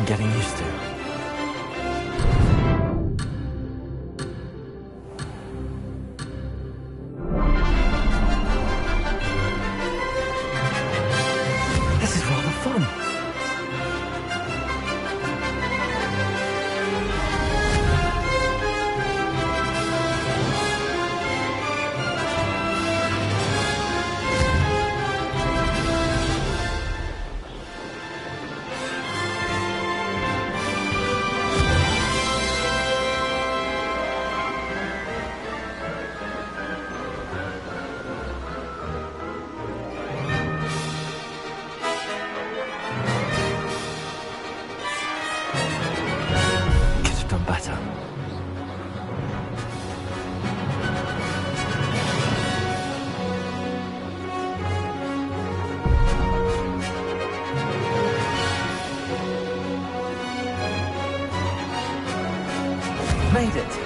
Getting used to. This is rather fun. Made it.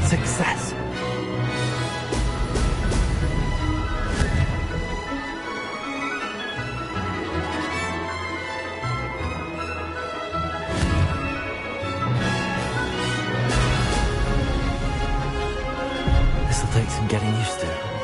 Success. This'll take some getting used to.